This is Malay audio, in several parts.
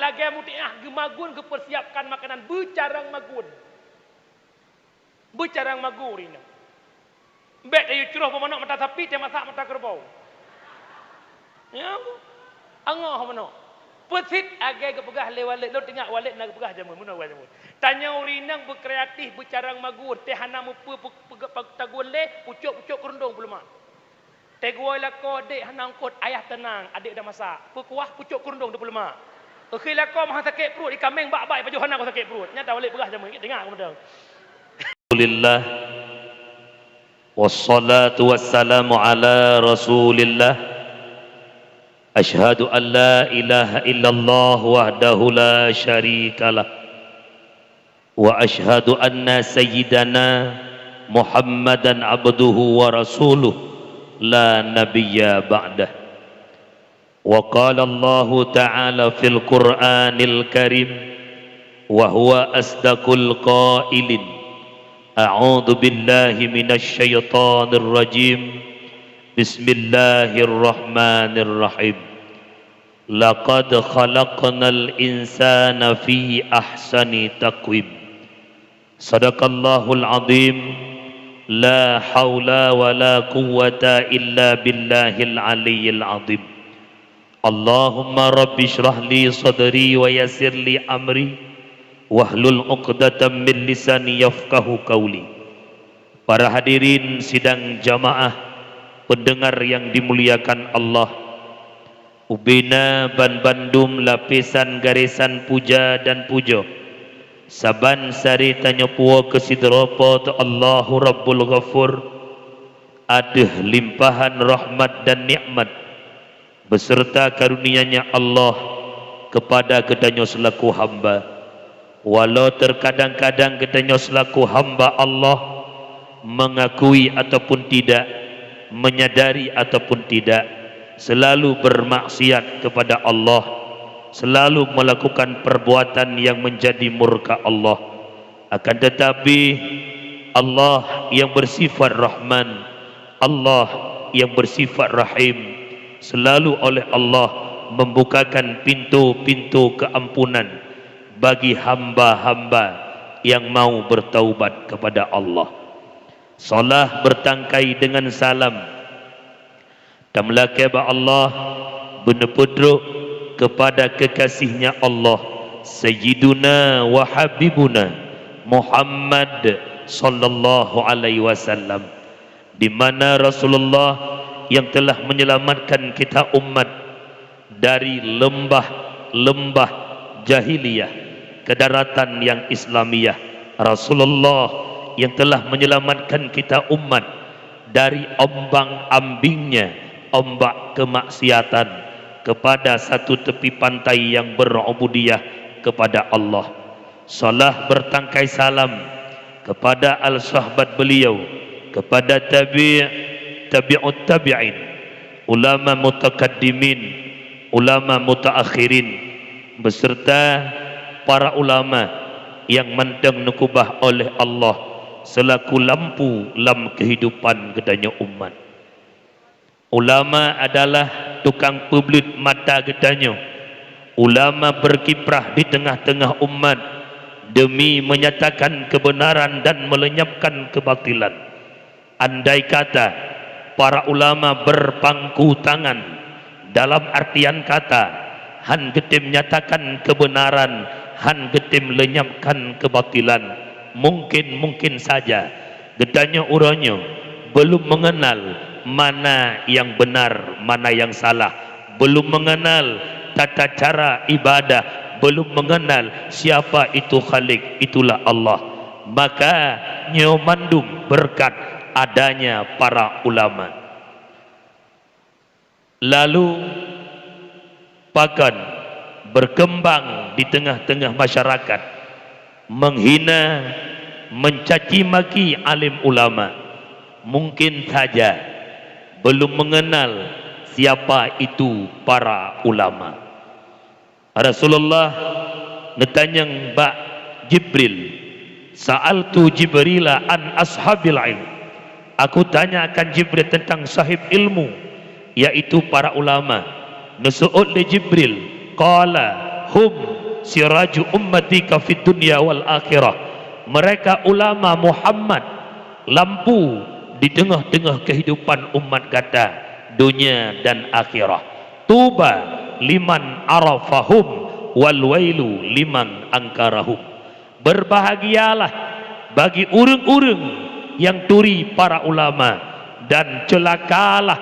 lagi mutiah gemagun ke persiapkan makanan bercarang magun. Bercarang magun ini. Bet ayo curuh pemanok mata sapi teh masak mata kerbau. Ya. Angah pemanok. Pesit agai ke pegah le walid lo tengah walid nak pegah jamun munah jamun. Tanya urinang berkreatif bercarang magun teh hana mu tagun le pucuk-pucuk kerundung belum. Teh gua lako dek hana angkut ayah tenang adik dah masak. Pekuah pucuk kerundung 25. Okey lako mah sakit perut ikan meng bak-bak baju hana aku sakit perut. Nyata walid pegah jamun dengar aku dah. Alhamdulillah wassalatu wassalamu ala Rasulillah. Asyhadu an la ilaha illallah wahdahu la syarikalah wa asyhadu anna sayyidana Muhammadan abduhu wa rasuluh la nabiyya ba'dah. Wa qala Allah ta'ala fil Qur'anil Karim wa huwa asdaqul qailin a'udzu billahi minasy syaithanir rajim. Bismillahirrahmanirrahim. Laqad khalaqnal insana fi ahsani taqwim. Sadaqallahul azim. La haula wa la quwwata illa billahil aliyyil azim. Allahumma rabbi shrah li sadri wa yassir li amri wahlul 'uqdatam min lisani yafqahu qawli. Para hadirin sidang jamaah pendengar yang dimuliakan Allah, Ubina Ban Bandung lapisan garisan puja dan puja saban sari tanya puwa kesidropo tu Allahu Rabbul Ghafur adeh limpahan rahmat dan nikmat beserta karunia-Nya Allah kepada kedanyo selaku hamba. Walau terkadang-kadang kedanyo selaku hamba Allah mengakui ataupun tidak, menyadari ataupun tidak, selalu bermaksiat kepada Allah, selalu melakukan perbuatan yang menjadi murka Allah. Akan tetapi Allah yang bersifat Rahman, Allah yang bersifat Rahim, selalu oleh Allah membukakan pintu-pintu keampunan bagi hamba-hamba yang mau bertaubat kepada Allah. Salah bertangkai dengan salam dan melakaba Allah benepudruk kepada kekasihnya Allah Sayyiduna wa Habibuna Muhammad sallallahu alaihi wasallam, di mana Rasulullah yang telah menyelamatkan kita umat dari lembah-lembah jahiliyah ke daratan yang Islamiyah. Rasulullah yang telah menyelamatkan kita umat dari ombang-ambingnya ombak kemaksiatan kepada satu tepi pantai yang berubudiyah kepada Allah. Salah bertangkai salam kepada al-sahabat beliau, kepada tabi'ut tabi'in, ulama mutakaddimin, ulama mutaakhirin, beserta para ulama yang mendeng nukubah oleh Allah selaku lampu lam kehidupan gedanya umat. Ulama adalah tukang publik mata gedanya. Ulama berkiprah di tengah-tengah umat demi menyatakan kebenaran dan melenyapkan kebatilan. Andai kata para ulama berpangku tangan dalam artian kata han getim menyatakan kebenaran, han getim lenyapkan kebatilan, mungkin saja gedanya uranya belum mengenal mana yang benar, mana yang salah, belum mengenal tata cara ibadah, belum mengenal siapa itu Khalik, itulah Allah. Maka nyomandum berkat adanya para ulama. Lalu pakan berkembang di tengah-tengah masyarakat, menghina, mencaci maki alim ulama, mungkin saja belum mengenal siapa itu para ulama. Rasulullah netanyang Mbak Jibril, sa'altu Jibrila an ashabil ilm, aku tanya akan Jibril tentang sahib ilmu, yaitu para ulama. Nusu'ud li Jibril, qala hum siraju ummatika fid dunya wal akhirah. Mereka ulama Muhammad, lampu di tengah-tengah kehidupan umat kata dunia dan akhirah. Tuba liman arafahum wal wailu liman angkarahum. Berbahagialah bagi urang-urang yang turi para ulama, dan celakalah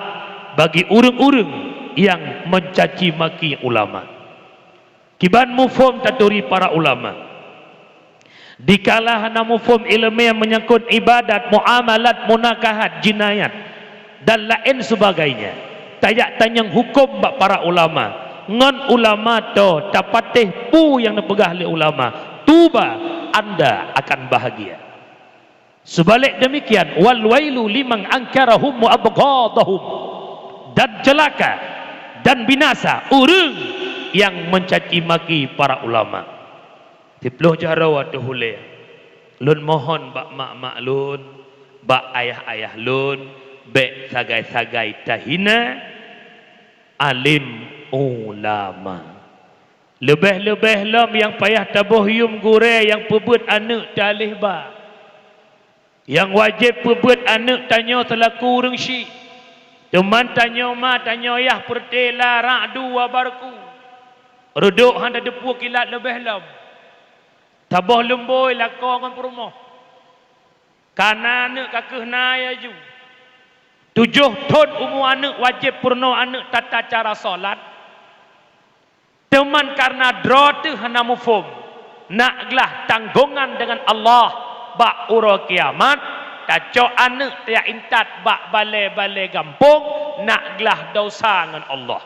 bagi urang-urang yang mencaci maki ulama. Kiban mufhum taturi para ulama. Dikalah hana mufhum ilmu yang menyangkut ibadat, muamalat, munakahat, jinayat dan lain sebagainya. Tayak tanyang hukum bak para ulama. Ngon ulama to tapateh pu yang dipegah oleh ulama. Tuba, anda akan bahagia. Sebalik demikian, wal wailu liman angkarahum wa abghadahum. Dan celaka dan binasa urang yang mencaci maki para ulama. Tiploh cara waktu hule. Lun mohon bak mak-mak lun, bak ayah-ayah lun, bek sagai-sagai tahina alim ulama. Lebih-lebih lam yang payah tabuh yum gure yang pebut anak talih ba. Yang wajib pebut anak tanya selaku urang syik. Teman tanya ma tanya ayah pertela ra'du wa barku. Reduk handa depu kilat lebih lam. Tabah lemboi lakau dengan perumah. Karena anak kakeh naya ju. 7 tahun umur anak wajib purno anak tata cara solat. Teman karena dratu hana mufum. Naklah tanggungan dengan Allah. Bak ura kiamat. Kacau anak tiak intat bak balai-balai gampung. Naklah dosa dengan Allah.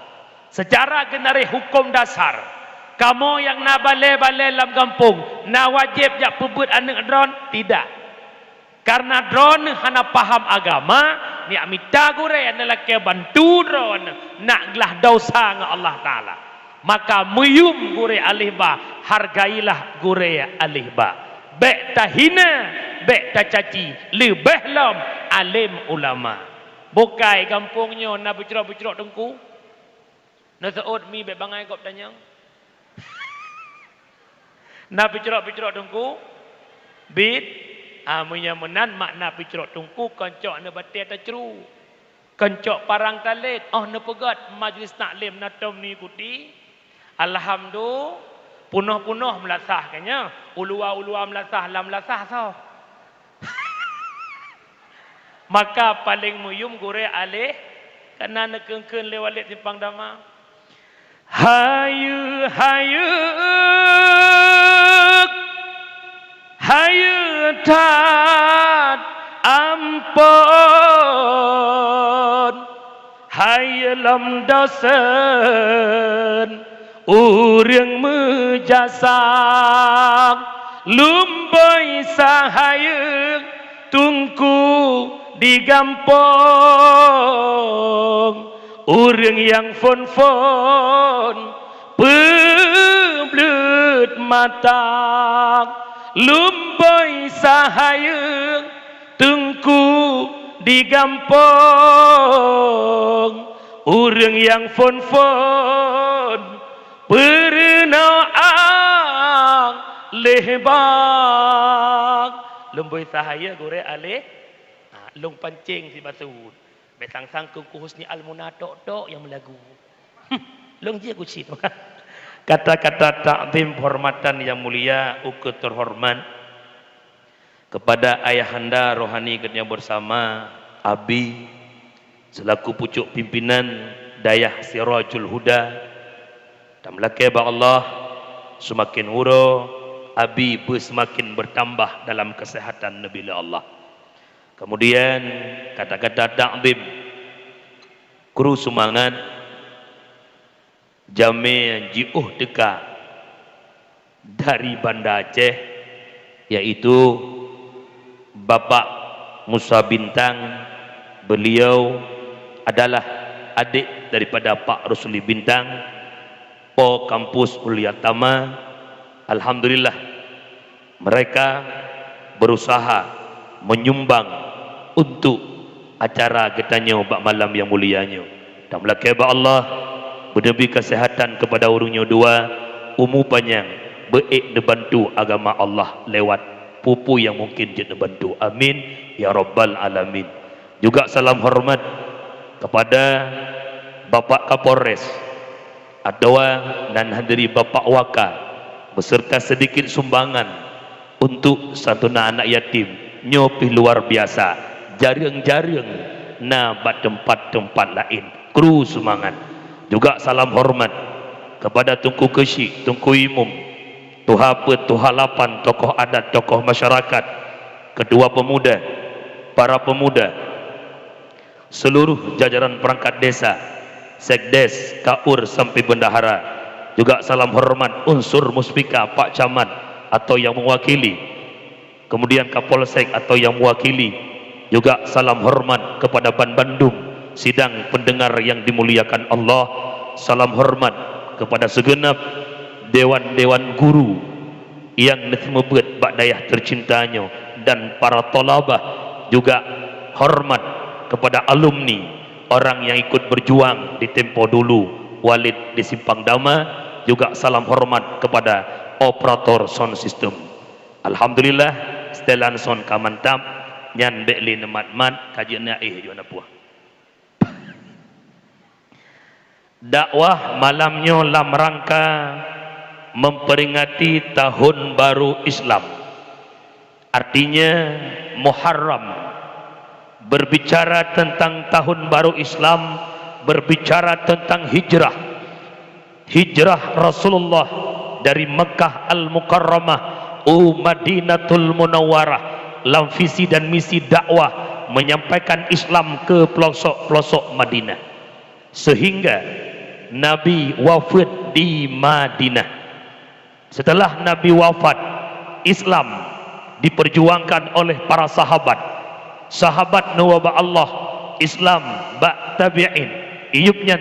Secara genari hukum dasar. Kamu yang nak balai-balai dalam kampung, nak wajib jak pebut anak drone? Tidak. Karena drone hana paham agama, ni amita gure adalah ke bantu drone, nak gelah dosa dengan Allah Ta'ala. Maka muyum gure alihba, hargailah gure alihba. Bek tahina, bek tacaci, lebih lam alim ulama. Bukai kampungnya nak bercerok-bercerok dengku. Nak seot mi bek bangai kau tanya. Nak picerok-picerok tungku bit amunya menan makna picerok tungku kancok na batia ta ceru kancok parang talit na pegat majlis taklim na tom ni kuti alhamdulillah punuh-punuh melasah kanya ulua-ulua melasah lam melasah so. Maka paling muyum gure alih kana nekengkeun lewalit simpang dama. Hayu hayu hayu tat ampun hayu lam dosen urang mejasak lumboy sahayu tungku digampung. Orang yang fon-fon peblut mata lumboy sahaya tengku digampung. Orang yang fon-fon perenaang lehbang lumboy sahaya gore aleh lung pancing si basud. Betang-sang ku husni al-munatok yang melagu. Long dia ku cit. Kata-kata ta'zim hormatan yang mulia ukut terhormat kepada ayahanda rohani kerja bersama Abi selaku pucuk pimpinan Dayah Sirajul Huda. Dan melaki ba Allah semakin huro Abi pun semakin bertambah dalam kesehatan Nabi Allah. Kemudian kata-kata ta'zim kru semangat jami jiuh dekat dari Banda Aceh yaitu Bapak Musa Bintang. Beliau adalah adik daripada Pak Rusli Bintang Po Kampus Uliatama. Alhamdulillah mereka berusaha menyumbang untuk acara getanya bak malam yang mulianya. Dan melaki ba Allah berdemi kesehatan kepada urungnya dua, umur panjang, beik dibantu agama Allah lewat pupu yang mungkin je dibantu. Amin ya rabbal alamin. Juga salam hormat kepada Bapak Kapolres Adwa dan hadiri Bapak Waka beserta sedikit sumbangan untuk santuna anak yatim nyopi luar biasa, jarang-jarang na bat tempat-tempat lain. Kru semangat. Juga salam hormat kepada Tunku Kesyik, Tunku Imum, Tuha Pet, Tuha Lapan, tokoh adat, tokoh masyarakat, kedua pemuda, para pemuda, seluruh jajaran perangkat desa, sekdes, kaur sampai bendahara. Juga salam hormat unsur muspika, Pak Camat atau yang mewakili, kemudian Kapolsek atau yang mewakili. Juga salam hormat kepada Ban Bandung, sidang pendengar yang dimuliakan Allah. Salam hormat kepada segenap dewan-dewan guru yang netmebet bak dayah tercintanya dan para tolabah. Juga hormat kepada alumni, orang yang ikut berjuang di tempo dulu, Walid di Simpang Dama. Juga salam hormat kepada operator sound system. Alhamdulillah setelan sound kamantap nyan bekli nemat-mat kajiannya juana puah. Dakwah malamnya dalam rangka memperingati tahun baru Islam. Artinya Muharram. Berbicara tentang tahun baru Islam, berbicara tentang hijrah. Hijrah Rasulullah dari Mekah Al-Mukarramah Madinatul Munawwarah, dalam visi dan misi dakwah menyampaikan Islam ke pelosok-pelosok Madinah, sehingga Nabi wafat di Madinah. Setelah Nabi wafat, Islam diperjuangkan oleh para sahabat, sahabat nawaba Allah, Islam bak tabi'in, iyubnya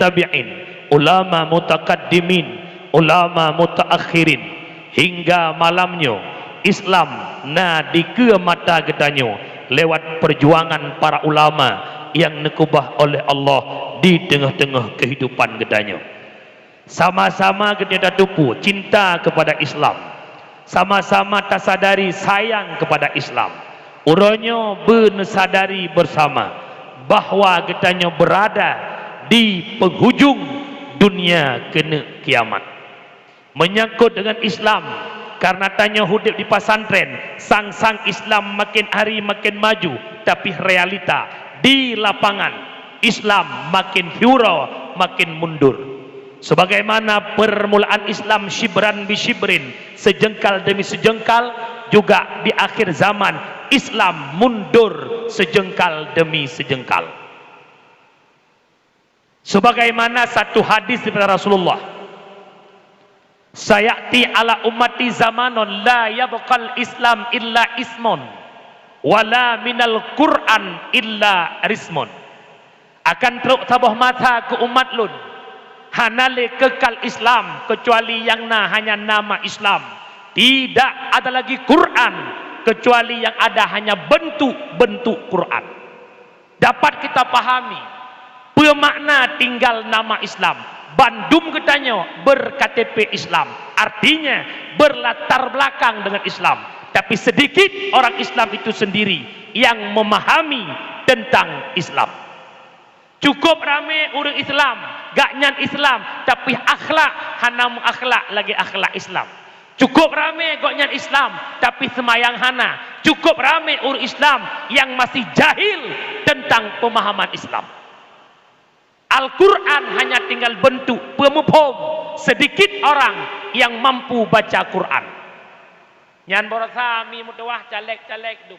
tabi'in, ulama mutakaddimin, ulama mutaakhirin, hingga malamnya Islam di ke mata gedanyo lewat perjuangan para ulama yang nekubah oleh Allah di tengah-tengah kehidupan gedanyo. Sama-sama kita tupu cinta kepada Islam, sama-sama tasadari sayang kepada Islam. Uronyo bersadari bersama bahwa gedanyo berada di penghujung dunia kena kiamat. Menyangkut dengan Islam, karena tanya hidup di pesantren, sang-sang Islam makin hari makin maju, tapi realita di lapangan Islam makin furor, makin mundur. Sebagaimana permulaan Islam shibran bi shibrin, sejengkal demi sejengkal, juga di akhir zaman Islam mundur sejengkal demi sejengkal. Sebagaimana satu hadis daripada Rasulullah, sayati ala ummati zamanun la yabqal Islam illa ismun wala minal Quran illa rismun. Akan teruk tabuh mata ke umat lun, hanale kekal Islam kecuali yang hanya nama Islam. Tidak ada lagi Quran kecuali yang ada hanya bentuk-bentuk Quran. Dapat kita pahami bermakna tinggal nama Islam. Bandung katanya ber-KTP Islam, artinya berlatar belakang dengan Islam. Tapi sedikit orang Islam itu sendiri yang memahami tentang Islam. Cukup ramai orang Islam, gak nyan Islam, tapi akhlak hana akhlak lagi akhlak Islam. Cukup ramai gak nyan Islam, tapi semayang hana. Cukup ramai orang Islam yang masih jahil tentang pemahaman Islam. Al-Quran hanya tinggal bentuk pemupom sedikit orang yang mampu baca Quran. Nyan borasa mi mutawah caleg-caleg tu.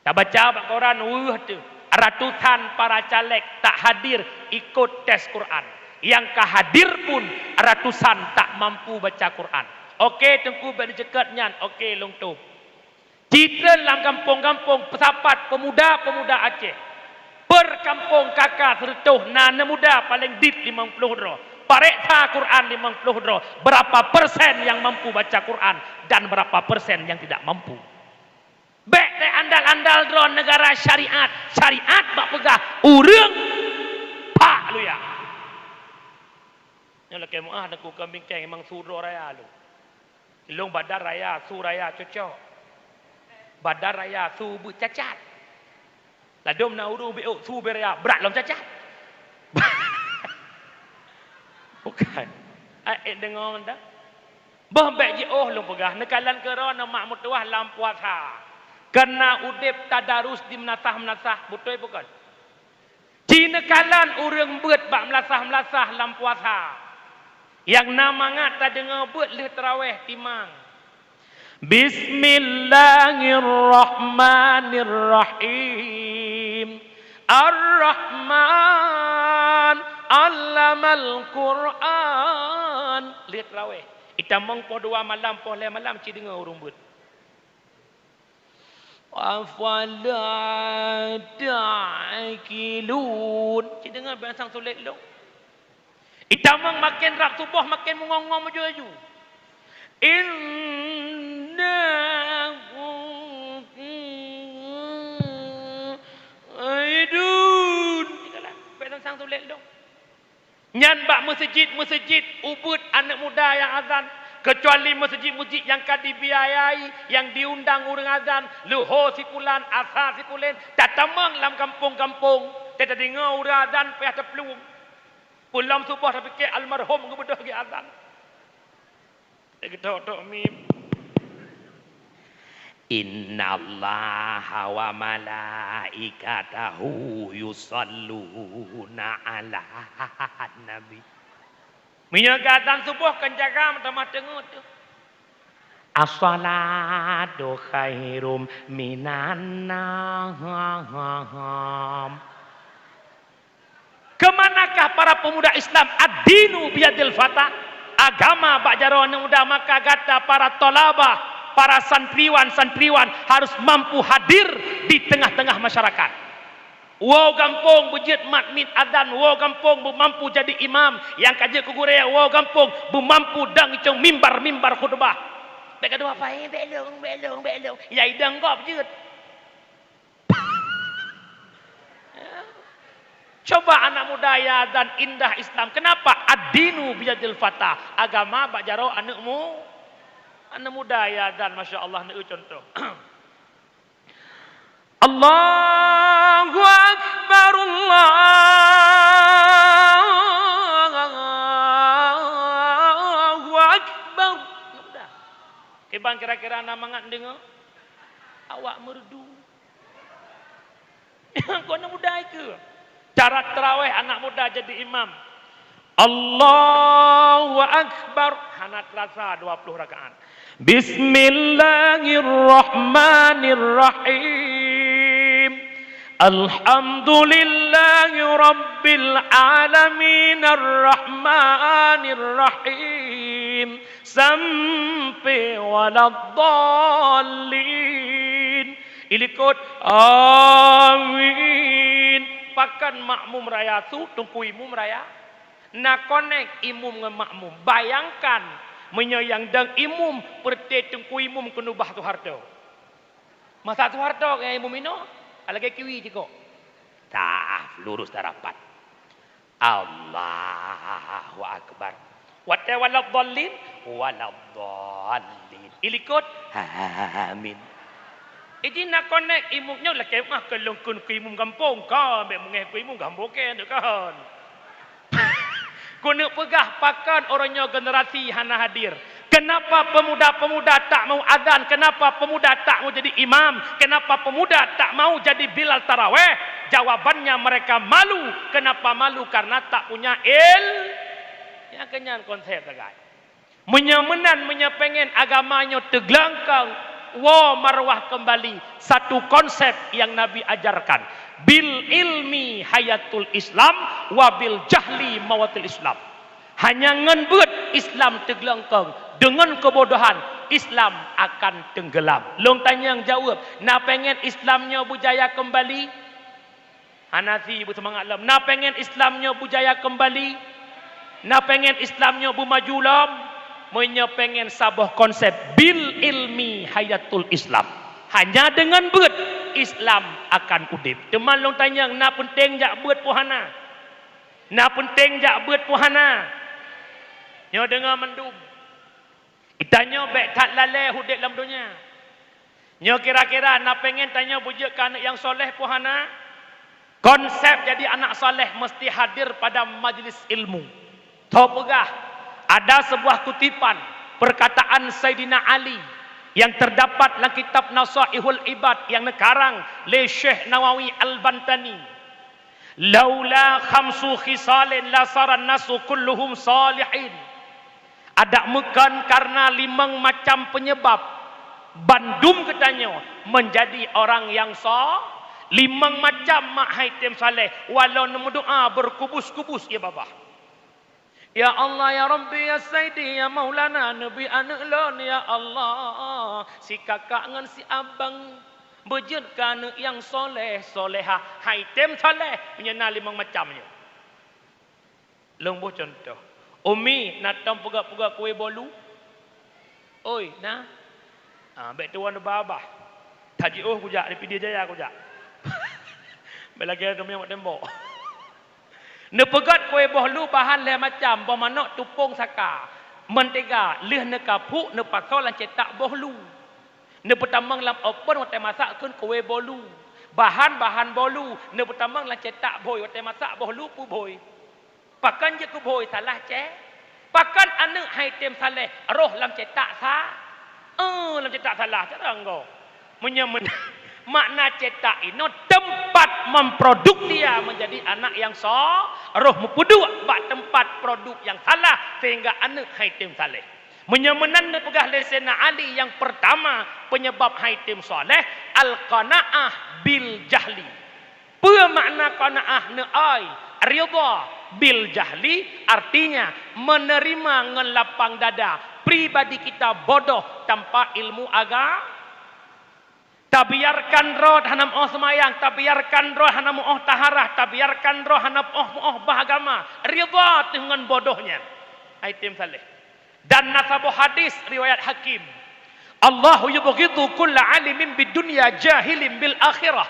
Tak baca Quran, tu. Ratusan para caleg tak hadir ikut tes Quran. Yang kehadir pun ratusan tak mampu baca Quran. Okey tengku bagi cekat nyan, okey long tu. Citra dalam kampung-kampung pesapat pemuda-pemuda Aceh. Berkampung kakak sertuh nana muda paling dit 50 dro. Pareksa Quran 50 dro. Berapa persen yang mampu baca Quran dan berapa persen yang tidak mampu. Bek te andal-andal dro negara syariat. Syariat bak pegah urang pak lu ya. Yang laki muah nak ku kambing keng emang suro raya lu. Long badar raya, su raya cocok. Badar raya, su bu cacat. Ladom na uru bi su beraya, berat lom cacat. Bukan. Ai dengar dah. Bah baik je long pegah. Nekalan kerana mak mutuah lam puasa. Kena udip tadarus di menasah-menasah. Betul bukan? Cina kalan orang buat bak melasah-melasah lam puasa. Yang nama tak dengar buat le tarawih timang. Bismillahirrahmanirrahim. Ar-Rahman Allamal Quran. Le tarawih. Itamang po 2 malam po 5 malam ci dengar orang buat. Afala ta'qilun. Cik dengar bahasa sulit lu. Itamang makin rak subuh makin mengongong maju-maju. Aidun. Cikalah bahasa sulit lu. Nyan bak masjid ubud anak muda yang azan. Kecuali masjid-masjid yang kan dibiayai, yang diundang orang azan, luhur sipulan, asar sipulan, tak tamang dalam kampung-kampung, tak dengar orang azan, payah terpeluang. Pulang subuh tak fikir almarhum kebedah ke azan. Tak ketok-tok mim. Inna Allah wa malaikatahu yusalluna ala nabi. Minyak azan subuh kan jaga mata-mata tengok tu. As-salatu khairum minan nam. Kemanakah para pemuda Islam? Ad-dinu biyadil fata. Agama bak jarawan muda, maka kata para tolabah, para santriwan harus mampu hadir di tengah-tengah masyarakat. Wow kampung bujit makmid adan, wow kampung mampu jadi imam yang kaji kugurea, wow kampung mampu dang icong mimbar khutbah. Bek kata apa belong. Ya idang kau bujit. Coba anak muda ya dan indah Islam. Kenapa? Ad-dinu biyadil fatah. Agama bak jaro anakmu. Anak muda ya dan masya Allah ni contoh. Allahu Akbar, Allahu Akbar. Kebang kira-kira nama ngat dengar? Awak merdu. Kau anak muda ke? Cara terawih anak muda jadi imam. Allahu Akbar. Hana terasa 20 rakaat. Bismillahirrahmanirrahim. Alhamdulillahi Rabbil Alamin Ar-Rahmanir-Rahim sampai waladdallin. Ilikut amin. Pakan makmum raya tu tungku imum raya. Na connect imum dengan makmum. Bayangkan menyayang dang imum perte tungku imum kenubah tu harto. Masa tu harto yang imum ino alage kiwi je kok. Tak lurus dah rapat. Allahu Akbar. Wa waladdallin waladdallin. Ilikut amin. Ini nak connect imumnya lah kemah kelongkun ke imum kampung kan, ambek mengeh ke imum kampung kan, kan. Kau nak pegah pakan orangnya generasi hana hadir. Kenapa pemuda-pemuda tak mau azan? Kenapa pemuda tak mau jadi imam? Kenapa pemuda tak mau jadi bilal taraweh? Jawabannya mereka malu. Kenapa malu? Karena tak punya yang kenyan konsep agak. Menyamenan pengen agamanya teglangkang. Wa marwah kembali satu konsep yang Nabi ajarkan. Bil ilmi hayatul Islam wa bil jahli mawatul Islam. Hanya ngenbut Islam teglangkang, dengan kebodohan Islam akan tenggelam. Long tanya yang jawab, nak pengen Islamnya berjaya kembali? Hanafi bersemangat lam. Nak pengen Islamnya berjaya kembali? Nak pengen Islamnya bermaju lam? Pengen sabah konsep bil ilmi hayatul Islam. Hanya dengan buat Islam akan udip. Teman long tanya, nak penting jak buat puhana? Nak penting jak buat puhana? Nyo dengar mendum. Itanyo baik tak lalai hudik dalam dunia. Nyo kira-kira nak pengen tanya bujuk ke anak yang soleh puhana. Konsep jadi anak soleh mesti hadir pada majlis ilmu. Tahu pegah. Ada sebuah kutipan perkataan Sayyidina Ali yang terdapat dalam kitab Nasaihul Ibad yang nekarang oleh Syekh Nawawi Al-Bantani. Laula khamsu khisalin la saran nasu kulluhum salihin. Ada bukan karena 5 macam penyebab bandum katanya menjadi orang yang 5 macam mak haitim saleh walau nemu doa berkubus-kubus ya bapa. Ya Allah ya Rabbi ya Sayyidi ya Maulana Nabi anak lon ya Allah si kakak ngan si abang bejutkan yang soleh soleha haitim saleh menyena 5 macamnya. Lengbuh contoh. Umi nak tam pegak-pegak kuih bolu. Oi, nah. Baik tuan babah. Taji kujak di Pidi Jaya kujak. Belagi ada yang tembok. Ne pegat kuih bolu bahan le macam bermanok tupung saka. Mentega leh ne kapuk ne pasal lan cetak bolu. Ne pertamang lam open waktu masak kun kuih bolu. Bahan-bahan bolu ne pertamang lan cetak boy waktu masak bolu pu boy. Pakan je ku boy salah cek. Pakan anak haitim saleh roh lam cetak sa. Lam cetak salah cara engkau. Makna cetak ini tempat memproduk dia menjadi anak yang roh mempuduk bak tempat produk yang salah sehingga anak haitim saleh. Menyamanan pegah lesena Ali yang pertama penyebab haitim soleh al-qanaah bil jahli. Apa makna qanaah ne ai? Ridha bil jahli artinya menerima ngelapang dada. Pribadi kita bodoh tanpa ilmu agama. Tak biarkan roh hanam oh semayang, tak biarkan roh hanam oh taharah, tak biarkan roh hanam oh bahagama. Ridha dengan bodohnya. Aitim saleh. Dan nasabuh hadis riwayat Hakim. Allahu yubghidu kulla alimin bid dunya jahilin bil akhirah.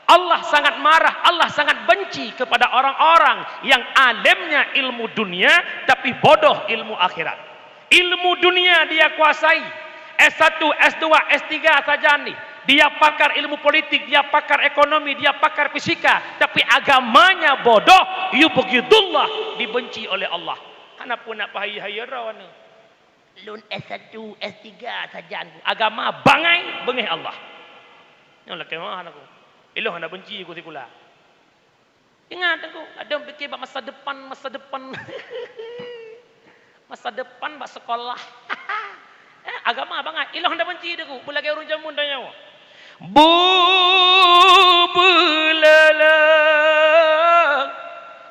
Allah sangat marah, Allah sangat benci kepada orang-orang yang alimnya ilmu dunia tapi bodoh ilmu akhirat. Ilmu dunia dia kuasai. S1, S2, S3 saja nih. Dia pakar ilmu politik, dia pakar ekonomi, dia pakar fisika. Tapi agamanya bodoh. Yubghidullah. Dibenci oleh Allah. Kenapa nak pahaya-haya rawana? Lun S1, S3 saja. Agama bangai, bengih Allah. Yang lah kemah aku. Iloh nak benci aku sikula. Ingat aku. Ada yang fikir masa depan. Masa depan bak sekolah. Agama banget. Ilah hendak benci dia ku. Belagi urun jamun tanya. Belalang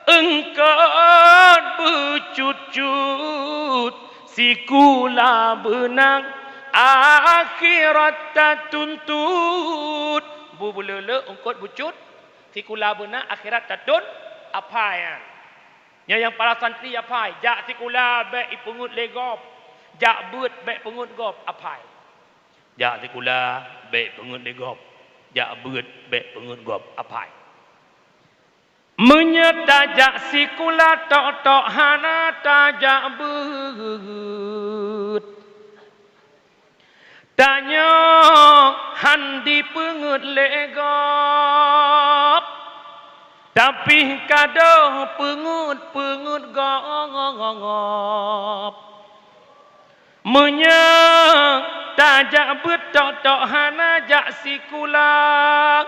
engkau bercucut sikula benang akhirat tak tuntut. Belalang engkau bercut sikula benang akhirat tak tuntut. Apa ya? Yang para santri apai, jak sikula baik ipungut legop, jak beut baik pungut gop apai. Jak sikula baik pungut legop, jak beut baik pungut gop apai. Menyetajak sikula tok hana tajak beut. Tanya handi pungut legop. Tapi kadang pengut gop. Menyak tajak betok hana jak sikulak.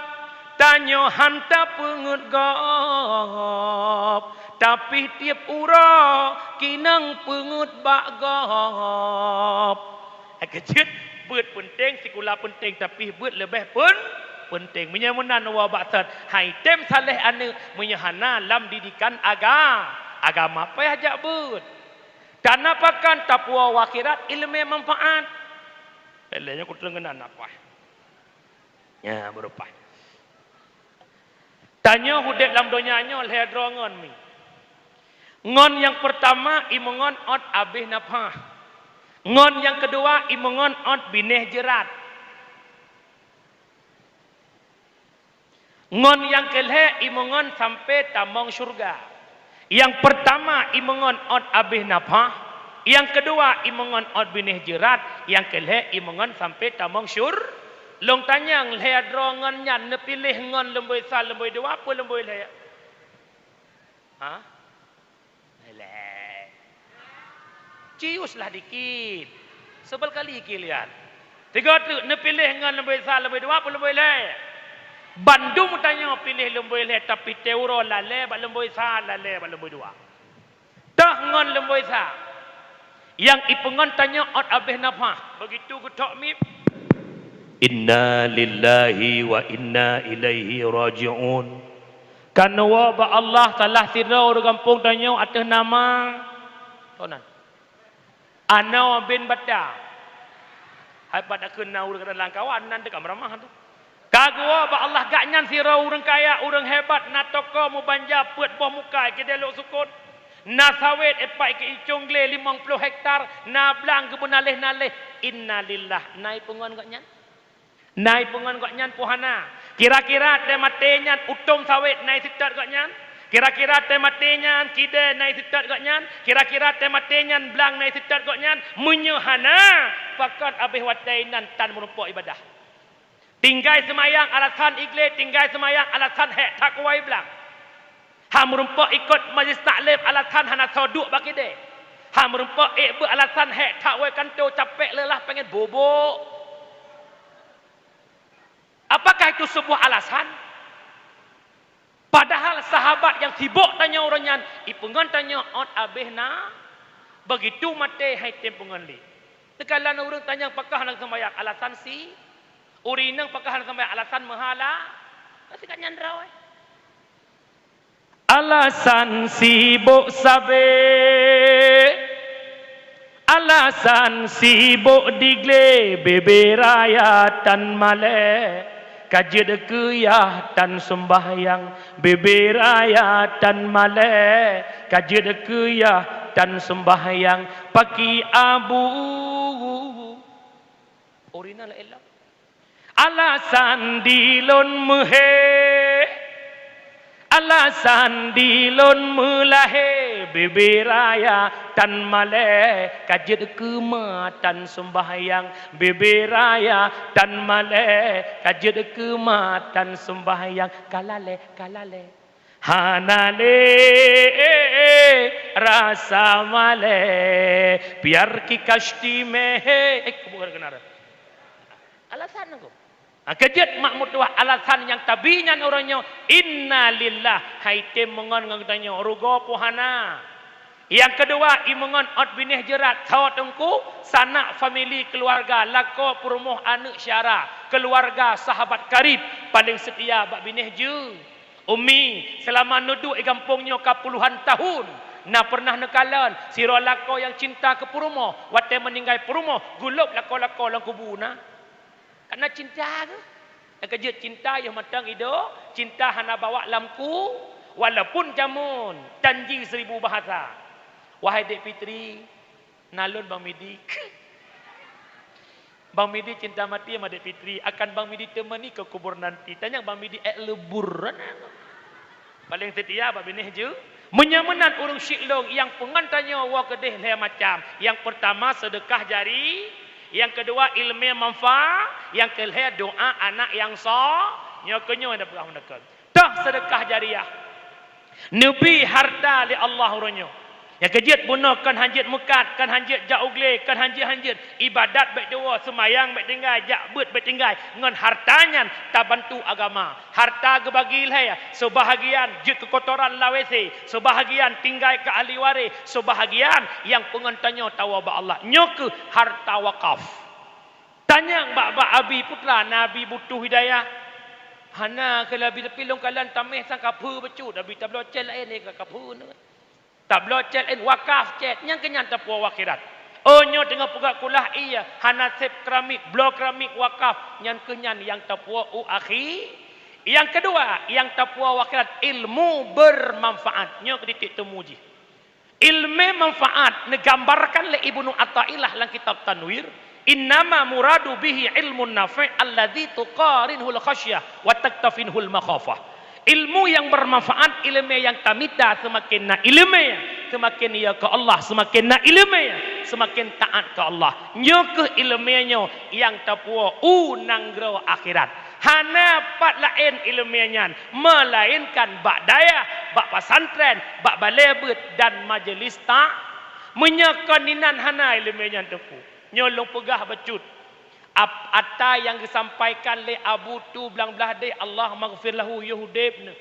Tanyo hanta pengut gop. Tapi tiap ura kinang pengut bak gop. Kejut beut penting sikula penting tapi beut lebih pun penting. Menyamunan wabatat haitim saleh ane menyahana lam didikan agama payah jak beut. Karena pakan tapua wakirat ilmu manfaat. Belanya ku tengenan apa? Ya berupa. Tanya hudet lam donyanya oleh drongon mi. Ngon yang pertama imongon ot abih napah. Ngon yang kedua imongon ot bineh jerat. Ngon yang kelih imongon sampai tamong syurga. Yang pertama imongon ot abih napah. Yang kedua, imongon od binih jerat. Yang kelih, imongon sampai tamang syur. Long tanyang, leh drongan nyan, nepilih ngon lemboi sal, lemboi dua, apa lemboi leh? Ha? Leh. Ciuslah dikit. Sebel kali kalian. Tiga tu, nepilih ngon lemboi sal, lemboi dua, apa lemboi leh? Bandung tanya pilih lemboi leh, tapi teuro lah leh, bak lemboi sal lah leh, bak lemboi dua. Tak ngon lemboi sal. Yang ipengon tanya ot abih nafah. Begitu gutok mip. Inna lillahi wa inna ilaihi raji'un. Kanwa ba Allah salah sirau di kampung tanya atas nama tonan. Anau bin Bata. Hai pada kenau dekat dalam kawan nan dekat ramah tu. Kagua ba Allah gak nyan sirau urang kaya, urang hebat, na toko mu banja peut boh muka ke delok sukun. Na sawit epai ke icung gle 50 hektar, na blang kebun alih-nalih. Innalillah. Nai pengon kok nyan. Nai pengon kok nyan puhana. Kira-kira te mate nyan utum sawit nai sitat kok nyan. Kira-kira te mate nyan kide nai sitat kok nyan. Kira-kira te mate nyan blang nai sitat kok nyan. Menyuhana. Pakat abih watai nan tan merumpuk ibadah. Tinggai semayang alasan igle, tinggai semayang alasan hek takwai blang. Ha merumpuk ikut majlis taklim alasan hana soduk bagi dia. Ha merumpuk ikut alasan hek tak wei kanto capek lelah pengen bobok. Apakah itu sebuah alasan? Padahal sahabat yang sibuk tanya orangnya, ipengan tanya on abihna, begitu mate hai tempungan li. Tekalan orang tanya apakah nak sembahyang alasan si, urinang apakah nak sembahyang alasan mahala, pasti kan nyandra. Alasan sibuk sabe, alasan sibuk digle beberaya tan male, kajid kuyah tan sembahyang beberaya tan male, kajid kuyah tan sembahyang paki abu. Original elah. Alasan dilon mehe, alasan dilon melahe beberaya tan male, kajid kematan sembahyang beberaya tan male, kajid kematan sembahyang kalale kalale hanale rasa male biar ki kashti mehe bukan kenara alasan aku. Kejut makmud dua alasan yang tabinya orangnya inna lillah haitim mengon ngatanya rugo puhana. Yang kedua imengon ot binih jerat sawat engku sanak family keluarga lako perumuh anak syara keluarga sahabat karib paling setia bak binih je. Umi selama nuduk di kampungnya ke puluhan tahun. Na pernah nekalan siro lako yang cinta ke perumuh wate meninggal perumuh gulub lako-lako lang kubuna. Karena cinta ke? Kejut cinta yang matang hidup, cinta hana bawa lamku, walaupun jamun, janji 1000 bahasa. Wahai Dek Fitri, nalun Bang Midi. Bang Midi cinta mati sama Dek Fitri, akan Bang Midi temani ke kubur nanti. Tanya Bang Midi lebur. Paling setia Bang Binih je. Menyamanan urung syiklong yang pengantannya wa kedeh leh macam. Yang pertama sedekah jari. Yang kedua ilmu manfaat, yang kelihatan doa anak yang sah, nyokonyo ada perang dekat. Tak sedekah jariah. Nabi harta li Allah uronyo. Yang kejut bunuh kan hanjit mukat, kan hanjit jaugle, kan hanjit ibadat baik dewa semayang baik tinggal, jak bet baik tinggal. Ngan hartanya tak bantu agama. Harta gebagi lah ya. Sebahagian jut kekotoran lawese, sebahagian tinggal ke ahli waris, sebahagian yang pengantannya tawa ba Allah. Nyok harta wakaf. Tanya bak abi putra Nabi butuh hidayah. Hana kalau abi pilong kalan tameh sang kapu becut, abi tablo cel lain ni kapu ni. Tablo cel en wakaf cet yang kenyan tapua wakirat. Oh nyo tengah pugak kulah iya hanasib keramik blok keramik wakaf yang kenyan yang tapua akhi. Yang kedua yang tapua wakirat ilmu bermanfaat nyo keditik temuji. Ilmu manfaat negambarkan le Ibnu Athaillah dalam kitab Tanwir. Innama muradu bihi ilmun nafi' alladzi tuqarinhul khasyah wa taktafinhul makhafah. Ilmu yang bermanfaat, ilmu yang tamita semakin na ilmu semakin ia ke Allah, semakin nak ilmunya, semakin taat ke Allah. Nyo ke ilmunya yang tapua nanggro akhirat. Hana pat lain ilmunya, melainkan bak daya, bak pesantren, bak balebet dan majlis tak menyakaninan hana ilmunya tepu. Nyolong pegah becut. Apa yang disampaikan oleh Abu tu belang-belah dek Allah maghfir lahu yahudib.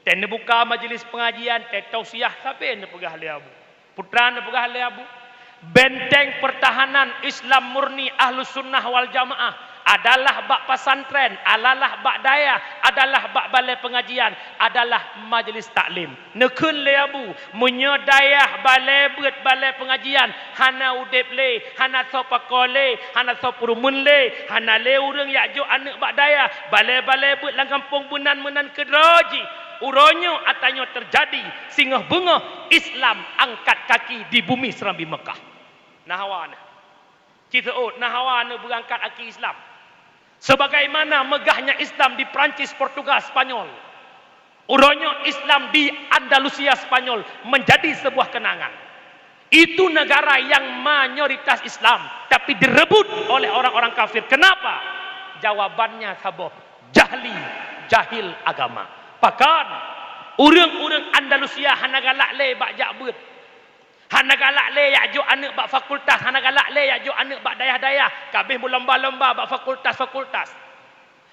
Dan buka majlis pengajian, tausiah sampai ne pegah le Abu. Putra ne pegah le Abu. Benteng pertahanan Islam murni Ahlus Sunnah wal Jamaah adalah bak pesantren, adalah bak daya, adalah bak balai pengajian, adalah majlis taklim. Nekun le Abu, menyodayah balai bet balai pengajian, hana udep le, hana sopakole, hana sopurumun le, hana le urang yakjo anak bak daya, balai-balai bet lang kampung bunan menan kedroji. Uronyo atanyo terjadi singah bunga Islam angkat kaki di bumi Serambi Mekah. Nahawana. Kita nahawana berangkat kaki Islam. Sebagaimana megahnya Islam di Perancis, Portugal, Spanyol. Uronyo Islam di Andalusia, Spanyol menjadi sebuah kenangan. Itu negara yang mayoritas Islam tapi direbut oleh orang-orang kafir. Kenapa? Jawabannya saboh jahil agama. Pakan urang-urang Andalusia hana galak le bak jakbet. Hana galak le yakjo anak bak fakultas, hana galak le yakjo anak bak dayah-dayah, kabeh berlomba-lomba bak fakultas.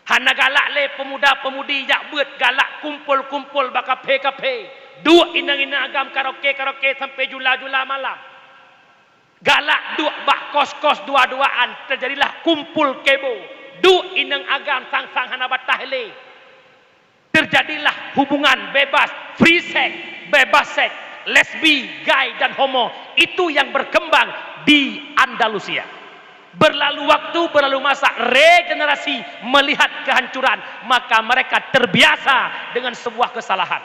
Hana galak le pemuda-pemudi jakbet galak kumpul-kumpul bak kafe-kafe. Duk inang-inang agam karaoke sampai jula-jula malam. Galak duk bak kos-kos dua-duaan, terjadilah kumpul kebo. Duk inang agam sang-sang hana batah le. Terjadilah hubungan bebas, free sex, bebas seks, lesbi, gay dan homo. Itu yang berkembang di Andalusia. Berlalu waktu, berlalu masa, regenerasi melihat kehancuran, maka mereka terbiasa dengan sebuah kesalahan.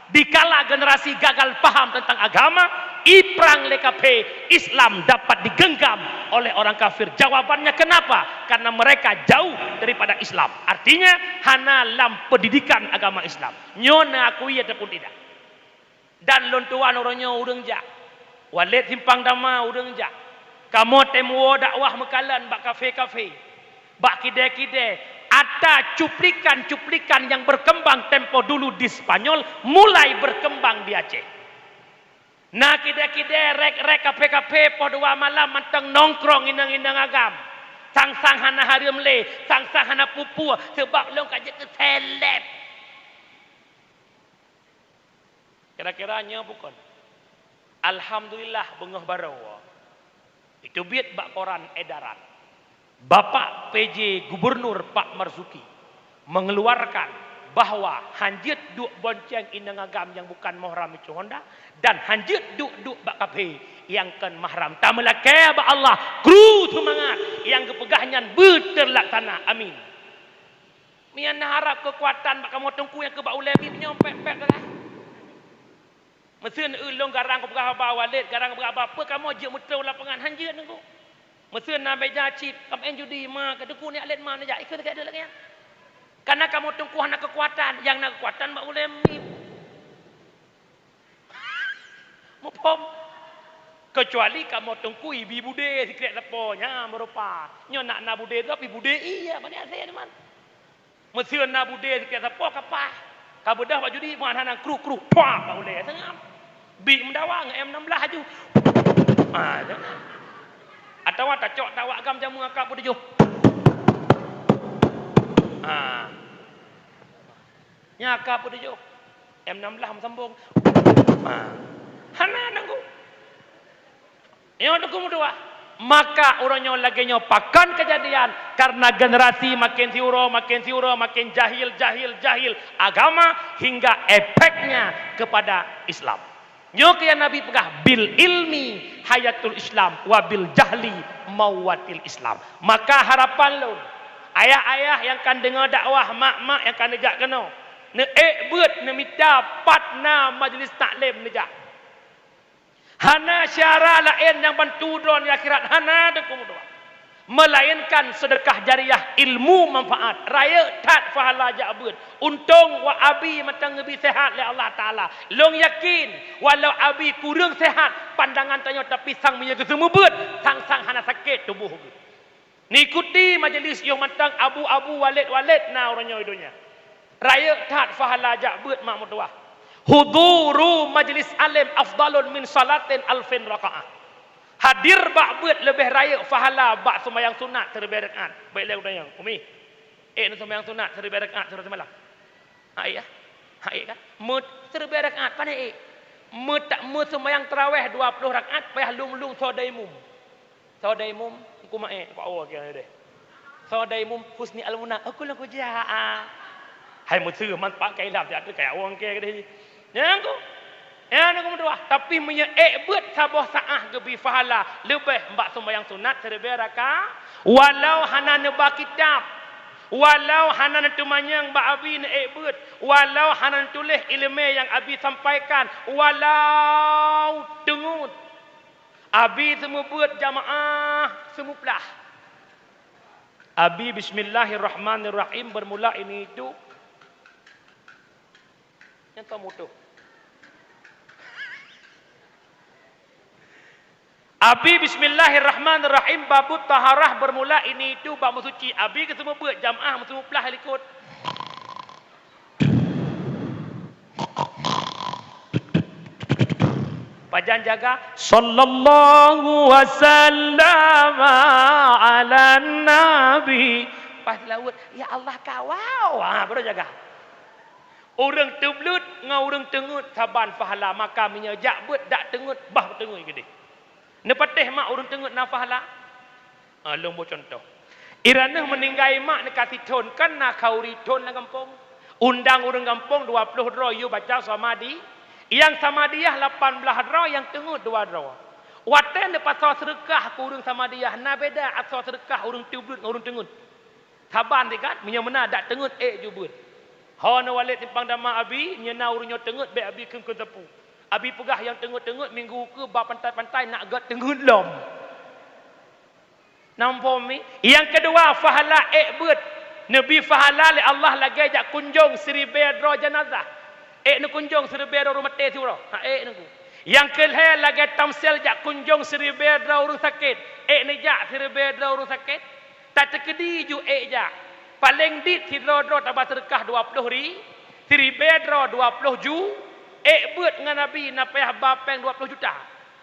Dikala generasi gagal paham tentang agama, iprang lekape Islam dapat digenggam oleh orang kafir. Jawabannya kenapa? Karena mereka jauh daripada Islam. Artinya hana lam pendidikan agama Islam. Nyona akui ataupun tidak. Dan lontuan orangnya urang jak. Walid simpang dama urang jak. Kamu temu dakwah mekalan bak kafe-kafe. Bak kide-kide. Ada cuplikan-cuplikan yang berkembang tempo dulu di Spanyol, mulai berkembang di Aceh. Nah kide-kide rek kafe-kafe po dua malam mantang nongkrong inang-inang agam. Sang-sang hana harim le, sang-sang hana pupu sebab long kaje ke seleb. Kira-kiranya bukan. Alhamdulillah bengah barawa. Itu biat bak koran edaran. Bapak PJ Gubernur Pak Marzuki mengeluarkan bahwa hanjit duk bonceng inang agam yang bukan mahram itu Honda dan hanjit duk bak kafe yang kan mahram. Tamelake ba Allah kru semangat yang kepegahnya berterlaksana. Amin. Mian harap kekuatan bak kamu tengku yang ke ba ulebi nyompek-pek dah. Mesin ulung garang ke berapa walid garang berapa apa kamu je muter lapangan hanjit nengku. Mesin nabe jacip kamu judi mah kedeku ni alet mana ja ikut dekat ada lagi ya. Karena kamu tungku nak kekuatan yang nak kekuatan bak boleh mupom kecuali kamu tungku ibi bude sikret leponya merupa nyo nak bude tu api bude iya banyak saya teman. Mesin nak bude sikret lepo kapah kabudah bak judi mana nang kru puak bak boleh tengam bi mendawang M16 aju. Atau tak cok tawak gam jamu akak pun tujuh. Nyaka pun tujuh. M16 sambung. Hana nanggu. Yang aku mudua. Maka orangnya lagi nyopakan kejadian karena generasi makin siuro, makin jahil agama hingga efeknya kepada Islam. Nyok yang Nabi pegah bil ilmi hayatul Islam wa bil jahli mawatil Islam. Maka harapan lo ayah-ayah yang kan dengar dakwah, mak-mak yang kan nejak kena ne buat ne minta patna majlis taklim nejak. Hana syara lain yang bantu don akhirat hana deku doa. melainkan sedekah jariah ilmu manfaat raya tat fahala jabut untung wa abi matang ngebi sehat le Allah taala long yakin walau abi kurang sehat pandangan tanya tapi sang menjaga semua bet sang hana sakit tubuh nikuti majlis yang matang abu-abu walid na orangnya idonya raya tat fahala jabut mak mutuah huduru majlis alim afdalun min salatin alfin rakaah. Hadir bak buat lebih raya fahala bak sembahyang sunat terlebih rakaat. Baiklah udah yang umi. Nak sembahyang sunat terlebih rakaat surah semalam. Ha kan? Mut terlebih rakaat pandai tak sembahyang tarawih 20 rakaat payah lung sodaimum. Sodaimum aku mak pak awak kira deh. Sodaimum husni almuna aku lah kujaa. Hai musuh man pak kai lap dia kayak orang kira deh. Yang aku nak berdoa tapi buat sabah saah gebi fahala lebih mbak sembahyang sunat terlebih rakaat walau hana nebak kitab walau hana tumanyang mbak abi buat walau hana tulis ilmu yang abi sampaikan walau dengut abi semua buat jamaah semua pelah abi bismillahirrahmanirrahim bermula ini itu yang tahu mutu Abi bismillahirrahmanirrahim babut taharah bermula ini itu bab suci abi ke semua buat jamaah semua pelah ikut pajan jaga sallallahu wasallam ala nabi pas laut ya Allah kawau baru jaga orang teblut ngau orang tengut saban pahala maka menyejak buat dak tengut bah tengut gede nepatih mak urun tengut nafahala. Long bo contoh. Irana meninggai mak nekati ton kan nak kauri ton na kampung. Undang urang kampung 20 dro you baca samadi. Yang samadiyah 18 dro yang tengut 2 dro. Waten de pasal sedekah ku urang samadiyah na beda asal sedekah urang tublut urang tengut. Saban dekat punya mana dak tengut jubut. Ha na walid timpang dama abi nyena urang tengut be abi keun tepu. Abi pegah yang tengut-tengut minggu ke bab pantai-pantai nak gat tengut lom. Nampak mi? Yang kedua fahala buat. Nabi fahala li Allah lagi jak kunjung 1000 dro jenazah. Nak kunjung 1000 dro rumah teh tu ro. Nak. Yang kelih lagi tamsil jak kunjung 1000 dro urus sakit. Nak jak 1000 dro urus sakit. Tak terkedi ju jak. Paling dit 10 dro tambah sedekah 20 ri. 1000 dro 20 ju. Buat dengan Nabi nak payah bapeng 20 juta.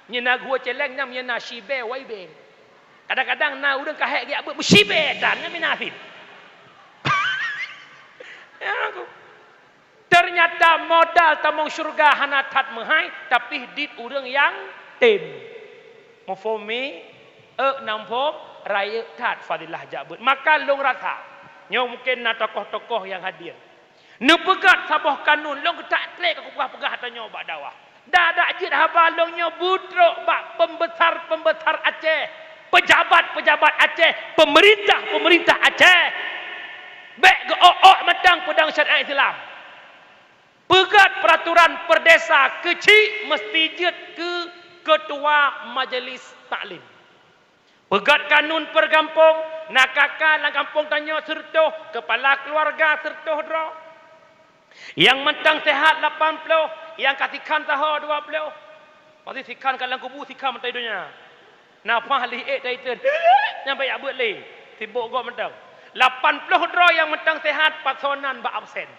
Nyena gua celeng nyam nyena shibe waibe. Kadang-kadang na udang kahek dia buat shibe dan nyam nasib. Ya aku. Ternyata modal tamong syurga hana tat mahai tapi dit udang yang tem. Mufumi nampom raya tat fadilah jabut. Maka long rasa nyo mungkin na tokoh-tokoh yang hadir. Nepegat sabah kanun long tak trek aku pegah tanya bak dakwah. Dah dak jid habalongnya budrok bak pembesar Aceh, pejabat Aceh, pemerintah Aceh. Bek geok matang pedang syariat Islam. Pegat peraturan perdesa kecil mesti jid ke ketua majlis taklim. Pegat kanun pergampung nak kakak lang kampung tanya sertoh kepala keluarga sertoh dro. Yang mentang sehat 80, yang katikan tahu 20. Pasti sikan kalang kubu sikan mentai dunia. Napa li taitan. Nyampai abut li. Sibuk gua mentang. 80 dro yang mentang sehat pasonan ba absen.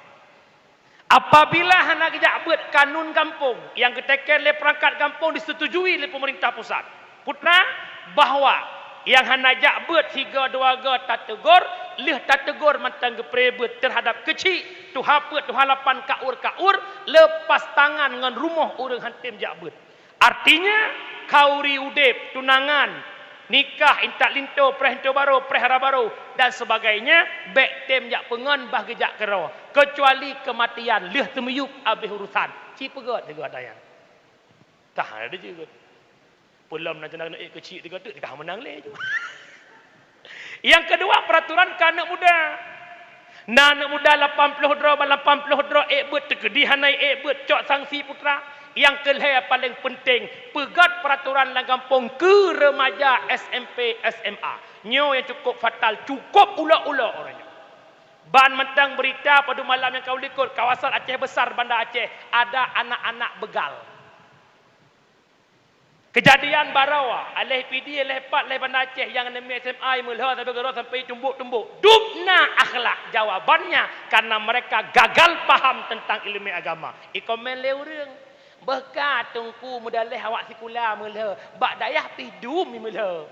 Apabila hendak abut kanun kampung yang ketekan oleh perangkat kampung disetujui oleh pemerintah pusat. Putra bahawa yang hendak abut 3-2 tak tegur, leh tak tegur mentang geprebut terhadap kecil tu haput tu halapan kaur lepas tangan dengan rumah orang hantim jabut. Artinya kauri udip tunangan nikah intak linto prehento baru prehara baru dan sebagainya bek tem jak pengon bah gejak kero kecuali kematian leh temuyup habis urusan ci pegot juga dayang tah ada juga pulam nak nak kecil juga tu dah menang le. Yang kedua peraturan ke anak muda. Anak muda 80 dro buat terkedi hanai buat cok sanksi putra. Yang kelihatan paling penting, pegat peraturan dalam kampung ke remaja SMP, SMA. Nyo yang cukup fatal, cukup ular-ular orangnya. Ban mentang berita pada malam yang kau likut, kawasan Aceh Besar, Bandar Aceh, ada anak-anak begal. Kejadian barawa, alih PD, alih pat, alih Bandar Aceh yang enemy SMA, mulha sampai gerok sampai tumbuk-tumbuk. Dubna akhlak. Jawabannya karena mereka gagal paham tentang ilmu agama. Ikomen le urang. Bekat tungku mudalih awak sikula mulha. Bak dayah pidum mulha.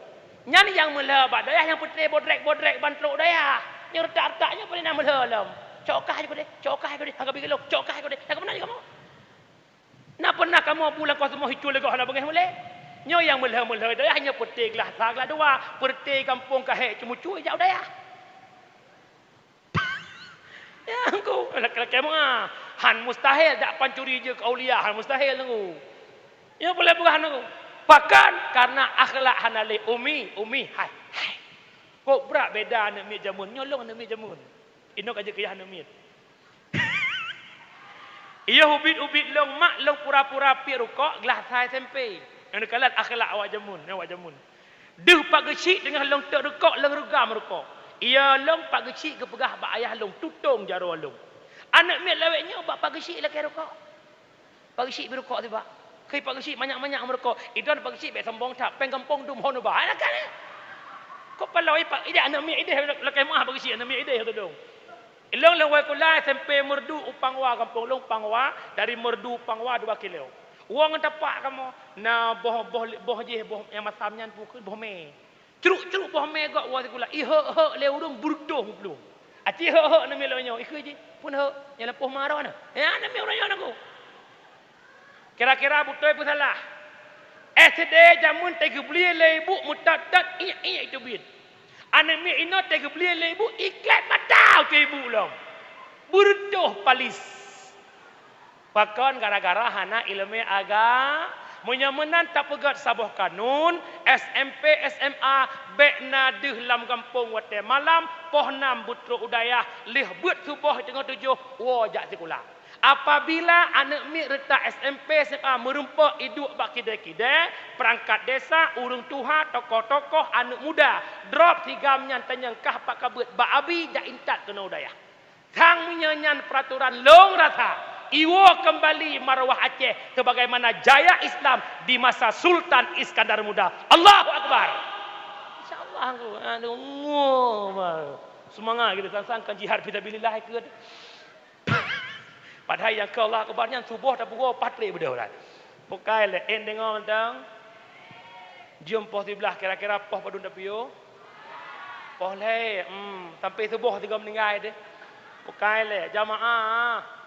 Nyan yang mulha bak dayah yang putih bodrek-bodrek bantluk dayah. Yang retak-retaknya boleh nak mulha lam. Cokah je kau deh, cokah kau deh. Angkat pergi lo, cokah kau deh. Nak mana kamu? Nak pernah kamu pulang kau semua hicul lagi hala bengih mulai? Nyo yang mulha-mulha dayah hanya putih gelah saglah dua, putih kampung kahek cuma cuy jauh dayah. Ya aku laki-laki mah han mustahil dak pancuri je ke aulia, han mustahil tu. Ya boleh berah tu. Bahkan karena akhlak hanale umi hai. Kok berat beda anak mi jamun, nyolong anak mi jamun. Inok aja ke anak mi. Ia ubit-ubit long mak long pura-pura pi rukuk gelah sai SMP. Yang dekalat akhlak awak jamun. Deh pak gecik dengan long tek rukuk long rugam rukuk. Ia long pak gecik ke pegah bak ayah long tutung jaro long. Anak mi laweknya bak pak gecik lagi rukuk. Pak gecik bi rukuk tiba. Kai pak gecik banyak-banyak merukuk. Idan pak gecik be sambong tak peng kampung dum hono ba. Anak kan. Kok palau pak ide anak mi ide lagi mah pak gecik anak mi ide tu dong. Ilong lewai kulai sampai merdu upangwa kampung long pangwa dari merdu upangwa 2 kilo. Uang tapak kamu na boh je boh yang masamnya pukul boh me. Ceruk boh me gak wa kula. Le urung burdoh belum. Aci na me lonyo ikut je. Pun yang lepoh marah na. Ya na me orang aku. Kira-kira betul pun salah. SD jamun tege beli le ibu mutatat iya itu bin. Anak mi ino tege beli le ibu iklat mata ke ibu long. Burdoh palis. Bahkan gara-gara hana ilmu agama menyamanan tak pegat sabuh kanun SMP SMA bekna deh lam kampung wate malam poh 6 butro udayah lih but subuh tengah 7 wajak sekolah. Apabila anak mi retak SMP SMA merumpak hidup bak kidai-kidai perangkat desa urung tuha tokoh-tokoh anak muda drop tigamnya tanyangkah pak kabut bak abi jak intat kena udayah. Tang menyanyan peraturan long rasa Iwo kembali marwah Aceh sebagaimana jaya Islam di masa Sultan Iskandar Muda. Allahu Akbar. InsyaAllah aku semangat kita sangkan jihad fisabilillah ke. Padahal yang ke Allah Akbarnya subuh tak pukul 4 bedah lah. Pokai le en dengar tentang jom poh sebelah kira-kira poh padun tapio. Poh le sampai subuh 3 meninggal deh. Pokai le jamaah.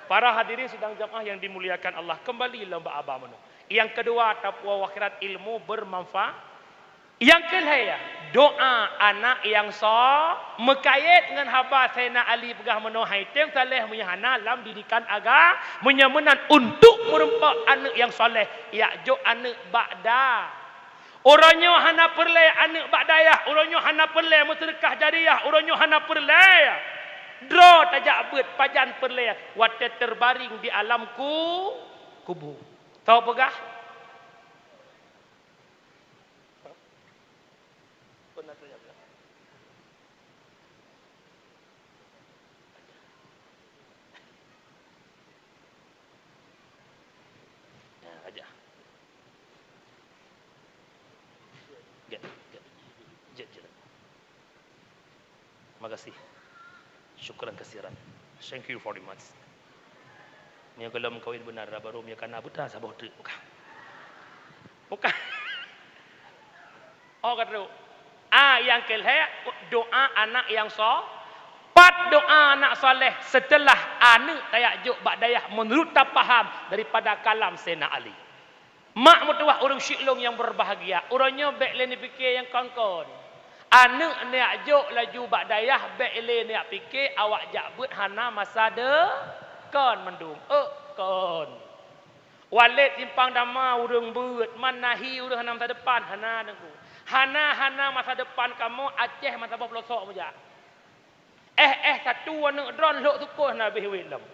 Para hadirin sedang jamaah yang dimuliakan Allah, kembali lomba abah mano. Yang kedua, taqwa akhirat ilmu bermanfaat. Yang kedua, doa anak yang sah mekait dengan haba Sayyidina Ali pegah mano haitem saleh menyahana dalam didikan agama menyamanan untuk merempak anak yang soleh, ya jo anak ba'da. Orangnya hana perle anak ba'dayah, orangnya hana perle sedekah jariah, orangnya hana perle. Draw tajak bet pajan perle wate terbaring di alam kubur. Tahu pegah? Pernah tanya pegah. Ya, aja. Get. Makasih. Syukran kasiran. Thank you very much. Ni kalau mengkawin benar baru dia kena buta sabah tu. Bukan. Oh kata. Yang kelih doa anak yang sah. Pat doa anak soleh setelah anak tayak juk bak dayah menurut tak faham daripada kalam Sayyidina Ali. Mak mutuah orang syiklong yang berbahagia. Orangnya baik leni fikir yang kongkon. Anak ni ajuk laju bak dayah bek ele ni fikir awak jabut hana masa de kon mendung kon walid simpang dama urang beut manahi urang hana masa depan hana nangku hana masa depan kamu Aceh masa bawah pelosok moja satu anak dron lok tukuh na habis wit lam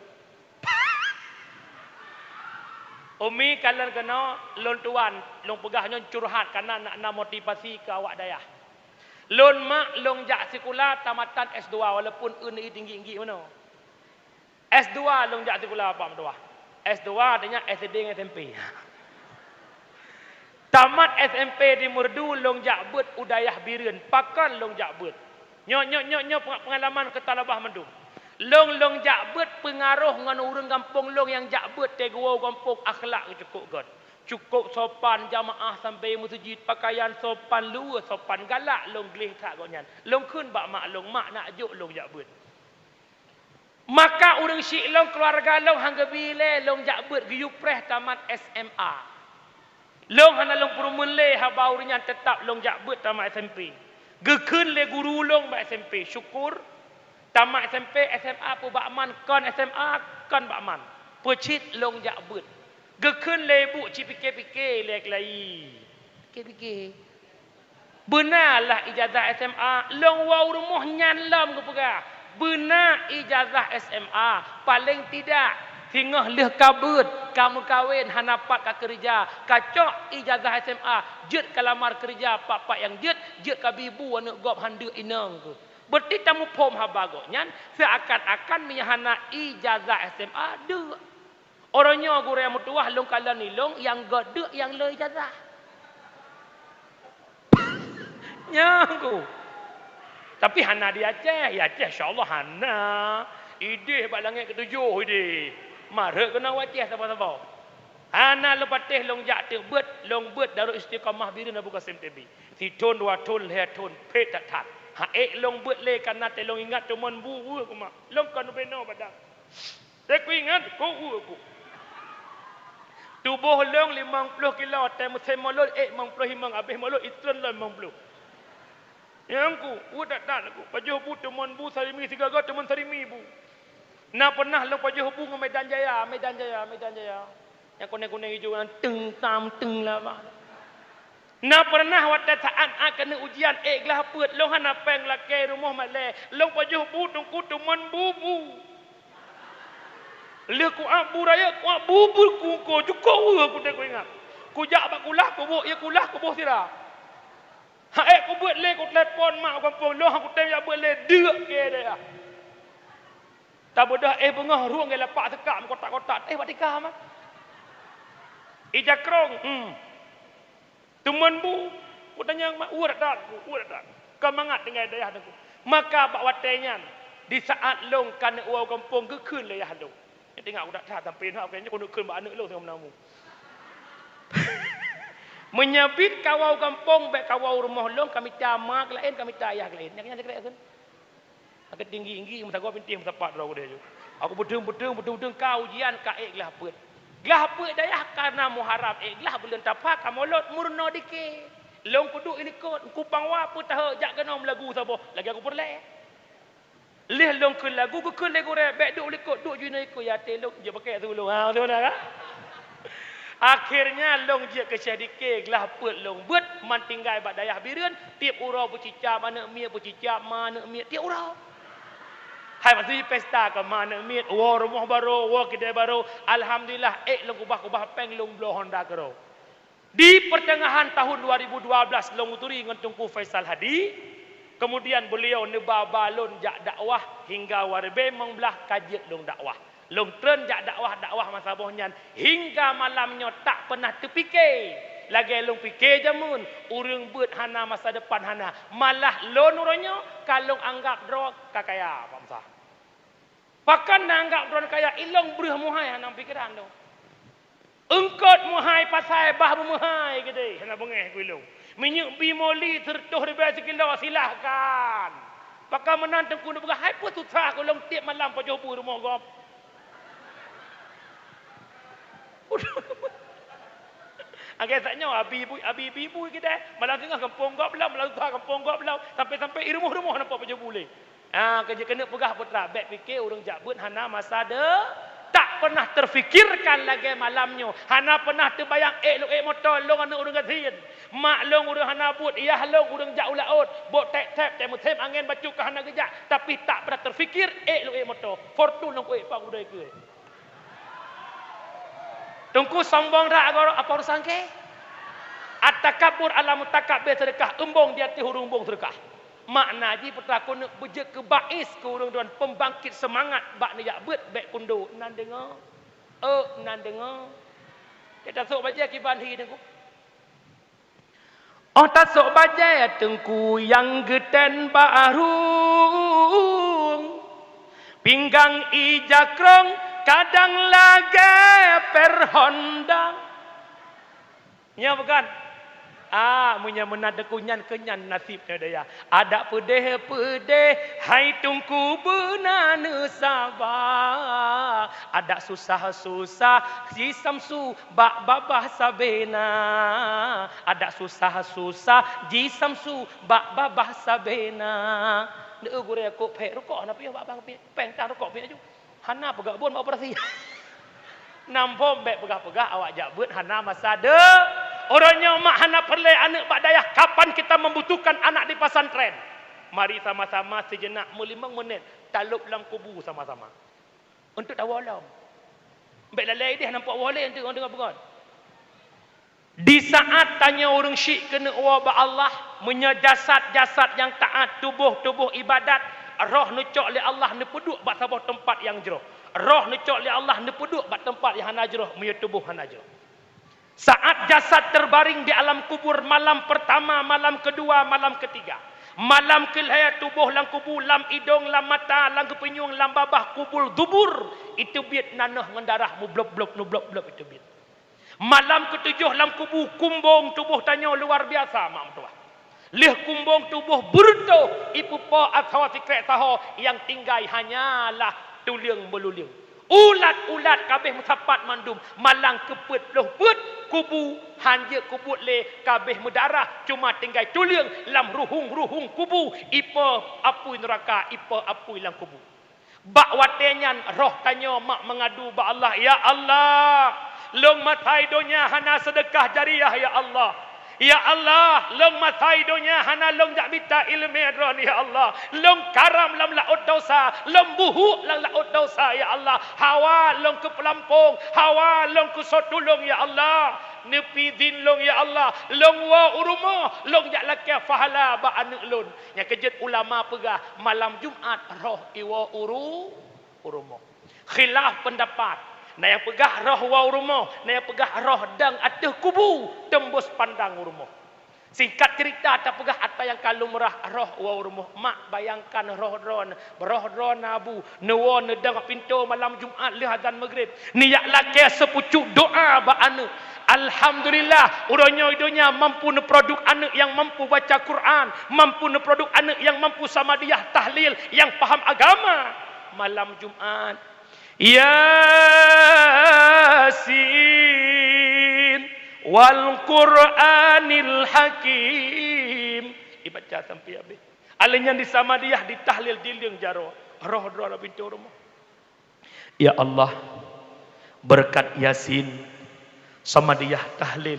Umi kalian kena lon tuan, long pegahnya curhat karena nak motivasi ke awak dayah. Lon mak long jak sekolah tamatan S2 walaupun UNI tinggi-tinggi mana. S2 long jak sekolah apa mtua? S2 artinya SD dengan SMP. Tamat SMP di Merdu long jak bet udayah bireun, pakan long jak bet. Nyok pengalaman ke Talabah Mendung. Long jak bet pengaruh ngan urang kampung long yang jak bet te gua kampung akhlak cukup god. Cukup sopan jamaah sampai masjid, pakaian sopan luar, sopan galak long gelih tak gonyan. Long kun bak mak long mak nak juk long jak bet. Maka urang syik long keluarga long hangga bile long jak bet giyu preh tamat SMA. Long hana long perumun le ha baurnya tetap long jak bet tamat SMP. Gekun le guru long ba SMP. Syukur tamat SMP SMA pu bakman kon SMA kon bakman. Pecit long jak bet. Gekun le bu ci fikir-fikir lek lai. Fikir-fikir. Benarlah ijazah SMA long wau rumah nyan lam ke pegah. Benar ijazah SMA paling tidak tingah leh kabut kamu kawin hanapat ka kerja kacok ijazah SMA jet kalamar kerja pak yang jet ka bibu anak gop hande inang ke berarti tamu pom habago nyan seakan-akan menyahana ijazah SMA de orangnya guru yang mutuah long kalan ni long yang gode yang le ijazah nyangku. Tapi hana di Aceh, ya Aceh insya-Allah hana. Ideh bak langit ketujuh ideh. Marah kena Aceh siapa-siapa. Hana lu patih long jak te bet, long bet Darul Istiqamah Birin Abu Qasim TB. Si ton dua ton le ton pet tak tak. Ha long bet le kana te long ingat teman bu aku mak. Long kan beno badak. Aku ingat ku aku. Tubuh long 50 kilo te musim molot 50 himang habis molot itron 50. Yang ku tak aku pajah bu teman bu sarimi sigaga teman sarimi bu. Na pernah lo pajah bu ke Medan Jaya. Yang kuning-kuning hijau teng tam teng lah bah. Na pernah waktu saat akan ujian gelah put lo hana peng laki rumah male. Lo pajah bu tungku teman bu. Le ku abu raya ku abu ku cukup aku tak ingat. Ku jak bak kulah ku bu ya kulah ku bu sira. Aku buat le ku telefon mak kampung lo aku tanya buat le deuk ke dia. Tak bodah bengah ruang ke lapak tekak kotak-kotak batika mah. Ijakrong teman bu ku tanya mak urat tak. Kemangat dengan dayah aku. Maka bak watenya di saat long kan uau kampung ke keun le ya lo. Tengok udak tak sampai nak kayaknya ku nak keun bak anak lo sama namu. Menyabit kawau kampung baik kawau rumah long kami tamak lain kami tayah lain. Yang ada kan? Agak tinggi masa gua pintih masa pat lau dia. Aku bedung kau ujian ka gelah put. Gelah put dayah karena muharram gelah bulan tapak kamolot murno dikit. Long kudu ini kot kupang wa put tah jak kena lagu sabo. Lagi aku perle. Leh long ke lagu ke lagu re baik duk likut duk juna ikut ya telok je pakai sulung. Ha betul tak? Akhirnya long je ke syadike gelah put long bet man tinggal bak dayah bireun tiap urau bercicap mana mia bercicap mana mia tiap urau. Hai masih pesta ke mana mia wa rumah baru wa kedai baru alhamdulillah long kubah peng long blow Honda kero. Di pertengahan tahun 2012 long uturi dengan Tunku Faisal Hadi kemudian beliau nebah balon jak dakwah hingga warbe mengbelah kajian long dakwah. Long tren jak dakwah masa bohnya hingga malamnya tak pernah terfikir lagi long fikir jamun urang bet hana masa depan hana malah lo nuronyo kalau anggap dro kakaya pamsa pakan anggap dro kaya ilong berah muhai hana pikiran lo engkot muhai pasai bah muhai gede hana bengeh ku ilong minyuk bimoli tertuh riba sekilo silahkan pakai menantang kuno begah hai pun susah ku long tiap malam pajobu rumah gop. Agaknya abi ibu kita malam tengah kampung gop belau malam tengah kampung gop belau sampai rumah nampak pajo boleh. Kerja kena pegah putra baik fikir urang jabut hana masa de tak pernah terfikirkan lagi malamnya. Hana pernah terbayang lo motor long anak urang gasin. Mak long urang hana but iya long urang jak ulaut. Bot tap tem angin baju ke hana gejak tapi tak pernah terfikir lo motor. Fortune long pak udai ke. Tungku sombong dah agak apa urusan ke? At-takabur ala mutakabbir sedekah embong di hati hurung bong sedekah. Makna ji petakun bejek ke bais ke hurung tuan pembangkit semangat bak ni yak bet bek kundu nan dengar. Nan dengar. Kita sok baca kiban hi tengku. Oh tak sok baca ya tengku yang geden barung. Pinggang ijakrong kadang lagi perhondang. Ya bukan? Munya menada kunyan kenyan nasibnya dia. Ada pedeh-pedeh hai tungku benana sabar. Ada susah-susah si samsu bak babah sabena. Ada susah-susah ji samsu bak babah sabena. Deu gure ko pek rokok na pi bak bang pi. Peng ta rokok pi aju. Hana pegak bon operasi. Nampom bek pegah-pegah awak jabut hana masa de. Orangnya mak hana perle anak bak dayah. Kapan kita membutuhkan anak di pesantren? Mari sama-sama sejenak 5 menit talup dalam kubu sama-sama. Untuk tawalam. Bek lalai dia nampak walai untuk orang dengar pegang. Di saat tanya orang syik kena wabak Allah, menyajasad-jasad yang taat, tubuh-tubuh ibadat, roh nucok li Allah ni peduk bak sabah tempat yang jeroh. Roh nucok li Allah ni peduk bak tempat yang hana jeroh, meya tubuh hana jeroh. Saat jasad terbaring di alam kubur, malam pertama, malam kedua, malam ketiga. Malam kelihaya tubuh lang kubur, lam hidung, lam mata, lang kepenyung, lam babah kubur, dubur. Itu biat nanah mendarah mu blok-blok, nu blok-blok itu biat. Malam ketujuh lam kubu kumbung tubuh tanya luar biasa mak tua. Lih kumbung tubuh bertuh ipu pa atau tikrek taho yang tinggai hanyalah tuliang beluliang. Ulat-ulat kabeh musapat mandum malang keput loh put kubu hanja kubut le kabeh mudarah cuma tinggai tuliang lam ruhung kubu ipa apui neraka ipa apui lam kubu. Bak watenyan roh tanya mak mengadu ba Allah, ya Allah, long matai donya hana sedekah jariah ya Allah. Ya Allah, long matai donya hana long jak bita ilmu adron ya Allah. Long karam lam laut dosa, long buhu lam laut dosa ya Allah. Hawa long ke pelampung, hawa long ke sotulung ya Allah. Nepi din long ya Allah, long wa urumah, long jak lakia fahala ba anak lun. Yang kejut ulama pegah malam Jumat roh iwa urumah. Khilaf pendapat. Nah yang pegah roh wa urumah, nah yang pegah roh dang ateh kubu tembus pandang urumah. Singkat cerita tak pegah apa yang kalau merah roh wa urumah. Mak bayangkan roh dron abu newa nedang pintu malam Jumat li azan maghrib. Niat laki sepucuk doa ba anu. Alhamdulillah, urangnya idonya mampu neproduk anak yang mampu baca Quran, mampu neproduk anak yang mampu samadiyah tahlil, yang paham agama. Malam Jumat, Yasin wal Quranil Hakim. Dibaca sampai habis. Alanya di samadiyah, di tahlil, di liang jaro. Roh-roh pintu rumah. Ya Allah, berkat Yasin, samadiyah tahlil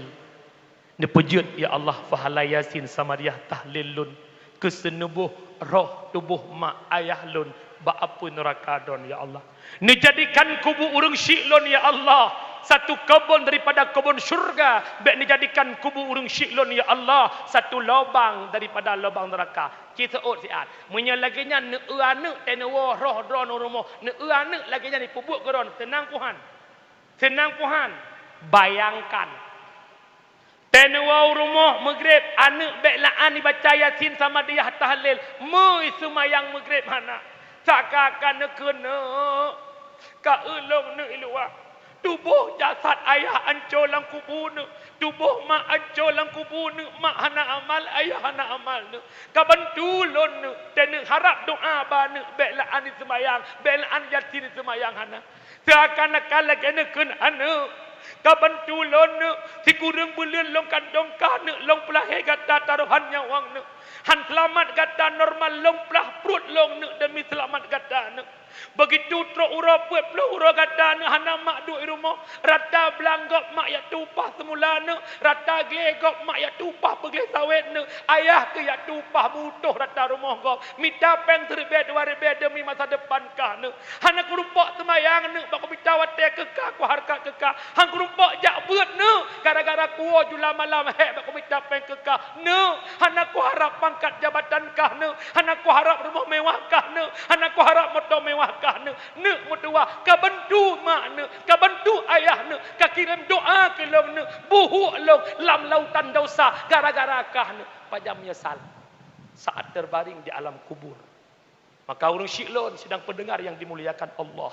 ni pujud ya Allah fahala Yasin samadiyah tahlilun kesenubuh roh tubuh mak ayah lun ba apun neraka don ya Allah. Ni jadikan kubu urang syiklun ya Allah satu kebun daripada kebun syurga, baik ni jadikan kubu urang syiklun ya Allah satu lubang daripada lubang neraka. Kita siat munya laginya ne anak tenewa roh dron rumah ne anak laginya ni pubuk geron tenang puhan. Bayangkan tenwa rumah maghrib anak beklaan dibaca Yasin sama dia tahlil mui semayang maghrib mana sakakan kena ka elong ne ilua tubuh jasad ayah ancol lang kubur ne tubuh mak ancol lang kubur ne mak hana amal ayah hana amal ne ka bantulon ne tene harap doa ba ne beklaan di semayang beklaan Yasin di semayang hana seakan-akan lagi ne kena kabantulon si kurang bulan long kandong kana long pelahe gata taruhan nyawang ne han selamat gata normal long pelah perut long ne demi selamat gata ne Begitu truk ura puat puluh ura kata ne hana mak duk di rumah. Rata belanggap mak yak tupah semula ne. Rata gelegop mak yak tupah pergi sawit ne. Ayah ke yak tupah butuh rata rumah kau. Minta peng teribet dua ribet demi masa depan kah ne. Hana kurumpak semayang ne. Bako minta watek kekah ku harkat kekah. Hang kurumpak jak buat ne. Gara-gara kuo jula malam hek bako minta peng kekah ne. Hana ku harap pangkat jabatan kah ne. Hana ku harap rumah mewah kah ne. Hana ku harap motor mewah kah ne. Ne mutua ka bantu mak ne, ka bantu ayah ne, ka kirim doa ke long ne, buhuk long lam lautan dosa gara-gara kah ne. Pajam menyesal saat terbaring di alam kubur. Maka urang syiklon sedang pendengar yang dimuliakan Allah.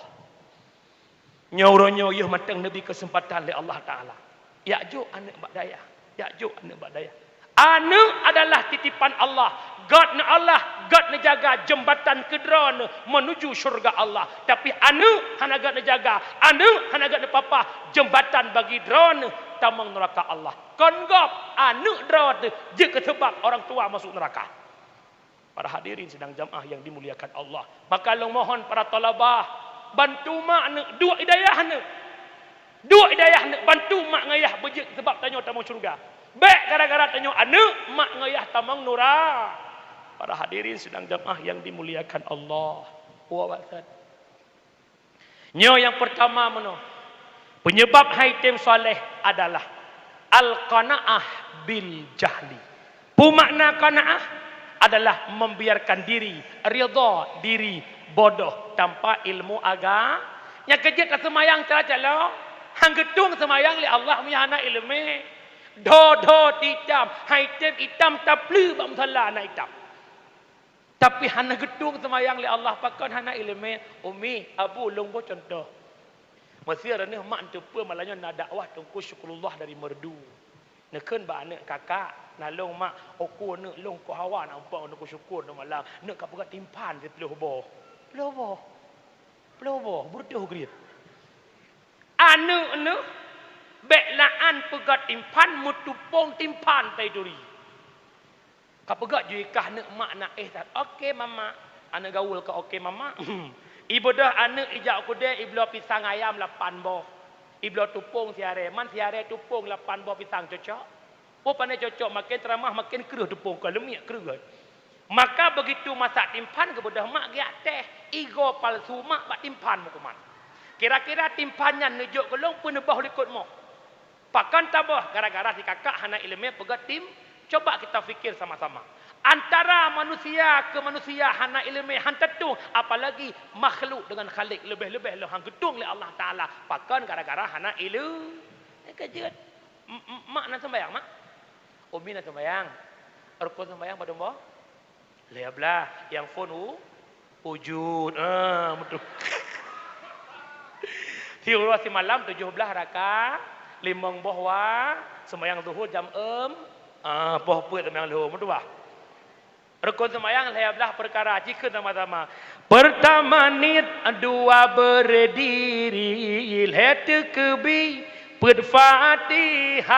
Nyauronyo yuh matang nabi kesempatan oleh Allah Taala. Yakjuk anak bak daya, yakjuk anak bak daya. Anak adalah titipan Allah. God na Allah, God na jaga jembatan kedra menuju syurga Allah. Tapi anak hana God na jaga, anak hana God na papa jembatan bagi drone tamang neraka Allah. Kongop anak drone je sebab orang tua masuk neraka. Para hadirin sedang jamaah yang dimuliakan Allah. Maka long mohon para talabah bantu mak nak dua hidayah nak. Dua hidayah nak bantu mak ngayah bejek sebab tanya tamang syurga. Baik gara-gara tanya anak mak ngayah tamang nura. Para hadirin sedang jamaah yang dimuliakan Allah. Wawasad. Nyo yang pertama mano. Penyebab haitim soleh adalah al-qanaah bil jahli. Pumakna qanaah adalah membiarkan diri, ridha diri bodoh tanpa ilmu agama. Yang kejut semayang teracalo, hang gedung semayang li Allah punya anak ilmu. Do hitam, haitim hitam taplu bang salah anak hitam. Tapi hana gedung semayang li Allah pakan hana ilmu umi abu longgo contoh. Masih ada ni mak tepa malanya nak dakwah tungku syukurullah dari merdu. Neken ba anak kakak nalong mak oku nak long ko hawa nak umpang nak syukur nak malam nak ka pegat timpan di peluh boh. Peluh boh berdoh grid. Anu beklaan pegat timpan mutupong timpan tai duri. Ka pegat juikah nak mak nak tak. Okey mama. Ana gaul ka okey mama. Ibadah anak ijak kude iblo pisang ayam 8 boh. Iblo tupung siare. Man siare tupung 8 boh pisang cocok. Oh pandai cocok makin teramah makin keruh tupung ka lemik keruh. Maka begitu masak timpan kebudah mak giat teh igo palsu mak bak timpan mukuman. Kira-kira timpannya nejuk kelong pun nebah likut mo. Pakan tabah gara-gara si kakak hana ilmu pegat tim. Coba kita fikir sama-sama. Antara manusia ke manusia hana ilmu han tetung, apalagi makhluk dengan khalik lebih-lebih lo hang gedung oleh Allah Taala. Pakan gara-gara hana ilmu. Kejut. Mak nak sembahyang mak? Umi nak sembahyang. Rukun sembahyang pada mbah? Lihatlah yang phone wujud. Betul. Tiura si malam 17 rakaat, 5 bahwa sembahyang zuhur jam 6. Boh puat sembahyang zuhur betul bah? Rukun sembahyang lihatlah perkara jika sama-sama. Pertama nit, dua berdiri, lihat kebi Fatihah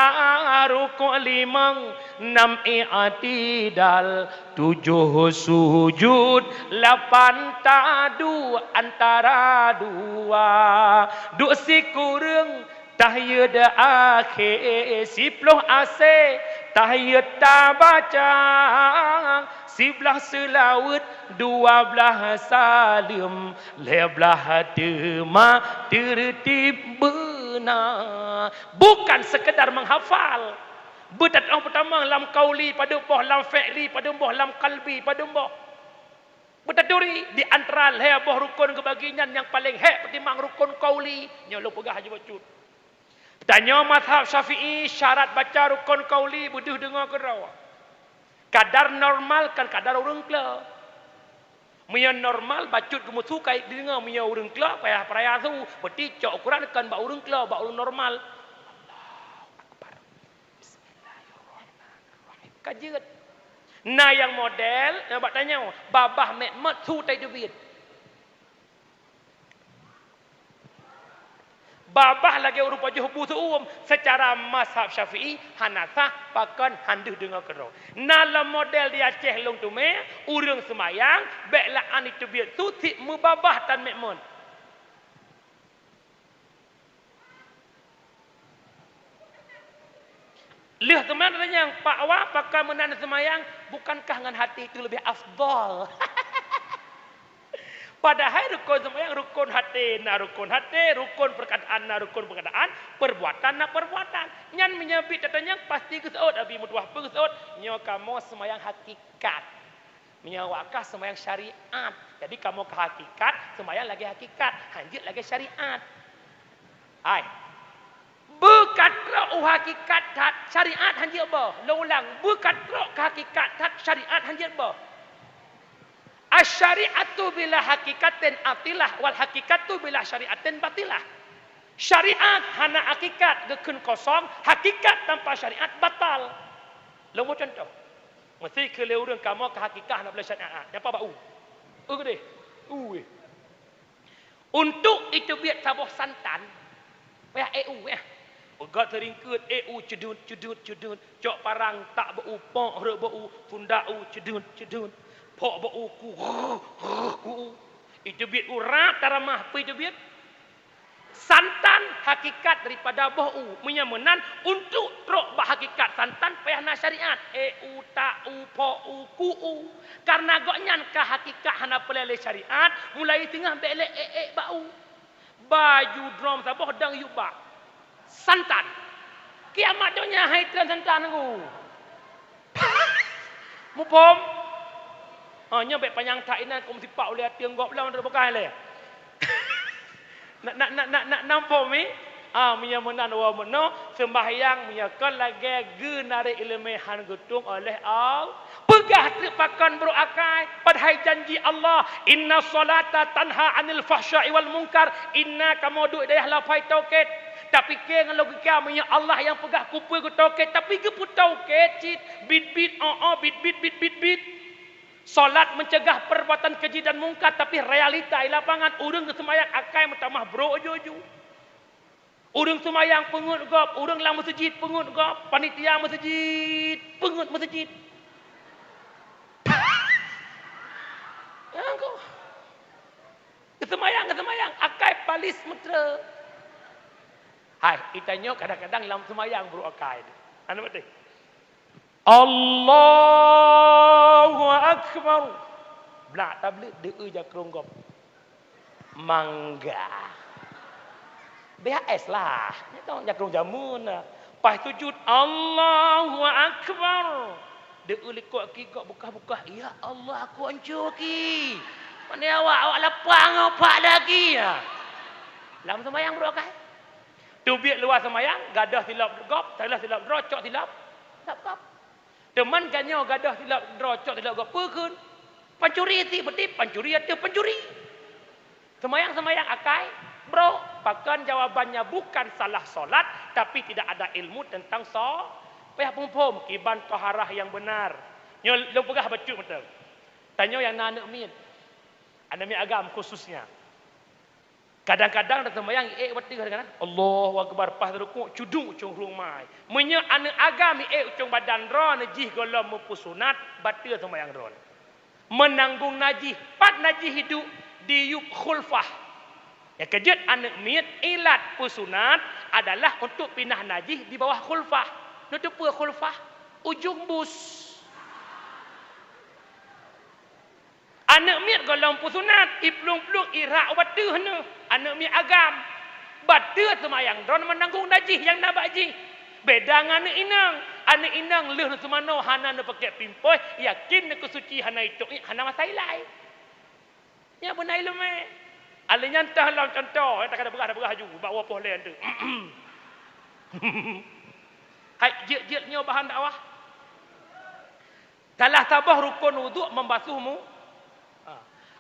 rukuk 5, 6 i'tidal, 7 sujud, 8 tadu antara dua. Duk si kurang tahiyat akhir 10 ase tahiyat tabaca 11 selawat 12 salim 15 tema tertib benar. Bukan sekedar menghafal. Betat orang pertama lam kauli pada boh lam fi'li pada boh lam qalbi pada boh. Betaduri di antara boh rukun kebagingan yang paling pertimbang rukun kauli nyolo pegah haji bacut. Tanya mazhab Syafi'i syarat baca rukun kauli buduh dengar ke rawa. Kadar normal kan kadar urang kela. Munya normal bacut ke musuh kai dengar munya urang kela payah peraya tu berarti cok Quran kan ba urang kela ba urang normal. Allahu akbar. Bismillahirrahmanirrahim. Kajian. Nah yang model nak tanya babah mat su tai debit. Babah lagi rupa juhubu suum secara mazhab Syafi'i, Hanafah pakan handuh dengar kero. Dalam model di Aceh long tu me, urang semayang, baiklah an itu biar tutik mubabah tan mekmun. Lihat teman yang Pak Wah pakai menan semayang, bukankah dengan hati itu lebih afdal? Padahal rukun semayang rukun hati, rukun perkataan, rukun perkataan, perbuatan, perbuatan. Nyan menyebut katanya pasti keseut, abi mutuah keseut. Nyo kamu semayang hakikat, menyawakah semayang syariat. Jadi kamu ke hakikat, semayang lagi hakikat, hanjit lagi syariat. Hai. Berkatra hakikat syariat hanjit apa? Ulang. Berkatra hakikat syariat hanjit apa? Asyariatu bila hakikatin atilah wal hakikatu bila syariatin batilah. Syariat hana hakikat gekun kosong, hakikat tanpa syariat batal. Lombo contoh. Mesti kalau orang kamu ke hakikat nak belajar syariat. Apa bau? Gede. Untuk itu biar tabuh santan. Payah ya. Pegat teringkut, cedut. Cok parang tak bau, pok rek bau, fundak cedut. Pok bau ku. Itu biar urat taramah apa itu biar? Santan hakikat daripada bau. Menyamanan untuk trok bah hakikat santan payah na syariat. Ku. Karena goknyan ka hakikat hana pelele syariat, mulai tengah belek bau. Baju drum sabah dang yubak. Santan. Kiamat dunia hai santan aku. Mupom. Nya baik panjang tak inan kau mesti pak oleh tiang gop lah untuk bekai le. Nak nampak mi? Menyamanan wa meno sembahyang menyakal lagi genare ilmihan gutung oleh Allah. Pegah terpakan beruakai padahal janji Allah, inna salata tanha anil fahsya'i wal munkar, inna kamu duk dayah lafai tauhid. Tapi ke dengan logika punya Allah yang pegah kupul ke tauhid, tapi ke putau kecit bit bit. Solat mencegah perbuatan keji dan mungkar, tapi realita di lapangan urang semayang akai metamah bro ojo. Urang semayang pengut gop, urang lang masjid pengut gop, panitia masjid pengut masjid. Angko. Kesemayang akai palis metra. Hai, itanya kadang-kadang dalam semayang bro akai. Anu betul. Allahu Akbar. Belak tablik deu jakrong gop. Mangga. BHS lah. Ni tahu jakrong jamun lah. Pas sujud Allahu Akbar. Deu likok ki kok buka-buka. Ya Allah aku hancur ki. Mana awak lapang apa lagi ya. Dalam semayang bro akai. Tubiak luar semayang, gadah silap gop, salah silap drocok silap. Tak apa. Teman kanyo gadah silap drocok silap gop pekun. Pancuri ti bedip, pancuri ada pancuri. Semayang akai, bro, bahkan jawabannya bukan salah solat, tapi tidak ada ilmu tentang payah pum kiban taharah yang benar. Nyo lu pegah baca betul. Tanyo yang nanak min. Anak mi agam khususnya. Kadang-kadang dah sembahyang waktu kadang-kadang Allahu Akbar pas rukuk cudung ucung rumai. Menya anak agami ucung badan ron najih golom mempusunat batil sembahyang ron. Menanggung najih, pat najih hidup diup khulfah. Ya kejut anak miat ilat pusunat adalah untuk pindah najih di bawah khulfah. Nutup khulfah ujung bus. Anak miat golong pusunat, iplung-plung irak watu hena. Anak miat agam. Batu semayang dron menanggung najih yang nak bajih. Beda dengan anak inang. Anak inang leh semano hana nak pakai pimpoi, yakin nak kesuci hana itu, hana masailai. Ya benar ilmu. Ala nyantah dalam contoh, tak ada berah ju, bawa poh lain tu. Hai jit-jitnya bahan dakwah. Kalah tabah rukun wuduk membasuhmu.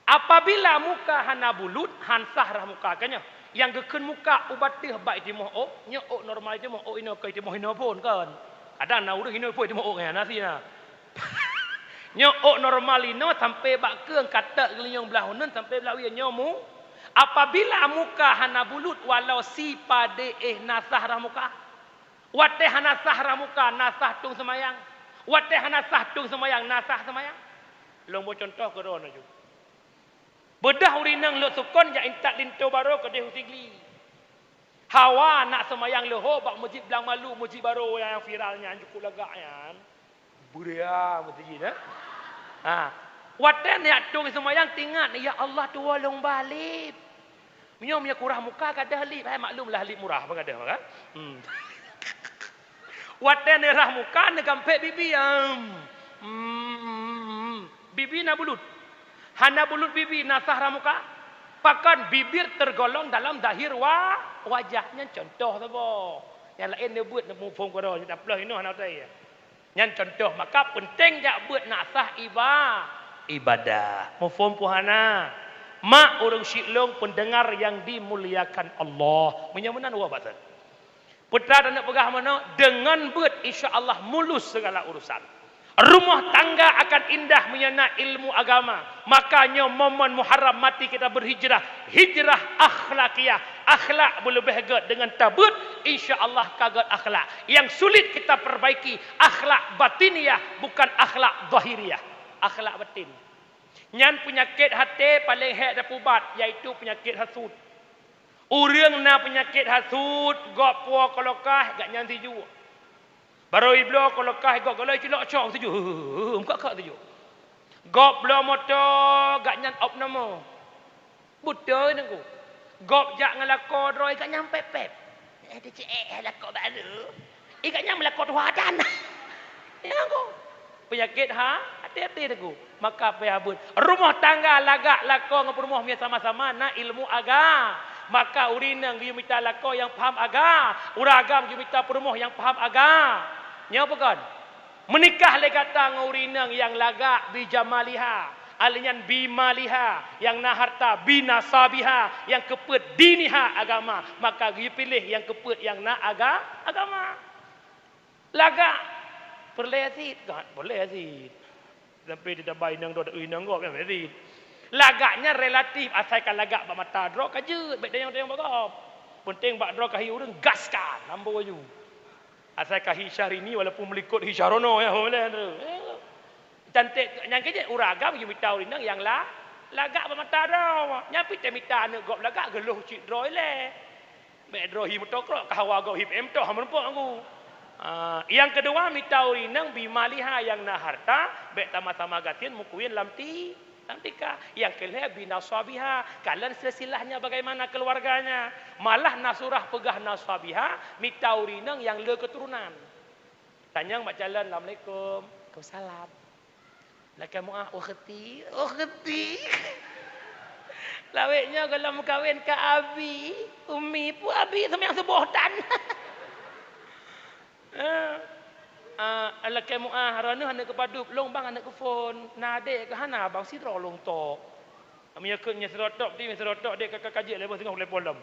Apabila muka hana bulut, hansah rah muka kanya. Yang geken muka ubatih baik di moh, nyok normal di moh, ino kai di moh ino pun kan. Ada na urang ino pun di moh kan nasina. Nyok normal ino sampai bak keung kata gelinyong belah unen sampai belah wi nyomu. Apabila muka hana bulut walau si pade nasah ramuka. Wateh hana sah ramuka nasah tung semayang. Wateh hana sah tung semayang nasah semayang. Lombo contoh ke rono ju. Bedah urinang lo sukon ja intak linto baro ke dehu tigli. Hawa nak semayang leho bak masjid Belang Malu, masjid baru yang viralnya cukup lagaknya. Buria masjid eh. Ha. Wateh nak tung semayang tingat ya Allah tolong balik. Minyak kurah muka kada halip. Maklumlah halip murah apa kada kan? Wateh nerah muka ne gampek bibi bibi na bulut. Hana bulut bibi nasah ramuka. Pakan bibir tergolong dalam dahir wajahnya contoh tu boh. Yang lain dia buat nak mufung kau tak pelah ini hana tai. Yang contoh maka penting jak buat nasah ibadah. Mufung puhana. Mak orang syiklong pendengar yang dimuliakan Allah. Menyamunan wa batal. Putra dan nak pegah mana? Dengan buat insya-Allah mulus segala urusan. Rumah tangga akan indah menyana ilmu agama. Makanya momen Muharram mati kita berhijrah. Hijrah akhlakiyah. Akhlak boleh berharga dengan tabut. InsyaAllah kagat akhlak. Yang sulit kita perbaiki. Akhlak batiniyah. Bukan akhlak zahiriyah. Akhlak batin. Nyan penyakit hati paling hek dah pubat. Iaitu penyakit hasud. Urang na penyakit hasud. Gok puak kolokah. Gak nyan tiju. Baru iblo kalau kah gok golai cilok cok tuju. Muka kak tuju. Gok blo motor gak nyan op nama. Buta nangku. Gok jak ngelako droi gak nyampe pep. Ada cek lako baru. Gak nyam lako wadan. Ya nangku. Penyakit hati-hati nangku. Maka pehabut. Rumah tangga lagak lako ngap rumah mia sama-sama na ilmu agama. Maka urinang dia minta lako yang faham agama. Uragam dia minta perumuh yang faham agama. Nya apa kan? Menikah le kata ngurinang yang lagak bijamaliha, alinyan bimaliha, yang na harta binasabiha, yang kepet diniha agama. Maka dia pilih yang kepet yang na agama. Lagak boleh asid kan? Boleh asid. Sampai dia bayi nang dok urinang gok kan asid. Lagaknya relatif asalkan lagak bak mata drok kajut baik dia yang bagap. Penting bak drok kahi urang gaskan lambo baju. Asalkan hisyar ini walaupun melikut hisyarono ya boleh tu. Cantik yang kerja uragam you minta urinang yang lagak bak mata drok. Nyapi te minta anak gop lagak geluh cik droi le. Mek droi mutokro kahawa gop hip em toh menempok aku. Yang kedua minta urinang bimaliha yang na harta baik sama-sama gatin mukuin lamti. Tika yang kelih binasabiha kalian silsilahnya bagaimana keluarganya malah nasurah pegah nasabiha minta urinang yang le keturunan tanyang mak jalan assalamualaikum waalaikumsalam laki muah ukhti laweknya kalau mau kawin ke abi umi pu abi sama yang sebohtan laki muah rana hana kepadup long bang hana ke phone nade ke hana bang sidro long tok amnya ke serotok ti serotok dek kakak kaji lepas tengah boleh polam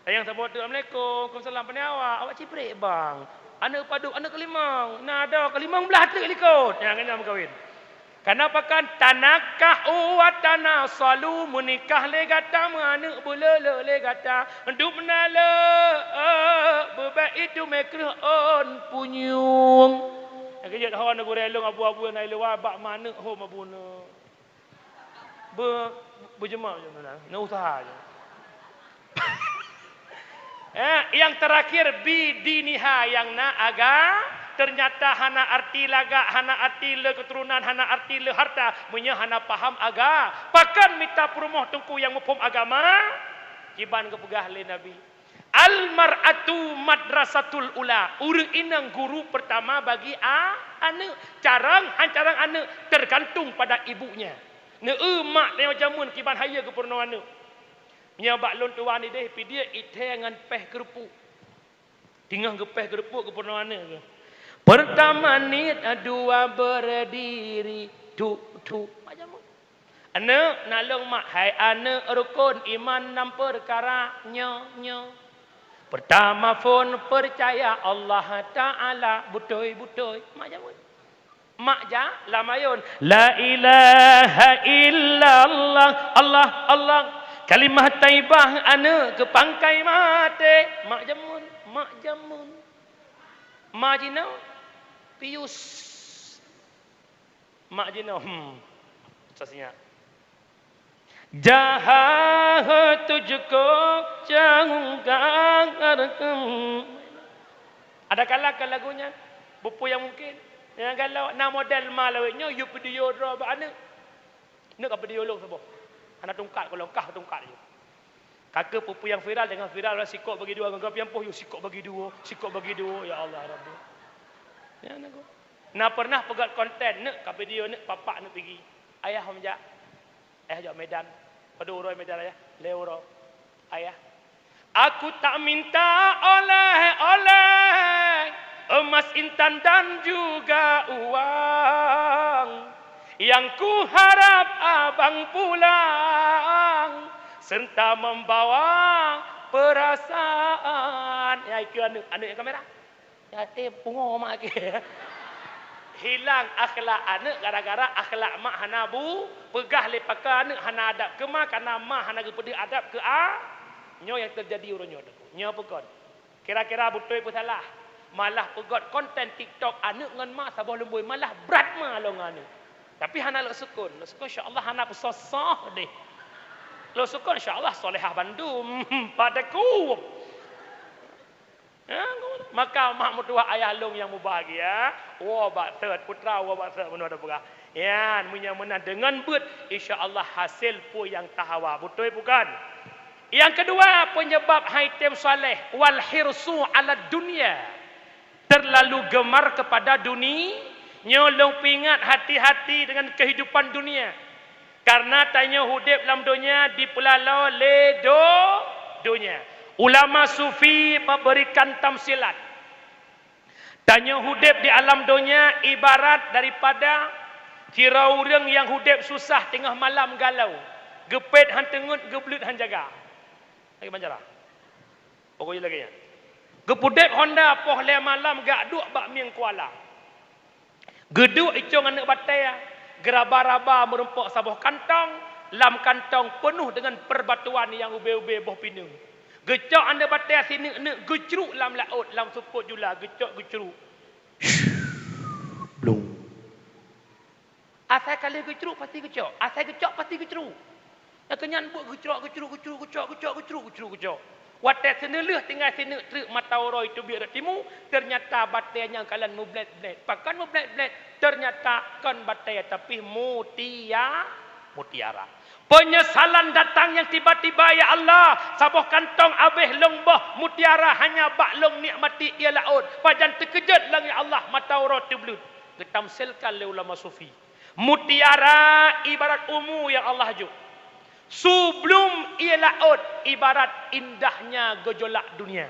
sayang sabot assalamualaikum waalaikumsalam pandai awak ciprek bang anak padup anak kelimang nada kelimang belah hati likut yang kena berkahwin kenapa kan tanakah wa tanasalu menikah le gata anak boleh le gata hidup nala bebai itu mekrih on punyung yang kejut hawa nak relong abu-abu nak lewa bak mana ho mabuna berjemaah je nak usaha je yang terakhir bidiniha yang na ternyata hana arti laga, hana arti le keturunan, hana arti le harta, punya hana paham agama. Pakan minta perumuh tungku yang mufhum agama. Kiban kepegah le Nabi. Al-mar'atu madrasatul ula. Urang inang guru pertama bagi anak. Carang anak tergantung pada ibunya. Ne mak le macam mun kiban haya ke purno anak. Nya bak lon tuan ni deh pi dia ite ngan peh kerupuk. Tinggal gepeh kerupuk ke purno anak ke. Pertama ni dua berdiri tu macam mana? Anak nalung mak hai anak rukun iman 6 perkara nyo. Pertama pun percaya Allah Taala butoi macam mana? Mak ja lamayun la ilaha illallah Allah Kalimah taibah ana ke pangkai mate. Mak jamun, mak jamun. Majina pius. Mak jina sasinya. Jahat tujko janggang arkam. Ada kalakan lagunya. Bupu yang mungkin. Yang kalau nak model malawitnya you video draw ba ana. Nak apa dia long sebab. Anak tungkat kalau kah tungkat je. Kakak pupu yang viral dengan viral sikok bagi dua dengan yang you sikok bagi dua, ya Allah Rabbi. Ya nak. Nak pernah pegat konten nak ka video nak papak nak pergi. Ayah homja. Ayah jauh Medan. Pada uroi Medan ayah, leuro. Ayah. Aku tak minta oleh emas intan dan juga uang. Yang ku harap abang pulang serta membawa perasaan. Ya itu anu yang kamera. Ya pungo mak ke. Hilang akhlak anak gara-gara akhlak mak hana bu, pegah lepaka anak hana adab ke mak kana mak hana gepedi adab ke nyo yang terjadi uronyo nyo pekon. Kira-kira betul pun salah. Malah pegot konten TikTok anak ngan mak sabah lembui malah berat mak lo ngane. Tapi hana lo sukun insya-Allah hana pesosah deh. Lo sukun insya-Allah solehah bandum padaku. Ya, maka mak mertua ayah long yang berbahagia, wah bakter putra wah bakter menua berkah. Ya, punya mana dengan bet insya-Allah hasil pun yang tahawa. Betul bukan? Yang kedua penyebab haitim soleh wal hirsu ala dunia. Terlalu gemar kepada dunia, nyolong pingat hati-hati dengan kehidupan dunia. Karena tanya hidup dalam dunia dipelalau ledo dunia. Ulama sufi memberikan tamsilat. Tanya hidup di alam dunia ibarat daripada kira orang yang hidup susah tengah malam galau. Gepet han tengut, geblut han jaga. Lagi banjara. Pokoknya lagi ya. Gepudep Honda poh le malam gak duk bak miang kuala. Geduk icong anak batai geraba-raba merempok sabuh kantong, lam kantong penuh dengan perbatuan yang ube-ube boh pinung. Gecok anda batai sini nak gecruk lam laut, lam suput jula gecok gecruk. Blung. Asal kali gecruk pasti gecok, asal gecok pasti gecruk. Yang kenyan buat gecruk. Watak senelih tinggal sini truk mata orang itu biar timu ternyata batai yang kalian mublet-blet. Pakan mublet-blet ternyata kan batai tapi mutiara. Penyesalan datang yang tiba-tiba ya Allah. Sabuh kantong abih lembah mutiara hanya baklong nikmati ia laut. Pajan terkejut lang ya Allah mata orang itu belut. Ditamsilkan oleh ulama sufi. Mutiara ibarat umu yang Allah juk. Sebelum ia laut ibarat indahnya gejolak dunia.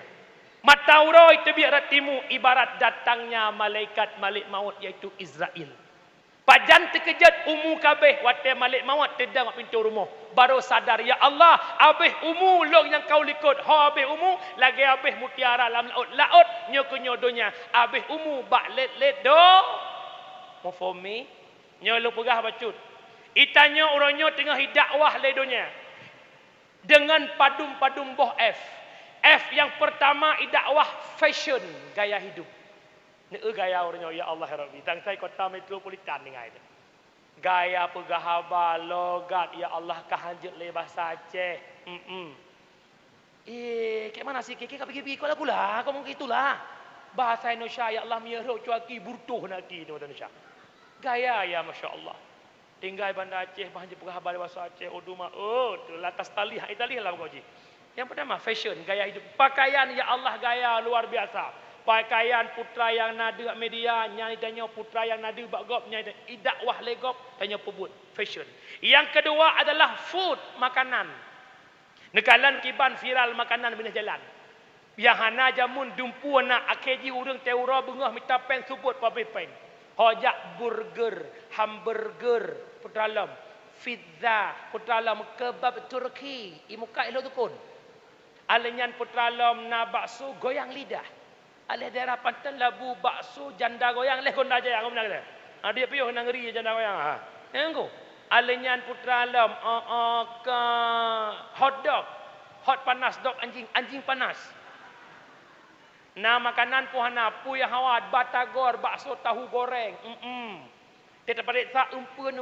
Mata uroi tebiak timu ibarat datangnya malaikat malik maut iaitu Israel. Pajan terkejut umu kabeh wate malik maut tedang pintu rumah. Baru sadar ya Allah abih umu long yang kau likut. Ha abih umu lagi abih mutiara dalam laut. Laut nyokunyo dunia. Abih umu bak let do. Mufumi nyolo pegah bacut. Itanya orangnya tengah dakwah le dunia. Dengan padum-padum boh F. F yang pertama dakwah fashion, gaya hidup. Ni gaya orangnya ya Allah Rabbi. Tang saya kota metropolitan ni ngai. Gaya pegahaba logat ya Allah kahanjut le bahasa Aceh. Kayak mana sih kek pergi kau pula. Kau mungkin itulah. Bahasa Indonesia ya Allah miyaro cuaki burtuh naki di Indonesia. Gaya ya masya-Allah. Tinggal bandar Aceh, bahan je pegahaba bahasa Aceh, oduma, latas tali, Italia lah kau ji. Yang pertama fashion, gaya hidup. Pakaian ya Allah gaya luar biasa. Pakaian putra yang nada media, nyai tanya putra yang nada bagop, nyai dakwah legop, tanya pebut fashion. Yang kedua adalah food, makanan. Nekalan kiban viral makanan benih jalan. Yang hana jamun dumpu nak akeji urang teura bengah minta pen subut pabeh pen. Hojak burger, hamburger, putralam, pizza, putralam kebab Turki, imuka elo tukun. Alenyan putralam na bakso goyang lidah. Aleh daerah Pantan labu bakso janda goyang leh konda jaya ngom nak. Dia piyo nang ngeri janda goyang. Engko. Alenyan putra alam. Ke hot dog. Hot panas dog anjing. Anjing panas. Nah makanan puhana. Puya hawat. Batagor. Bakso tahu goreng. Kita pada sa empun.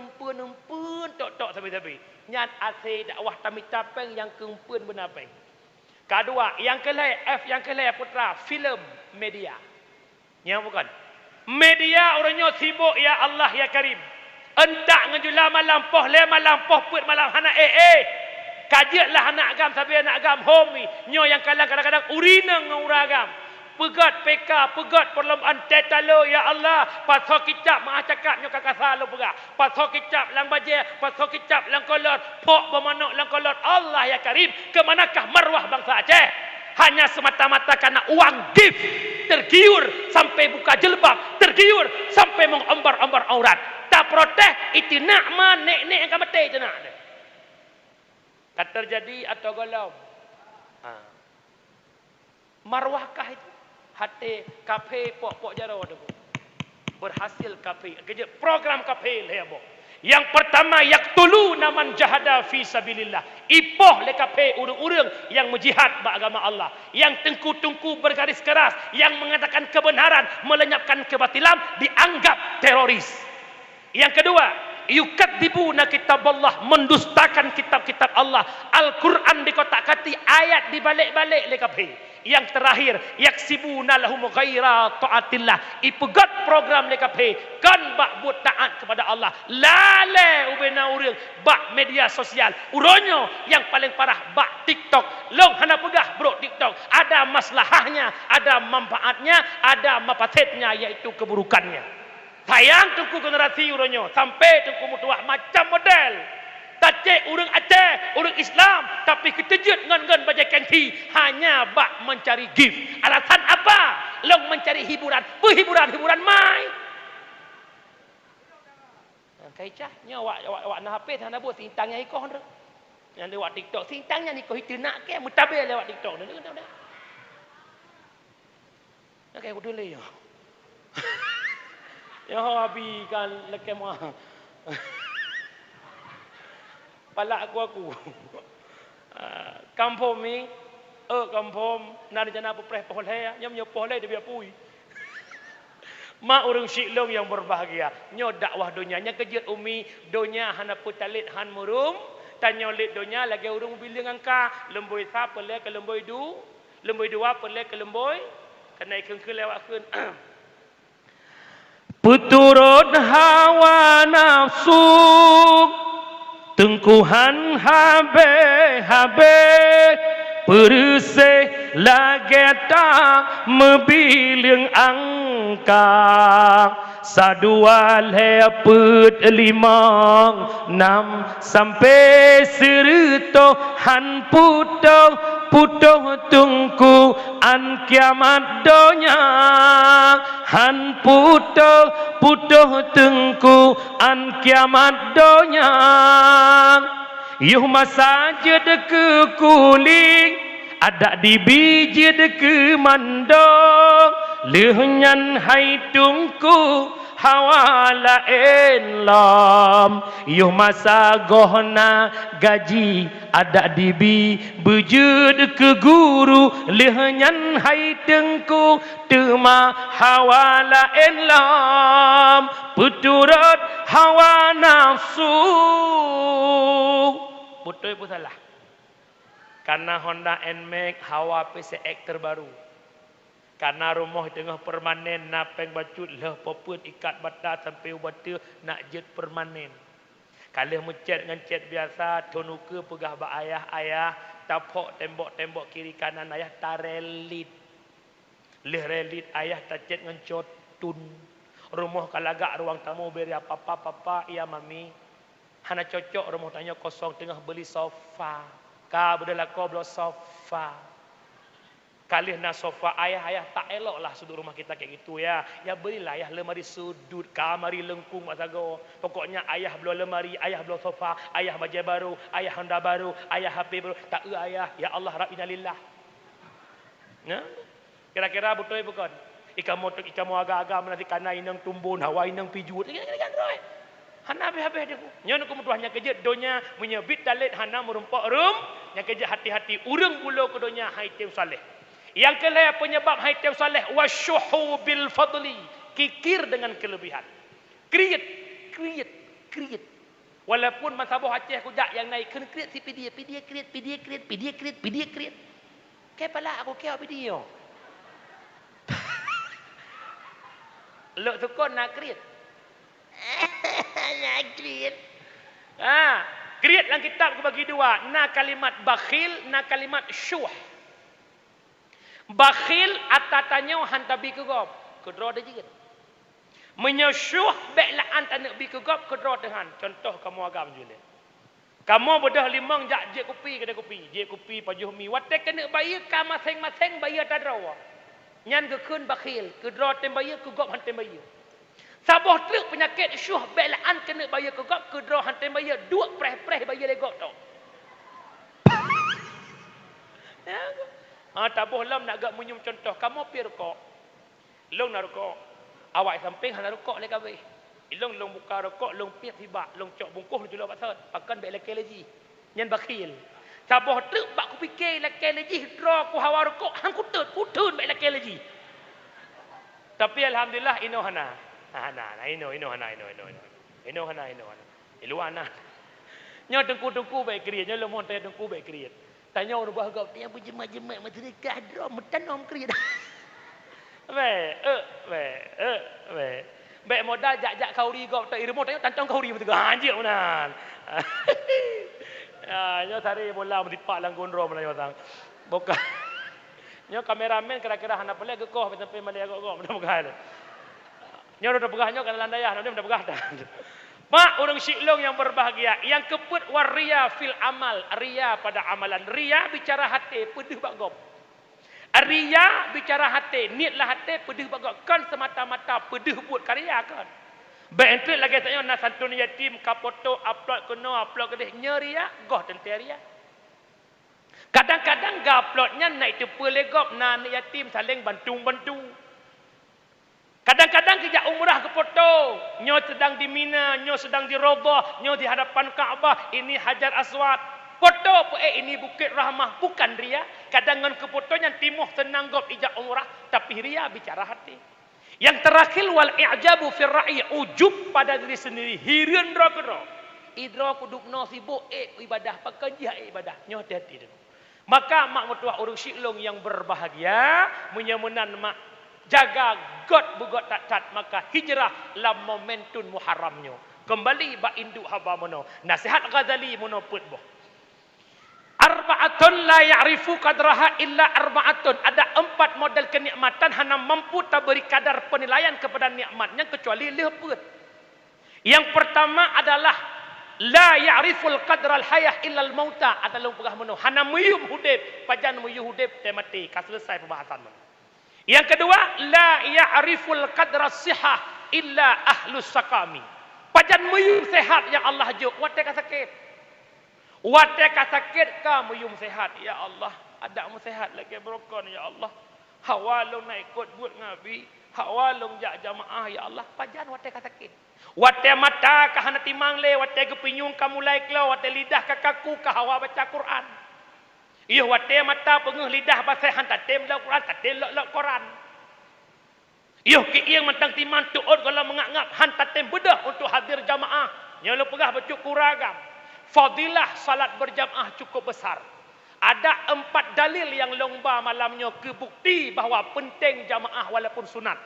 Tok sampai. Nyan asih dakwah tamit capeng yang kempun benapeng. Kedua. Yang kelai putra. Film media. Yang bukan. Media orangnya sibuk ya Allah ya Karim. Entak ngejula malam poh le malam poh put malam hana kajiatlah anak agam sampai anak agam homi nyo yang kadang-kadang urina nguragam pegat PK pegat perlombaan tetalo ya Allah pasal kicap maah cakap nyo kakasa lo pegah pasal kicap lang baje pasal kicap lang kolot pok bermanok lang kolot Allah ya Karim ke manakah marwah bangsa Aceh hanya semata-mata karena uang gift tergiur sampai buka jilbab tergiur sampai mengombar-ombar aurat tak protes itu nak man nek yang kamate itu nak tak terjadi atau golong marwahkah itu hati kafe pok jaro tu berhasil kafe kerja program kafe lebo yang pertama yaktulu naman jahada fi sabilillah ipoh le kafe urang-urang yang menjihad agama Allah yang tengku-tengku bergaris keras yang mengatakan kebenaran melenyapkan kebatilan dianggap teroris. Yang kedua, yukadzibuna kitaballah mendustakan kitab-kitab Allah. Al-Quran dikotak-kati, ayat dibalik-balik le kabeh. Yang terakhir, yaksibuna lahum ghaira taatillah. Ipegat program le kabeh kan bak buat taat kepada Allah. Lale ubena urang bak media sosial. Uronyo yang paling parah bak TikTok. Long hana pegah bro TikTok. Ada maslahahnya, ada manfaatnya, ada mafasidnya yaitu keburukannya. Sayang tungku generasi uronyo sampai tungku mutuah macam model. Tacik urang Aceh, urang Islam tapi ketejut ngan baca kengki hanya bak mencari gift. Alasan apa? Long mencari hiburan. Hiburan mai. Kaicah nya awak na HP sana buat sintangnya ikoh ndo. Yang lewat TikTok sintangnya ni ko hitenak ke mutabe lewat TikTok ndo dah. Okey betul le yo. Ya habis kan lekem mah. Palak aku. Kampung ni kampung nak jana apa preh pohon hai nyam nyo pohon hai dia biar pui. Mak urang Syiklong yang berbahagia. Nyo dakwah dunia nya kejut umi dunia hana putalit han murum tanyo lit dunia lagi urang biling angka lemboi sa pele ke lemboi dua pele ke lemboi kena ikun lewat kun. Puturut hawa nafsu tengkuhan habe perse lageta mebiling angka sadua lepet 5 6 sampai seruto han putoh tungku an kiamat donya han putoh tungku an kiamat donya yuh masajid ke kuling ada di biji ke mandong lehnyan hai tungku hawala enlam yuh masa gohna gaji ada di bujud ke guru lehnyan hai tengku tema hawala enlam puturut hawa nafsu betul pun salah karena Honda NMAX hawa PCX terbaru. Karena rumah tengah permanen napeng bacut lah poput ikat bata sampai ubata nak jet permanen. Kalau mencet dengan cet biasa tonuke pegah ba ayah tapok tembok kiri kanan ayah tarelit. Leh relit ayah tacet dengan cotun. Rumah kalagak ruang tamu beri papa iya mami. Hana cocok rumah tanya kosong tengah beli sofa. Ka bedalah kau beli sofa. Kalih na sofa ayah tak elok lah sudut rumah kita kayak gitu ya. Ya belilah ayah lemari sudut, kamari lengkung masago. Pokoknya ayah belum lemari, ayah belum sofa, ayah baju baru, ayah Honda baru, ayah HP baru. Tak ayah, ya Allah Rabbina lillah. Ya? Kira-kira betul bukan? Ikan motor, ikan mau agak-agak menanti kana inang tumbun, hawa inang pijut. Kira-kira kan roy. Hana habis-habis dia. Nyo nak kemudiannya kerja donya menyebit dalit hana merumpak rum, yang kerja hati-hati urang bulu ke donya haitim saleh. Yang kelima penyebab haitim saleh wasyuhu bil fadli, kikir dengan kelebihan. Kriit. Walaupun masabah Aceh kujak yang naik kena kriit si pidia kriit. Ke pala aku ke pidia. Lok sukon nak kriit. Kriat dalam kitab aku bagi dua. Na kalimat bakhil, na kalimat syuh. Bakhil atatannya hantabi kegop. Kedua dia jigit. Menyesyuh baiklah antara bi kegop kedua dengan. Contoh kamu agam jual. Kamu bedah limang jak je kopi kedai kopi. Je kopi pajuh mi. Watek kena bayar ka masing-masing bayar tak drawa. Nyan gekun bakhil. Kedua tem bayar kegop hantam bayar. Sabah truk penyakit syuh belaan kena bayar kegop kedua hantam bayar dua preh bayar legok tau. Ya. Tabuh lam nak gak menyum contoh kamu pi rokok. Long nak rokok. Awak samping hana rokok le kabeh. Long buka rokok, long pi tiba, long cok bungkus lu jual pasal. Pakan baik laki lagi. Nyan bakhil. Sabah truk bak ku fikir laki lagi draw ku hawa rokok hang kutun baik laki lagi. Tapi alhamdulillah ino hana. Ino hana. Luar na. Nyo tengku baik kriat, nyo lemon tanya tengku baik kriat. Tanya orang buah gap dia berjemaah masyarakat dro metanom kriat. Baik modal jak kauri gap tak irmo tanya tantang kauri betul anjir menan. Nyo tari bola metipak lang gondro menan orang. Bukan. Nyo kameramen kira-kira hana pelak gekoh sampai malai agak-agak mudah-mudahan. Nyo dah pegah nyo kan landayah, nyo dah pegah dah. Mak orang syiklong yang berbahagia, yang keput waria fil amal, ria pada amalan. Ria bicara hati, pedih bagop. Ria bicara hati, niatlah hati, pedih bagop. Kan semata-mata pedih buat karya kan. Baik entry lagi saya nak santun yatim kapoto upload kuno upload kedih nyeria goh tenteria. Kadang-kadang uploadnya naik tu pelegop na yatim saling bantu. Kadang-kadang kita umrah ke foto, nyo sedang di Mina, nyo sedang di Raudhah, nyo di hadapan Kaabah, ini Hajar Aswad. Foto ini Bukit Rahmah, bukan ria. Kadang ke fotonya timuh senang gop ijak umrah, tapi ria bicara hati. Yang terakhir wal i'jabu fir ra'i, ujub pada diri sendiri, hireun dro. Idro kudukno sibuk ibadah, pekerja ibadah, nyo hati-hati dulu. Maka mak mertua urang syiklong yang berbahagia, menyemenan mak jaga God bugot tak maka hijrah lam momentun muharramnya. Kembali ba induk haba mono. Nasihat Ghazali mono put boh. Arba'atun la ya'rifu qadraha illa arba'atun. Ada 4 model kenikmatan hana mampu tak beri kadar penilaian kepada nikmatnya kecuali leput. Yang pertama adalah la ya'riful qadral hayah illa al mauta. Adalah pegah mono. Hana muyum hudib, pajan muyum hudib te mati. Ka selesai pembahasan mono. Yang kedua, la ya'riful qadra sihah illa ahlus sakami. Pajan muyum sehat yang Allah juk, wate ka sakit. Wate ka sakit ka muyum sehat. Ya Allah, ada mu sehat lagi berokon ya Allah. Hawalung nak ikut buat ngabi, hawalung jak jamaah ya Allah, pajan wate ka sakit. Wate mata ka hana timang le, wate kepinyung ka mulai kelo, wate lidah ka kaku ka hawa baca Quran. Iyo wate mata pengeh lidah basah hantar tem lok Quran, tatem lok Quran. Iyo ki yang mentang timan tuut kalau mengap-ngap hantar tem bedah untuk hadir jamaah. Yang lo pegah bercukur ragam. Fadilah salat berjamaah cukup besar. Ada 4 dalil yang lomba malamnya kebukti bahawa penting jamaah walaupun sunat.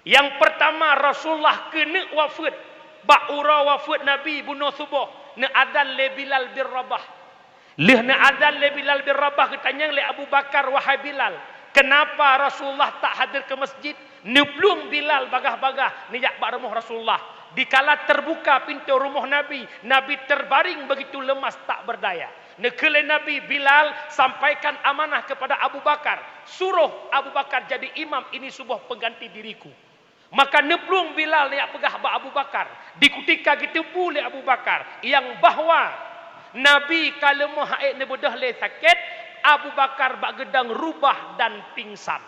Yang pertama Rasulullah kena wafat. Ba'ura wafat Nabi bunuh subuh. Ne adan le Bilal bin Rabah. Lihna adzan le Bilal bin Rabah ketanya le Abu Bakar wahai Bilal, kenapa Rasulullah tak hadir ke masjid? Neblung Bilal bagah-bagah nijak bak rumah Rasulullah. Dikala terbuka pintu rumah Nabi, Nabi terbaring begitu lemas tak berdaya. Nekele Nabi Bilal sampaikan amanah kepada Abu Bakar, suruh Abu Bakar jadi imam, ini sebuah pengganti diriku. Maka neblung Bilal yang pegah bak Abu Bakar. Dikutika gitu pula Abu Bakar yang bahwa Nabi kalau mau haid ni bedah le sakit, Abu Bakar bak gedang rubah dan pingsan.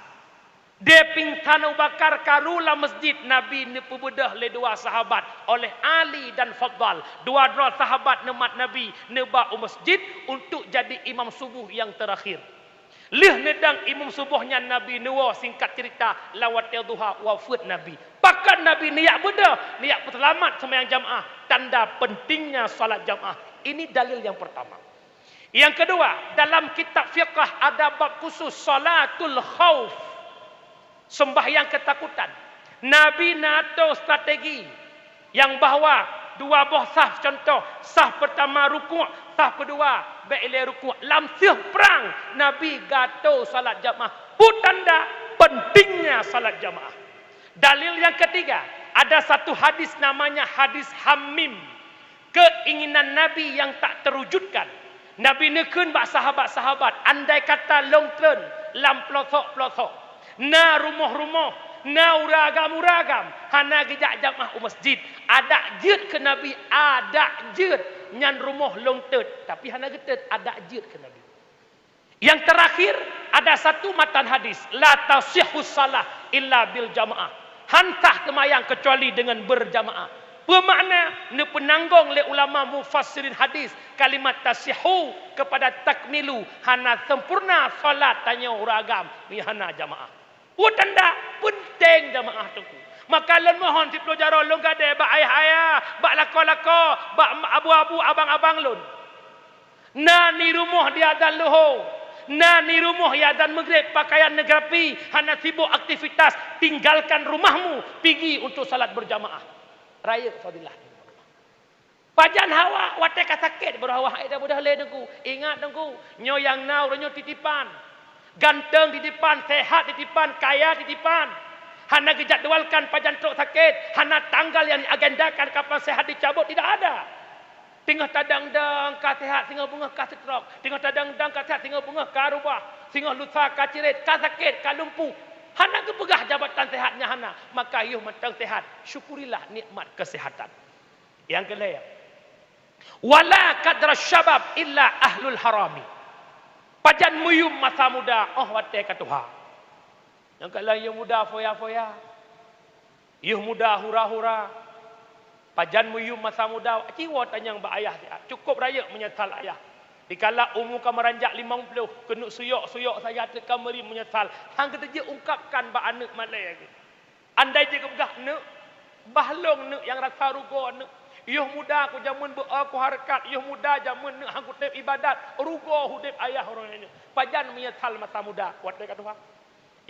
Dia pingsan Abu Bakar karulah masjid Nabi ni perbedah le dua sahabat oleh Ali dan Fadl. Dua-dua sahabat nemat Nabi nebak masjid untuk jadi imam subuh yang terakhir. Lih nedang imam subuhnya Nabi nuwa singkat cerita lawat duha wafat Nabi. Pakan Nabi niat beda, niat selamat sembahyang jamaah, tanda pentingnya salat jamaah. Ini dalil yang pertama. Yang kedua, dalam kitab fiqh ada bab khusus salatul khauf. Sembahyang ketakutan. Nabi nato strategi yang bahawa dua buah saf contoh. Saf pertama rukuk, saf kedua be'ilai rukuk. Lamsih perang Nabi gato salat jamaah. Tanda pentingnya salat jamaah. Dalil yang ketiga, ada satu hadis namanya hadis Hamim. Keinginan Nabi yang tak terwujudkan. Nabi nekun bak sahabat-sahabat, andai kata long turn lam pelosok-pelosok. Na rumah-rumah, na uragam-uragam, hana gejak jamaah masjid. Ada jid ke Nabi, ada jid nyan rumah long tet, tapi hana getet ada jid ke Nabi. Yang terakhir ada satu matan hadis, la tasihhu salah illa bil jamaah. Hantah kemayang kecuali dengan berjamaah. Bermakna ne penanggung le ulama mufassirin hadis kalimat tasihhu kepada takmilu, hana sempurna salat tanya uragam ni hana jamaah. Tanda penting jamaah tengku. Maka lon mohon si pelajaro lon gade bak ayah-ayah, bak lako-lako, bak abu-abu abang-abang lon. Na ni rumah dia dan lohor. Na ni rumah ya dan maghrib pakaian negarapi, hana sibuk aktivitas, tinggalkan rumahmu, pergi untuk salat berjamaah. Raya fadilah. Pajan hawa wate ka sakit berhawa ida budah le dengku. Ingat dengku, nyo yang nau renyo titipan. Ganteng titipan, sehat titipan, kaya titipan. Hana dijadwalkan pajan truk sakit, hana tanggal yang diagendakan kapan sehat dicabut, tidak ada. Tengah tadang-dang ka sehat, tengah bunga ka stroke. Tengah tadang-dang ka sehat, tengah bunga ka rubah. Tengah lusa ka cirit, ka sakit, ka lumpuh. Hana kepegah jabatan sehatnya hana. Maka yuh matang sehat, syukurilah nikmat kesehatan. Yang kedua, wala kadra syabab illa ahlul harami. Pajan muyum masa muda, oh wate katuha. Yang kalau yuh muda foya-foya, yuh muda hura-hura. Pajan muyum masa muda, ciwa tanyang ba ayah dia. Cukup raya menyesal ayah. Dikala umur kamu meranjak 50, kena suyok-suyok saya tekan meri menyesal. Hang kita je ungkapkan ba anak malai lagi. Andai je kebegah nak, bahlong nak yang rasa rugo nak. Yuh muda aku jamun aku harkat, yuh muda jamun nak hang kutip ibadat, rugo hudip ayah orang ini. Pajan menyesal masa muda, kuat dekat Tuhan.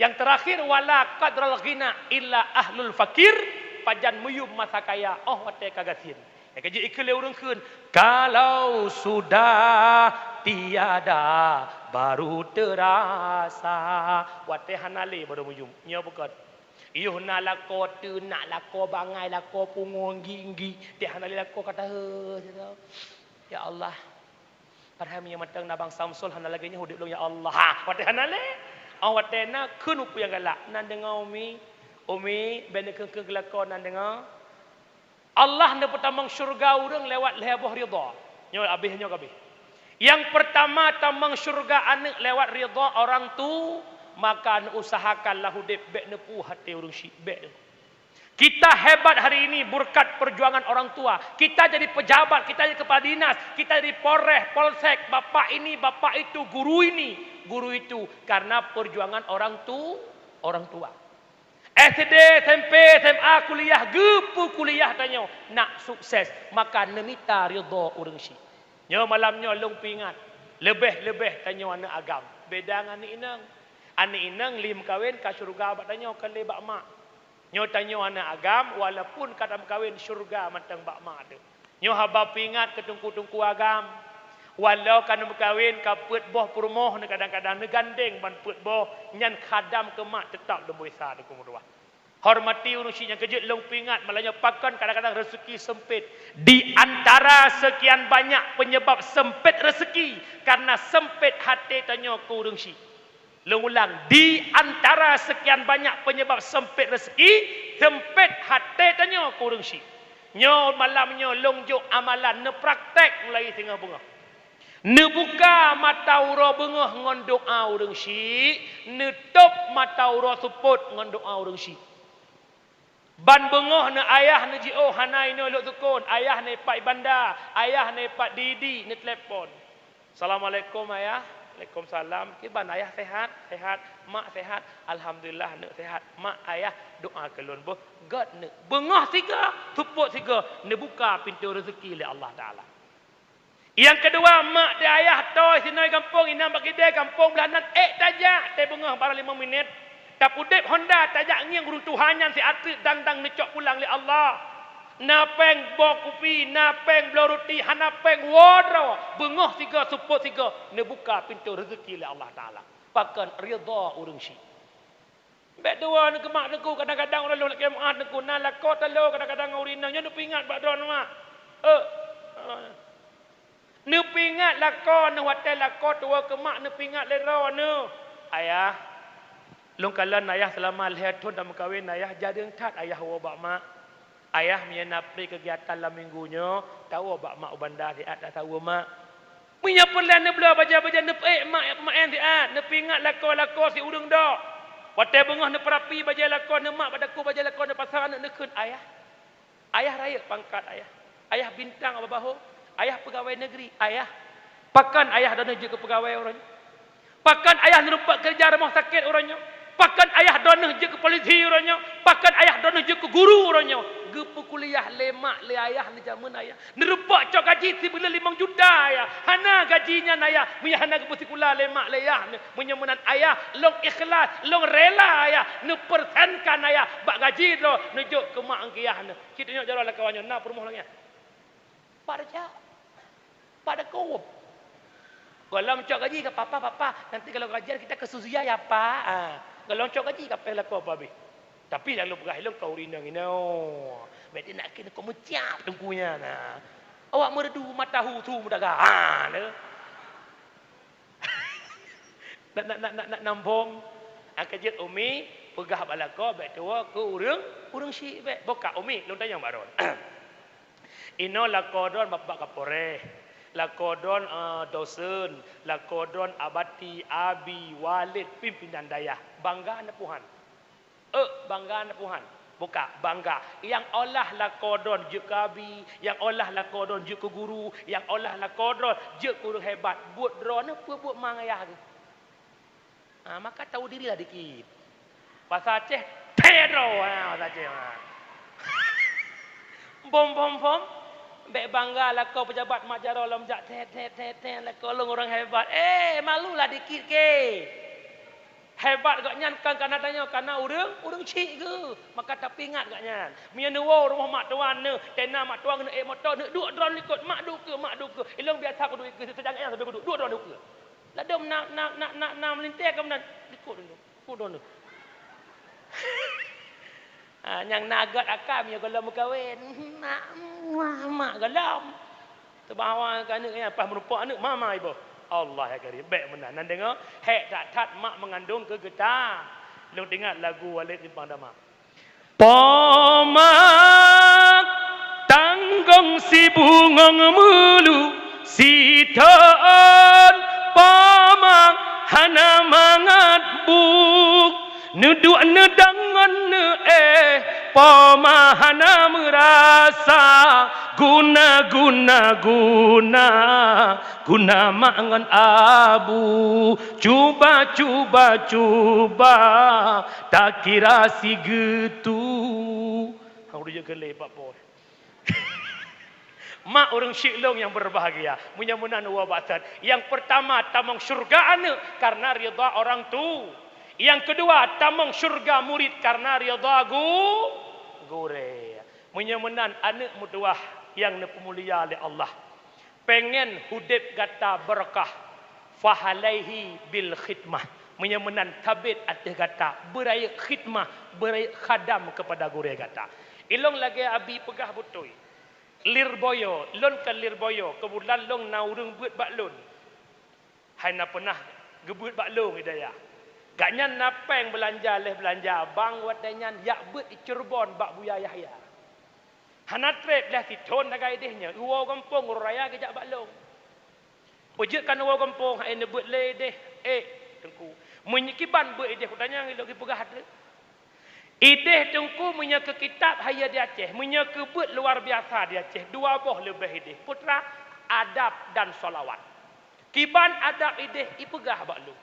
Yang terakhir wala qadral ghina illa ahlul fakir, pajan muyub masa kaya, oh wate kagasin. Yang keji ikhle urang keun, kalau sudah tiada baru terasa. Wate hanale baru muyub. Nya bukan. Yuh na lako tu nak lako bangai lako pungung ginggi dia hanali lako kata ya Allah parham yang matang nabang Samsul hanal lagi nya hudip long ya Allah wate hanale awate na keun upu yang galak nan dengar umi bene keun gelako nan dengar Allah ne pertama syurga urang lewat lehboh ridha nyo abih nyo kabeh yang pertama tamang syurga anak lewat ridha orang tu maka usahakanlah hudip bek nepu hati urang syik bek. Kita hebat hari ini berkat perjuangan orang tua. Kita jadi pejabat, kita jadi kepala dinas, kita jadi polres, polsek, bapak ini, bapak itu, guru ini, guru itu karena perjuangan orang tua. SD, SMP, SMA, kuliah, gepu kuliah tanya nak sukses, maka nemita ridha urang syik. Nyo malamnya long pingat. Lebih-lebih tanya anak agam. Beda dengan ni inang. Anak inang lim kawin ka syurga bak tanya kali bak mak. Nyo tanya anak agam walaupun kadang kawin syurga matang bak mak tu. Nyo haba pingat ketungku-tungku agam. Walau kan berkawin ka peut boh permoh kadang-kadang negandeng ban peut boh nyan khadam ke mak tetap lembu sa deku murwah. Hormati urusinya kejut long pingat malahnya pakan kadang-kadang rezeki sempit. Di antara sekian banyak penyebab sempit rezeki karena sempit hati tanya ku urang syik. Ulang, di antara sekian banyak penyebab sempit rezeki, sempit hati tanya ku urang syik. Nyo malamnya long juk amalan ne praktek mulai tengah bunga. Ne buka mata ura bengah ngon doa urang syik, ne top mata ura suput ngon doa urang syik. Ban bengah ne ayah ne jio hanai no lok tukun, ayah ne pak bandar, ayah ne pak didi ne telefon. Assalamualaikum ayah. Waalaikumsalam. Kiban ayah sehat? Sehat. Mak sehat? Alhamdulillah ne sehat. Mak ayah doa kelun boh. God ne bengah siga, suput siga, ne buka pintu rezeki oleh Allah Taala. Yang kedua, mak dia ayah toy sinoi kampung inam bagi dia kampung belanan tajak te bengah barang 5 minit. Tak pudip Honda tajak ngiang guru Tuhan yang si atlet dang necok pulang oleh Allah. Napeng bawa kopi, napeng belah roti, hanapeng wodro. Bengah siga suput siga, ne buka pintu rezeki oleh Allah Taala. Pakan ridha urang syik. Bek dua ne kemak neku kadang-kadang orang lek kemak neku nala ko telo kadang-kadang urinang nya ne pingat bak don mak. Ne pingat lako ne hotel lako tua kemak ne pingat lero ne. Ayah, long kalan ayah selama lehatun dan kahwin ayah jadi tat ayah wa bak mak. Ayah punya napi kegiatan dalam minggunya, tahu bak mak bandar diat tak tahu mak. Punya perlan ne bela baca-baca ne mak en diat, ne pingat lako si urang dak. Hotel bengah ne perapi baca lako ne mak padaku baca lako ne pasar ne keun ayah. Ayah raya pangkat ayah. Ayah bintang apa bahu? Ayah pegawai negeri, ayah. Pakan ayah dana je ke pegawai orangnya. Pakan ayah nerempat kerja rumah sakit orangnya. Pakan ayah dana je ke polisi orangnya. Pakan ayah dana je ke guru orangnya. Gepu kuliah lemak le ayah le zaman ayah. Nerempat cok gaji si bila 5 juta ayah. Hana gajinya ayah. Punya hana ke sekolah lemak le ayah. Punya menan ayah long ikhlas, long rela ayah. Ne persenkan ayah bak gaji lo nejuk ke mak angkiah ne. Kita tengok jalan kawannya na permoh lagi. Pada cak. Pada kau. Kalau mencok gaji ke papa, nanti kalau gajian kita ke Suzia ya pak. Kalau mencok gaji ke pela kau babi. Tapi lalu berahilung kau rinang ini. Berarti nak kena kau menciap tengkunya nah. Awak merdu mata tu mudaga. Nak nambung. Angkajit umi pegah balako baik tua ke urang syik baik. Boka umi lu tanya baron. Ino lakodon bapak kapore, lakodon dosen, lakodon abati, abi, walid, pimpinan dayah. Bangga anak Tuhan. Bangga anak Tuhan. Buka, bangga. Yang olah lakodon je ke abi, yang olah lakodon je ke guru, yang olah lakodon je ke guru hebat. Buat drone apa buat mangayah tu. Maka tahu dirilah dikit. Pasal Aceh, pedro. Pasal Aceh. Bom. Bek bangga lah kau pejabat mak jaro lam jak ten lah kau orang hebat. Malulah dikit ke. Hebat gak nyan kan kana tanya kana urang cik ke. Maka tak pingat gak nyan. Mia nuwo rumah mak tuan ne, tena mak tuan ne motor ne duk drone ikut mak duk ke. Ilong biasa aku duk ke sejang sampai aku duk drone duk ke. Lah dom nak melintir ke menan ikut dulu. Ku drone. Yang nagat akam ya kalau mau kahwin mak galam terbawa kan anak pas merupak anak mama ibu Allah ya karim baik benar nan dengar hek tak tat mak mengandung ke getah lu dengar lagu Walid di Pandama Pomak tanggung si bungong mulu si ton pomak hana mangat buk neduk nedangan ne pemahana merasa guna mangan abu cuba tak kira si gitu kau dia gelai pak boy mak orang syiklong yang berbahagia mudah-mudahan wabatan yang pertama tamang syurga anak karena ridha orang tu. Yang kedua, tamang syurga murid karena ridha gure. Menyemenan anak mutuah yang nepemulia oleh Allah. Pengen hudip kata berkah. Fahalaihi bil khidmah. Menyemenan tabit atas kata. Beraya khidmah. Beraya khadam kepada gure kata. Ilong lagi abi pegah butui. Lirboyo. Lon kan lirboyo. Kemudian long naurung buat baklun. Hai na pernah gebut baklung hidayah. Gaknya napeng belanja bang wadanyan yak bet Cirebon bak Buya Yahya. Hana trip lah si ton nagai dehnya. Uwa kampung raya kejak baklong. Pejutkan orang kampung hai nebut le deh. Tengku. Menyikiban ber ideh kutanya ngilok ki pegah ada. Ideh tengku menya ke kitab haya di Aceh, menya ke bet luar biasa di Aceh. 2 boh lebih ideh. Putra adab dan solawat. Kiban adab ideh ipegah bak lu.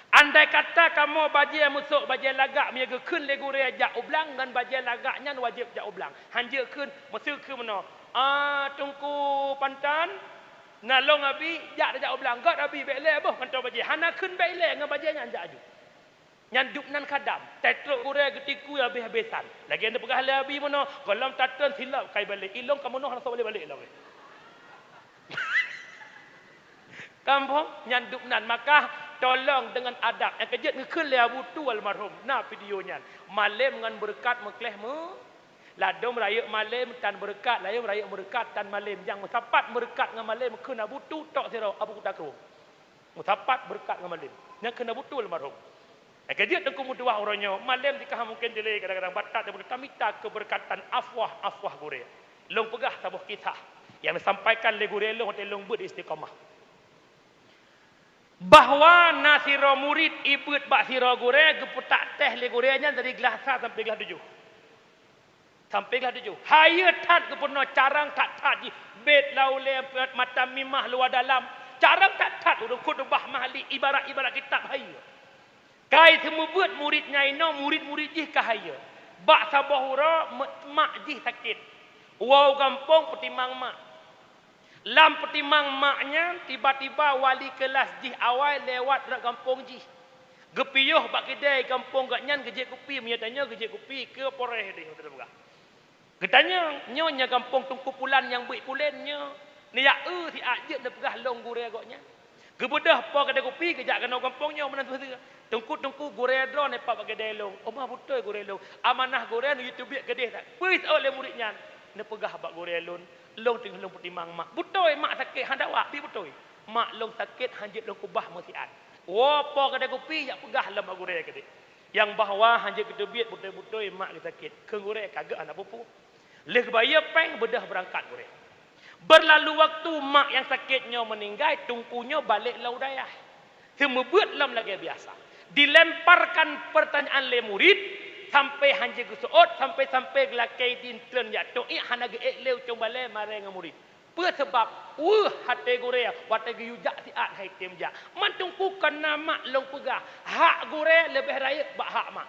Andai kata kamu bajai musuk bajai lagak menyaga keun legu reja ublang dan bajai lagaknya wajib jak ublang. Hanja keun mesuk ke mana? Tengku pantan nalong abi jak jak ublang gat abi bele boh kantau bajai. Hana keun bele ngan bajainya jak aju. Nyan dup nan kadam. Tetruk gure getiku habis-habisan. Lagi anda pegah le abi mana? Kolam tatan silap kai balik. Ilong kamu noh nak balik lah. Kampung nyan dup nan maka tolong dengan adab. Yang kejut ngekun le Abu Tu almarhum. Nah videonya. Malam dengan berkat mekleh mu. Ladom raya malam tan berkat. Layum raya berkat tan malam. Yang musapat berkat dengan malam. Mekun Abu Tu tok sirau Abu Takrum. Musapat berkat dengan malam. Yang kena Abu Tu almarhum. Yang kejut tengku muduah orangnya. Malam dikah mungkin delay kadang-kadang batat. Dia bertamita keberkatan afwah gure. Long pegah tabuh kisah. Yang disampaikan le gure long. Hotel long ber istiqamah. Bahawa nasiro murid ibut bak siro gure geputak teh le gurenya dari gelas 1 sampai gelas 7. Sampai gelas 7. Haya tat gepuno carang tak ji bet laule mata mimah luar dalam. Carang tak urang khutbah mahli ibarat kitab haya. Kai semua buat muridnya ino murid-murid jih kahaya. Bak sabahura mak jih sakit. Wow kampung petimang mak. Lam petimang maknya tiba-tiba wali kelas jih awal lewat rak kampung jih. Gepiyuh bak kedai kampung gak nyan gejek kupi menyatanya gejek kupi ke poreh dia betul bukan. Getanya nyonya kampung tungku pulan yang baik pulennya. Ni ya si ajit dah pegah long gure agaknya. Gebedah po kedai kopi kejak kena kampungnya menantu tu. Tungku gure dron ne pak kedai long. Omah betul gure long. Amanah gure nu YouTube kedai tak. Puis oleh muridnya. Ne pegah bak gure long. Long tengah long petimang mak. Betul mak sakit handawa pi betul. Mak long sakit hanjit long kubah musiat. Oh po kedai kopi yak pegah lam gure kedai. Yang bahawa hanjit kedebit betul-betul mak sakit. Ke gure kagak anak pupu. Leh bayar peng bedah berangkat gure. Berlalu waktu mak yang sakitnya meninggal, tungkunya balik laudayah. Semua buat lam lagi biasa. Dilemparkan pertanyaan le murid sampai hanje gesuot sampai gelakai dinten ya to hanaga leu combale mare dengan murid. Pe sebab hate gure wate yujak siat hai temja. Man tungku kena mak long pegah. Hak gure lebih raya bak hak mak.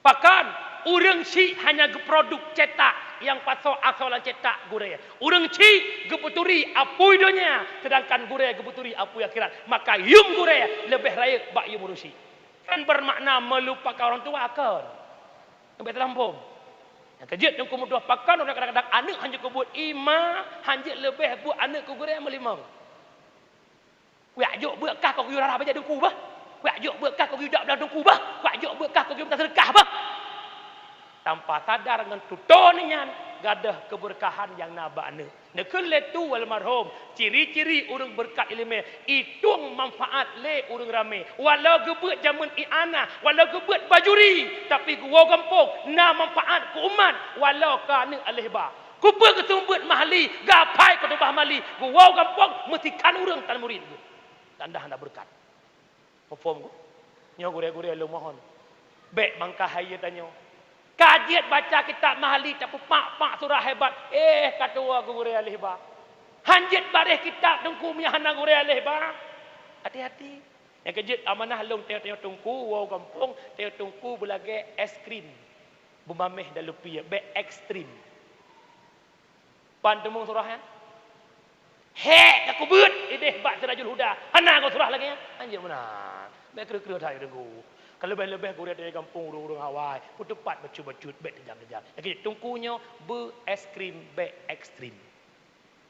Bahkan urang si hanya produk cetak yang pasal asalan cetak gure. Urang si geputuri apui donya sedangkan gure geputuri apui akhirat. Maka yum gure lebih raya bak yum urusi. Kan bermakna melupakan orang tua kan. Sampai terlampau. Yang kejut yang kemudian pakan orang kadang-kadang anak hanya kebut ima hanya lebih buat anak ku gure melimang. Wak jok berkah kau yurah apa jadi ku bah. Wak jok berkah kau yudak belah ku bah. Wak jok berkah kau minta sedekah bah. Tanpa sadar dengan tutonnya gadah keberkahan yang nabane. Nekun le tu almarhum ciri-ciri urang berkat ilmu itung manfaat le urang ramai. Walau gebet zaman iana, walau gebet bajuri, tapi gua kampung na manfaat ku umat walau kana alihba. Ku pe ketumbut mahli, gapai ku tubah mahli. Gua kampung mesti kan urang tan murid. Tanda hendak berkat. Perform ku. Nyo gure-gure lu mohon. Bek bangkah haya tanyo. Kajiat baca kitab mahali tak pak surah hebat. Kata wa gure alih ba. Hanjit bareh kitab tungku punya hana gure alih ba. Hati-hati. Yang kejut amanah long tengok tungku wa kampung tengok tungku belage es krim. Bumameh dah lupi be ekstrim. Pan temung surah ya. Aku but ideh bak Sirajul Huda. Hana kau surah lagi ya. Anjir mana. Be kira-kira thai tungku. Kalau lebih-lebih gurih dari kampung urung-urung Hawaii, pun tepat bacut-bacut, bek kejam-kejam. Lagi tungkunya es krim bek ekstrim.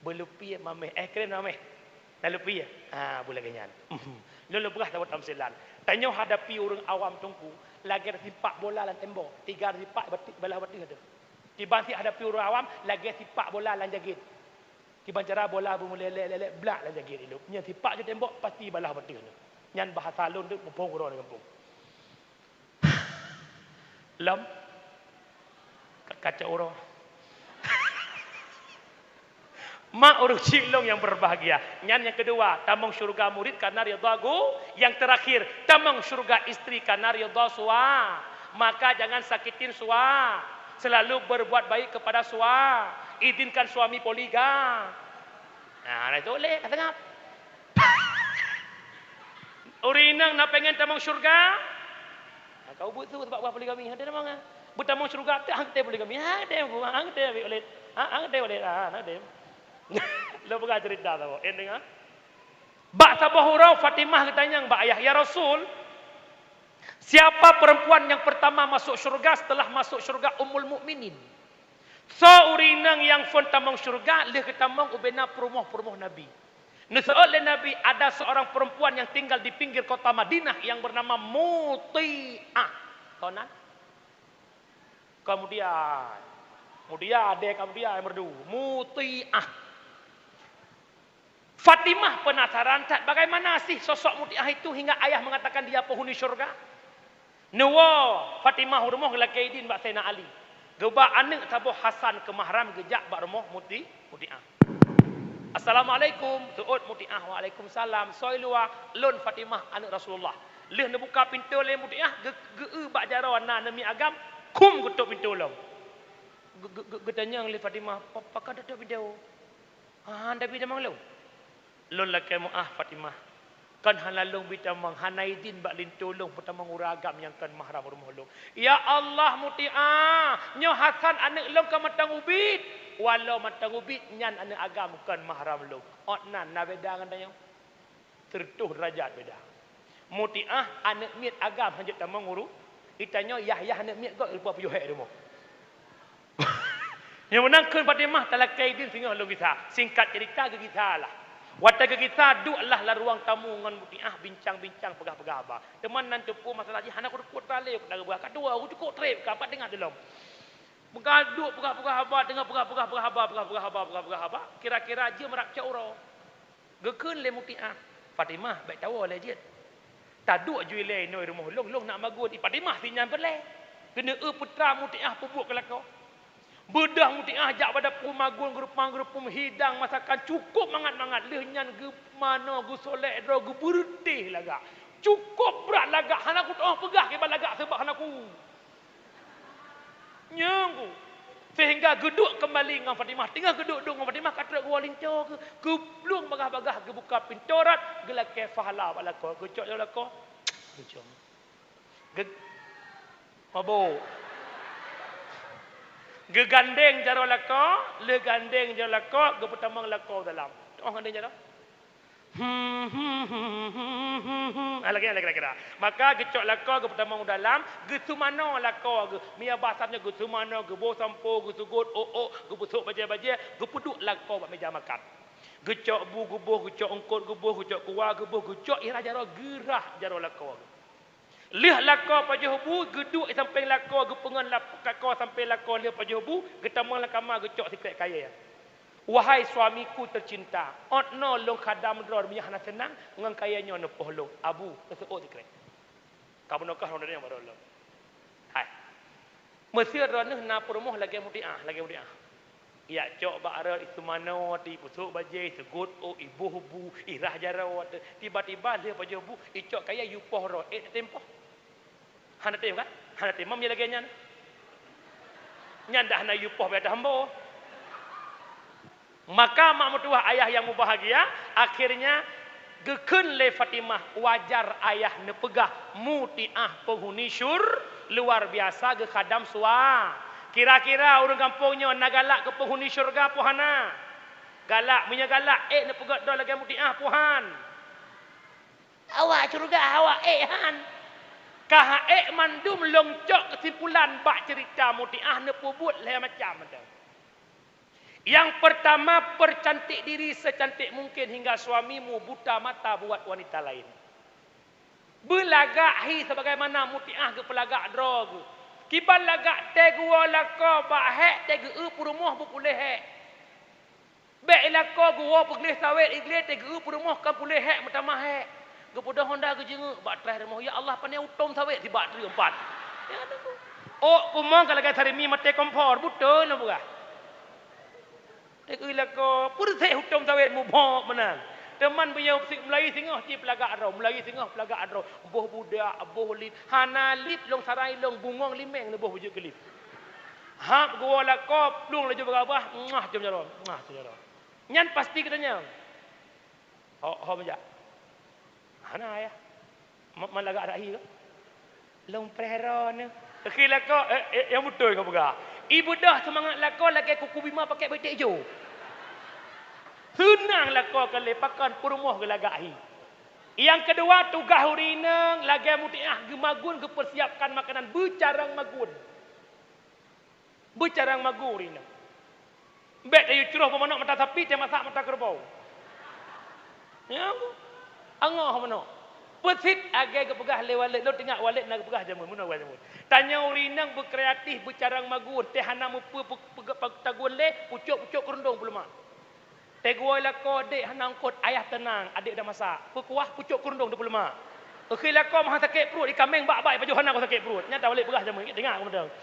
Berlupi mameh, krim mameh. Dah lupi ya? Boleh ganyan. Lalu berah dapat tamsilan. Tanya hadapi orang awam tungku, lagi sipak bola lan tembok, 3 sipak belah betul tu. Tiba si hadapi orang awam, lagi sipak bola lan jagit. Tiba cara bola bermula lelek belak lan jagit itu. Nya sipak je tembok pasti balah betul tu. Nyan bahasa lun tu mumpung orang kampung. Lam kaca orang Mak urus cilong yang berbahagia. Yang kedua, tamang syurga murid karena ridha guru. Yang terakhir, tamang syurga istri karena ridha suami. Maka jangan sakitin suami. Selalu berbuat baik kepada suami. Izinkan suami poligam. Nah, itu boleh kata ngap. Urinang nak pengen tamang syurga? Kau buat tu sebab apa poligami? Ada namanya. Bertamang syurga tak hang teh poligami. Hang teh boleh. Hang teh boleh. Hang teh. Lo bukan cerita tahu. Dengar. Bak Tabahurau Fatimah ketanya mbak ayah, ya Rasul, siapa perempuan yang pertama masuk syurga setelah masuk syurga Ummul Mukminin? So urinang yang fon tamang syurga leh ketamang ubena perumah Nabi. Oleh Nabi ada seorang perempuan yang tinggal di pinggir kota Madinah yang bernama Muti'ah. Tonan. Kemudian ada kemudian merdu Muti'ah. Fatimah penasaran, bagaimana sih sosok Muti'ah itu hingga ayah mengatakan dia penghuni syurga? Nuwa Fatimah rumah laki idin bak Sayyidina Ali. Geba anak tabuh Hasan ke mahram gejak bak rumah Muti'ah. Assalamualaikum, tuut Muti'ah. Waalaikumsalam. Soilua lon Fatimah anak Rasulullah. Leh nak buka pintu le Muti'ah, geu bak jarawan na nami agam, kum gutuk pintu long. Getanya le Fatimah, pakak ada pintu. Anda bidamang lo. Lon lakai mu'ah Fatimah. Kan halalung bitamang hanaidin bak lintulung pertamang uragam yang kan mahram rumah long. Ya Allah Muti'ah, nyo Hasan anak long ka matang ubit. Walau matang ubit nyan anak agam kan mahram long. Otnan na beda ngan tertuh derajat beda. Muti'ah anak miat agam hanjat tamang uru. Itanyo Yahya anak miat kok lupa puyuhek demo. Yang menangkan Fatimah talakai din singa long kisah. Singkat cerita ke kisah lah. Waktu kita duduklah la ruang tamu dengan Muti'ah bincang-bincang pegah-pegah apa. Teman nan tepu masalah ji anak aku kuat tali aku dah berah kedua aku cukup trip ke apa dengar dalam. Mengaduk pegah-pegah apa dengar pegah-pegah apa. Kira-kira je merak cauro. Gekeun le Muti'ah. Fatimah baik tahu le je. Taduk ju le noi rumah long nak magun Fatimah sinyan peleh. Kena putra Muti'ah pubuk kelakau. Bedah Muti'ah jak pada pumagun gerupang hidang masakan cukup mangat-mangat lehnyan ge mana ge solek dro ge bertih lagak. Cukup berat lagak hanaku oh pegah ke lagak sebab hanaku. Nyangku. Sehingga geduk kembali dengan Fatimah. Tinggal geduk dengan Fatimah kata gua lincah ke belum bagah-bagah ke buka pintorat gelak ke fahala balako. Gecok jalako. Gecok. Mabuk. Gegandeng jaro lako, le gandeng jaro lako, gepetamang lako dalam. Oh gandeng jaro. Lagi. Maka gecok lako gepetamang dalam, gesumano lako, mia basapnya gesumano, gebo sampo, gesugut, gebusuk baje-baje, gepuduk lako bak meja makan. Gecok bu gebuh, gecok engkot gebuh, gecok kuah gebuh, gecok ira jaro gerah jaro lako. Lih lako pajuhu geduk sampai lako gepengan lako sampai lako lih pajuhu getamang lakama gecok sikret kaya. Wahai suamiku tercinta, otno long khadam dror minyak hana senang ngan kayanya nepoh long abu keseot sikret. Kamu nokah ronda yang baru long. Hai. Mesir ronda na promoh lagi Muti'ah. Ya cok bakar itu mana di busuk baje segut ibu hubu irah jarawat tiba-tiba lih pajuhu icok kaya yupoh ro tempoh. Hana tem kan? Hana tem mam lagi nyan. Nyan dah na yupoh beda hambo. Maka mak mertua ayah yang berbahagia akhirnya gekeun le Fatimah wajar ayah nepegah Muti'ah penghuni luar biasa ge khadam sua. Kira-kira orang kampungnya nak galak ke penghuni syurga puhana. Galak punya galak nepegah dah lagi Muti'ah puhan. Awak syurga awak han. Kah mandum longcok kesimpulan bak cerita Muti'ah nepubut lah macam tu. Yang pertama, percantik diri secantik mungkin hingga suamimu buta mata buat wanita lain. Belagak hi sebagaimana Muti'ah ke pelagak drog. Kiban lagak tegu lako bak hek tegu purumuh bupuleh hek. Bek lako gua peglih sawit iglis tegu purumuh kan puleh hek pertama hek. Gepudah Honda ke jenguk bak terakhir rumah. Ya Allah pandai utom sawit di bak 3 4. Ya tu. Oh kumang kalau gaya cari mi mate kompor betul lah bukan. Ila ko pursih hutum tawet mu bok menang. Teman punya Melayu singah ci pelagak arau, Melayu singah pelagak arau. Boh budak, boh lip, hana lip long sarai long bungong limeng le boh wujud kelip. Hap gua la kop lung le berabah, ngah jom jaron, ngah jom jaron. Nyan pasti katanya. Ho meja. Hana ya. Malagak rahi ke? Long preron. Kira ko yang betul kau pegah. Ibu dah semangat lako lagi kuku bima pakai betik hijau. Senang lako ke lepakan perumah ke lagahi. Yang kedua tugas hurinang lagi mutiah gemagun ke persiapkan makanan bercarang magun. Bercarang magun hurinang. Bet ayu curuh pemanok mata sapi dia masak mata kerbau. Ya. Angah pemanok. Pesit agai ke pegah lewat lo tengah walet nak pegah jamun mun awal jamun. Tanya urinang berkreatif bercarang magun teh hana mu tagun le pucuk-pucuk kerundung belum. Teh gua la ko dek hana angkut ayah tenang adik dah masak. Kuah pucuk kerundung 25. Okey la ko mah sakit perut ikan meng bak-bak baju hana ko sakit perut. Nyata balik pegah jamun dengar aku betul.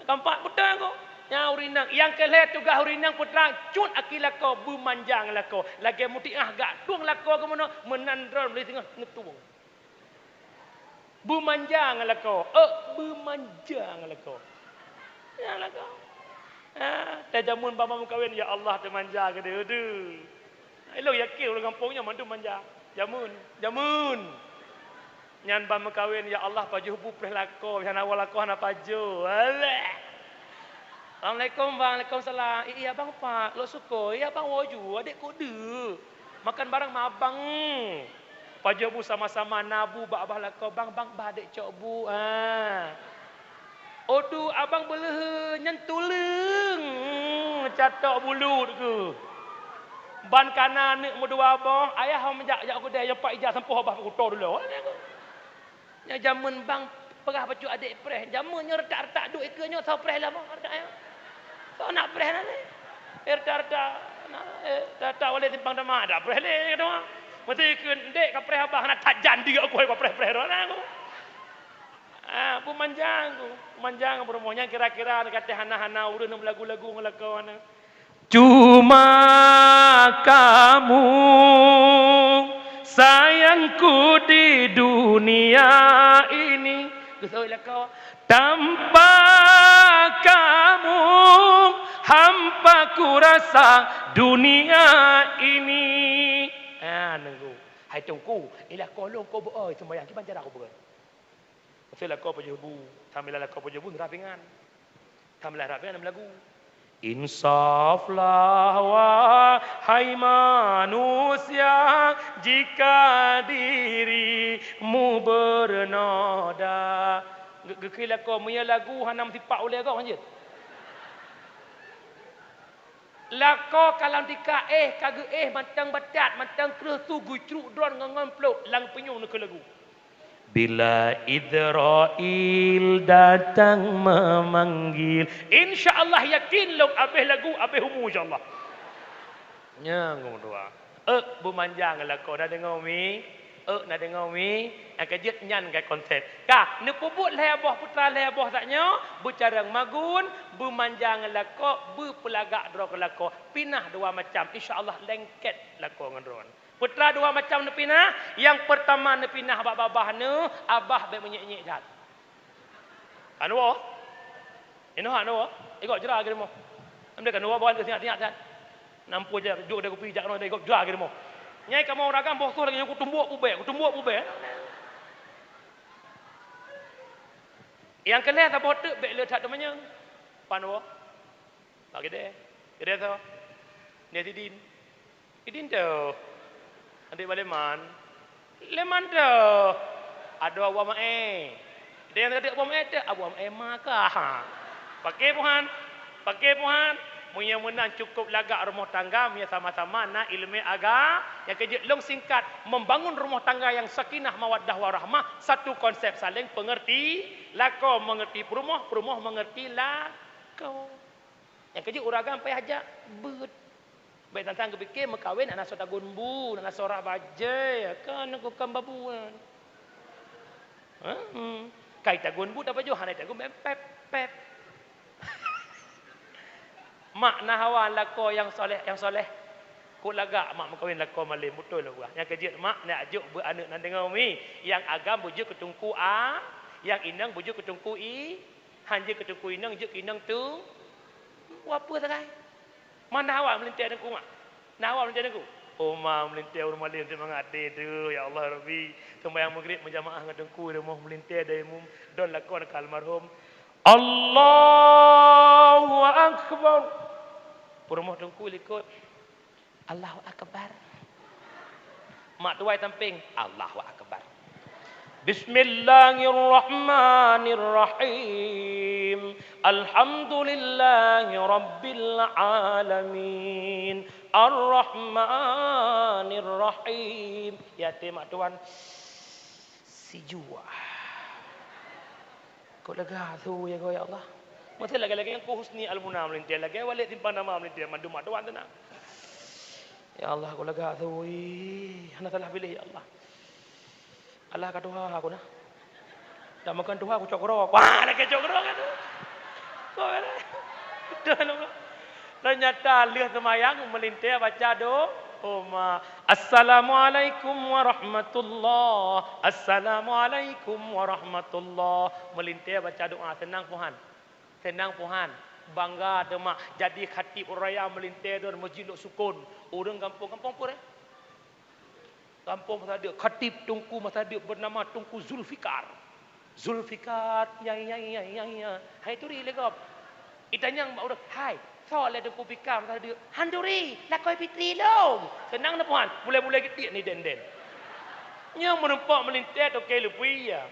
Kampak betul aku. Yang urinang, yang kelih tugas urinang putra cut akila ko bumanjang lako. Lagi mutiah gak tuang lako ke mana menandron boleh tengah ngetuang. Bumanjang lako. Bumanjang lako. Ya lako. Dah jamun bapa mukawin ya Allah temanja ke dia tu. Elok yakin orang kampungnya mandu manja. Jamun. Nyan bapa mukawin ya Allah pajuh bupreh lako, hana walako hana pajuh. Alah. Assalamualaikum bang, Waalaikumsalam. Iya bang pak, lo suka? Iya bang waju, adik kode. Makan barang sama abang. Pajabu sama-sama nabu bak-bak lako. Bang adik cok bu. Odu abang boleh nyentuleng. Catok bulu ke. Ban kanan ni mu dua abang. Ayah hang menjak aku dia yang pak ijak sempuh abah kutor dulu. Nya jamun bang perah pacu adik preh. Jamunnya retak-retak duit ke nya sau preh lah bang. Retak ya. Kau nak preh nanti? Data oleh timpang dama ada preh le kata mah. Mesti dek ka preh abah nak tajan dia aku ka preh ron aku. Pemanjang berumahnya kira-kira kata hana-hana urun lagu-lagu ngelakau ana. Cuma kamu sayangku di dunia ini. Geus lakau tanpa kamu hampa ku rasa dunia ini. Nunggu. Hai tunggu. Ilah kolong kau beroi sembahyang ki banjar aku beroi. Pasal kau pajebu, tamilah kau pajebu rapingan. Tamilah rapingan lagu. Insaflah wahai manusia jika dirimu bernoda. Gekila kau punya lagu hanam tipak oleh kau anjir. Lako kalam tika kage mantang batat mantang kresu gucruk dron ngangan plok lang penyung nak lagu. Bila Israel datang memanggil, insya-Allah yakin long abeh lagu abeh humu insya-Allah. Nya ngom doa. Bumanjang lako dah dengar mi. Nak dengar mi, kajit nyan kai konsep. Ka, ne puput leboh putra leboh taknya, bercarang magun, bumanjang lako, berpelagak drok lako. Pinah dua macam, insya-Allah lengket lako ngendron. Putra dua macam ne pinah, yang pertama ne pinah babah ne, abah be menyek-nyek dah. Anu oh. Ino anu oh. Ikut jerah ge mo. Amde kan oh bawan ke siap-siap dah. Nampu je duduk dah kopi jak no dah ikut jerah ge mo. Nyai kamu ragam boh tu lagi aku tumbuk pube. Yang kelih tak botek bek le tak temanya. Panu. Bagi deh. Gede tu. Ni tidin. Tidin tu. Adik balik man. Leman tu. Ada abu mae. Dia yang adik abu mae tu abu mae maka. Pakai puhan. Munya menang cukup lagak rumah tangga, munya sama-sama nak ilmu agama. Yang kejut long singkat membangun rumah tangga yang sakinah mawaddah warahmah. Satu konsep saling pengerti. Lako mengerti perumah mengerti lako. Yang kejut uragan payah ajak bet. Baik tantang kepikir mekawin anak sota gunbu, anak sorak bajai, kan aku kan babuan. Kai tak gunbu tak baju, hanai tak gun pep. Mak nahawan lako yang soleh. Ku lagak mak makawin lako malim betul lah. Yang kejut mak nak ajuk beranak nan dengar mi. Yang agam bujuk ketungku a, yang inang bujuk ketungku i, hanje ketungku inang juk inang tu. Apa sakai? Mana awak melintir aku mak? Nah awak melintir aku. Oh mak melintir rumah malim tu mengade tu. Ya Allah Rabbi. Sembahyang maghrib menjamaah dengan dengku rumah melintir dari mum don lakon ke almarhum. Allahu akbar. Rumah dengku ikut Allahu akbar. Mak tuai tamping Allahu akbar. Bismillahirrahmanirrahim. Alhamdulillahi rabbil alamin. Ar-Rahmanir-Rahim. Ya mak tuan si jua. Kau lega tu ya kau ya Allah. Mesti lagi-lagi yang ku husni al-munam melintir lagi walid timpan nama melintir mandu mak tuan tenang. Ya Allah kau lega tu. Hana telah pilih ya Allah. Allah ka Tuhan aku nah. Dah makan Tuhan aku cokro. Wah, lagi cokro kan tu. Kau ada. Betul. Ternyata lihat semayang melintir baca doa. Assalamualaikum warahmatullahi. Assalamualaikum warahmatullahi. Melintir baca doa tenang Tuhan. Tenang Tuhan. Bangga demak jadi khatib raya melintir dan masjid sukun. Orang kampung pun kampung masa dia khatib Tunku masa dia bernama Tunku Zulfikar. Zulfikar ya. Hai tu ri legap. Itanyang mak udah hai. Soal ada Tunku Fikar masa dia handuri lakoi fitri long. Senang na puan. Mulai getik ni den. Yang menumpak melintir tu ke lebih ya.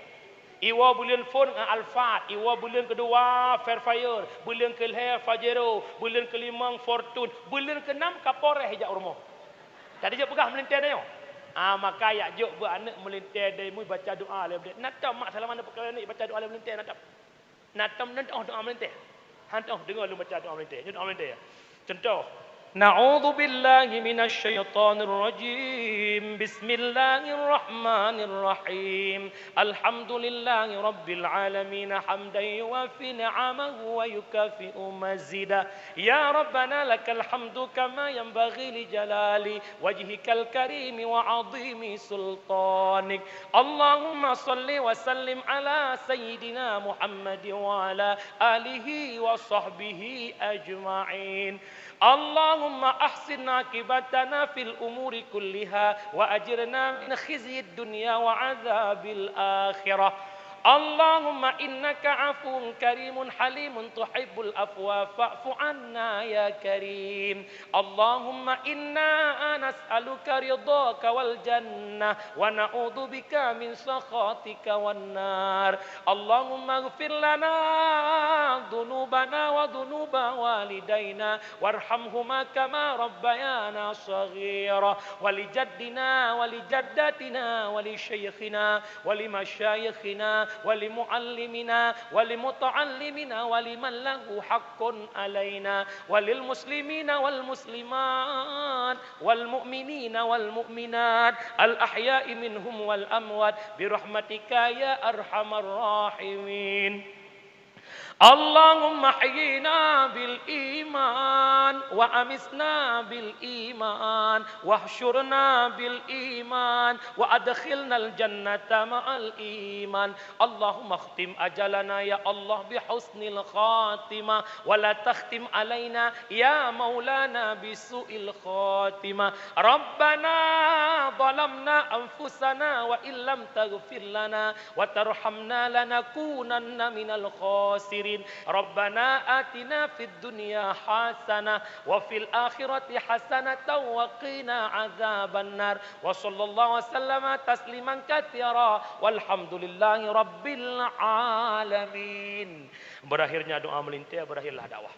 Iwa bulan phone dengan Alphard, iwa bulan kedua Fairfire, bulan kelima Fajero, bulan kelima Fortune, bulan keenam Kapolres hijak rumah. Tadi je pegah melintir dia. Maka ya juk beranak melintir dari mu baca doa le boleh. Natam mak salah mana perkara ni baca doa le melintir natam. Natam doa melintir. Hantau dengar lu baca doa melintir. Doa melintir. Contoh, na'udzu billahi minasy syaithanir rajim. Bismillahirrahmanirrahim. Alhamdulillahi rabbil alamin hamdan yuwafi ni'amahu wa yukafi'u mazida. Ya rabbana lakal hamdu kama yanbaghi li jalali wajhikal karim wa 'azimi sultanik. Allahumma salli wa sallim ala sayyidina Muhammad wa ala alihi wa sahbihi ajma'in. Allahumma ahsin akibatana fil umuri kulliha wa ajirna min khizyid dunya wa azabil akhirah. Allahumma innaka afuwun karimun halimun tuhibbul afwa fa'fu anna ya karim. Allahumma inna nas'aluka ridhaka wal jannah wa na'udzu bika min sakhatika wan nar. Allahumma ighfir lana dhunubana wa dhunuba walidaina warhamhuma kama rabbayana shaghira wa li jaddina wa li jaddatina wa li shaykhina wa li mashayikhina ولمعلمنا ولمتعلمنا ولمن له حق علينا وللمسلمين والمسلمات والمؤمنين والمؤمنات الأحياء منهم والأموات برحمتك يا أرحم الراحمين. اللهم احينا بالإيمان وأمسنا بالإيمان واحشرنا بالإيمان وأدخلنا الجنة مع الإيمان. اللهم اختم أجلنا يا الله بحسن الخاتمة ولا تختم علينا يا مولانا بسوء الخاتمة. ربنا ظلمنا أنفسنا وإن لم تغفر لنا وترحمنا لنكونن من الخاسرين. ربنا آتنا في الدنيا حسنة وفي الآخرة حسنة وقنا عذاب النار. وصلى الله وسلم تسليما كثيرا والحمد لله رب العالمين. Berakhirnya doa melintir, berakhirlah dakwah.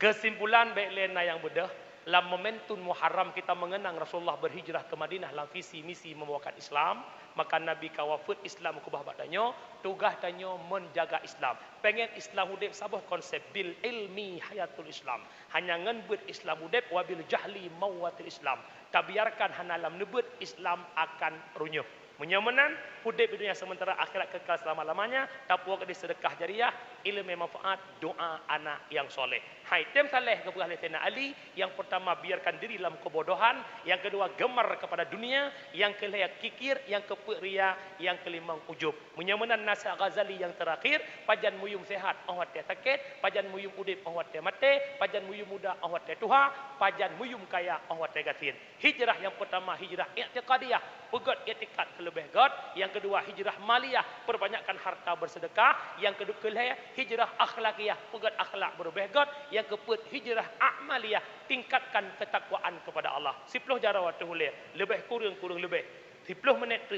Kesimpulan baik lena yang bedah, dalam momentum Muharram kita mengenang Rasulullah berhijrah ke Madinah dalam visi misi membawakan Islam. Maka Nabi kawafut Islam kubah badannya, tugas tanya menjaga Islam. Pengen Islam hudib sabah konsep bil ilmi hayatul Islam. Hanya ngenbut Islam hudib wabil jahli mawatil Islam. Tak biarkan hanalam nebut Islam akan runyuh. Menyamanan hidup di dunia sementara akhirat kekal selama-lamanya, tapua ke sedekah jariah, ilmu manfaat, doa anak yang soleh. Hai tem saleh kepada Sayyidina Ali, yang pertama biarkan diri dalam kebodohan, yang kedua gemar kepada dunia, yang kelima kikir, yang keempat ria, yang kelima ujub. Menyamanan nasihat Ghazali yang terakhir, pajan muyung sehat awat dia sakit, pajan muyung udip awat dia mati, pajan muyung muda awat dia tuha, pajan muyung kaya awat dia gatin. Hijrah yang pertama hijrah i'tiqadiyah, pegat i'tiqad kelebih God. Yang kedua hijrah maliyah, perbanyakkan harta bersedekah. Yang kedua hijrah akhlakiyah, pegat akhlak berlebih God. Yang keempat hijrah amaliyah, tingkatkan ketakwaan kepada Allah. 10 jara waktu hulir, lebih kurang lebih 10 menit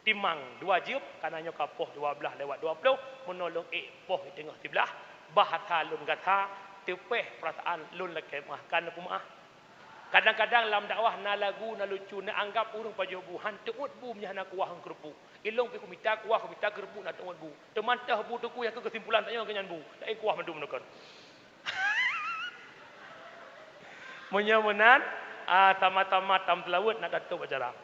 timang 2 jam, kananya kapoh 12 lewat 20 menolong poh di tengah sebelah bahasa lun gata tepeh perasaan lun lekeh mahkan pemah. Kadang-kadang dalam dakwah na lagu na lucu na anggap urang pajo bu hanteut bu nya na kuah hang kerpu. Ilong pi kumita kuah kumita kerpu na teut bu. Teman tah bu tu ku yang kesimpulan tanya kenyan bu. Dai kuah mendum nakon. Menyamanan tama-tama tam telawut nak datuk acara.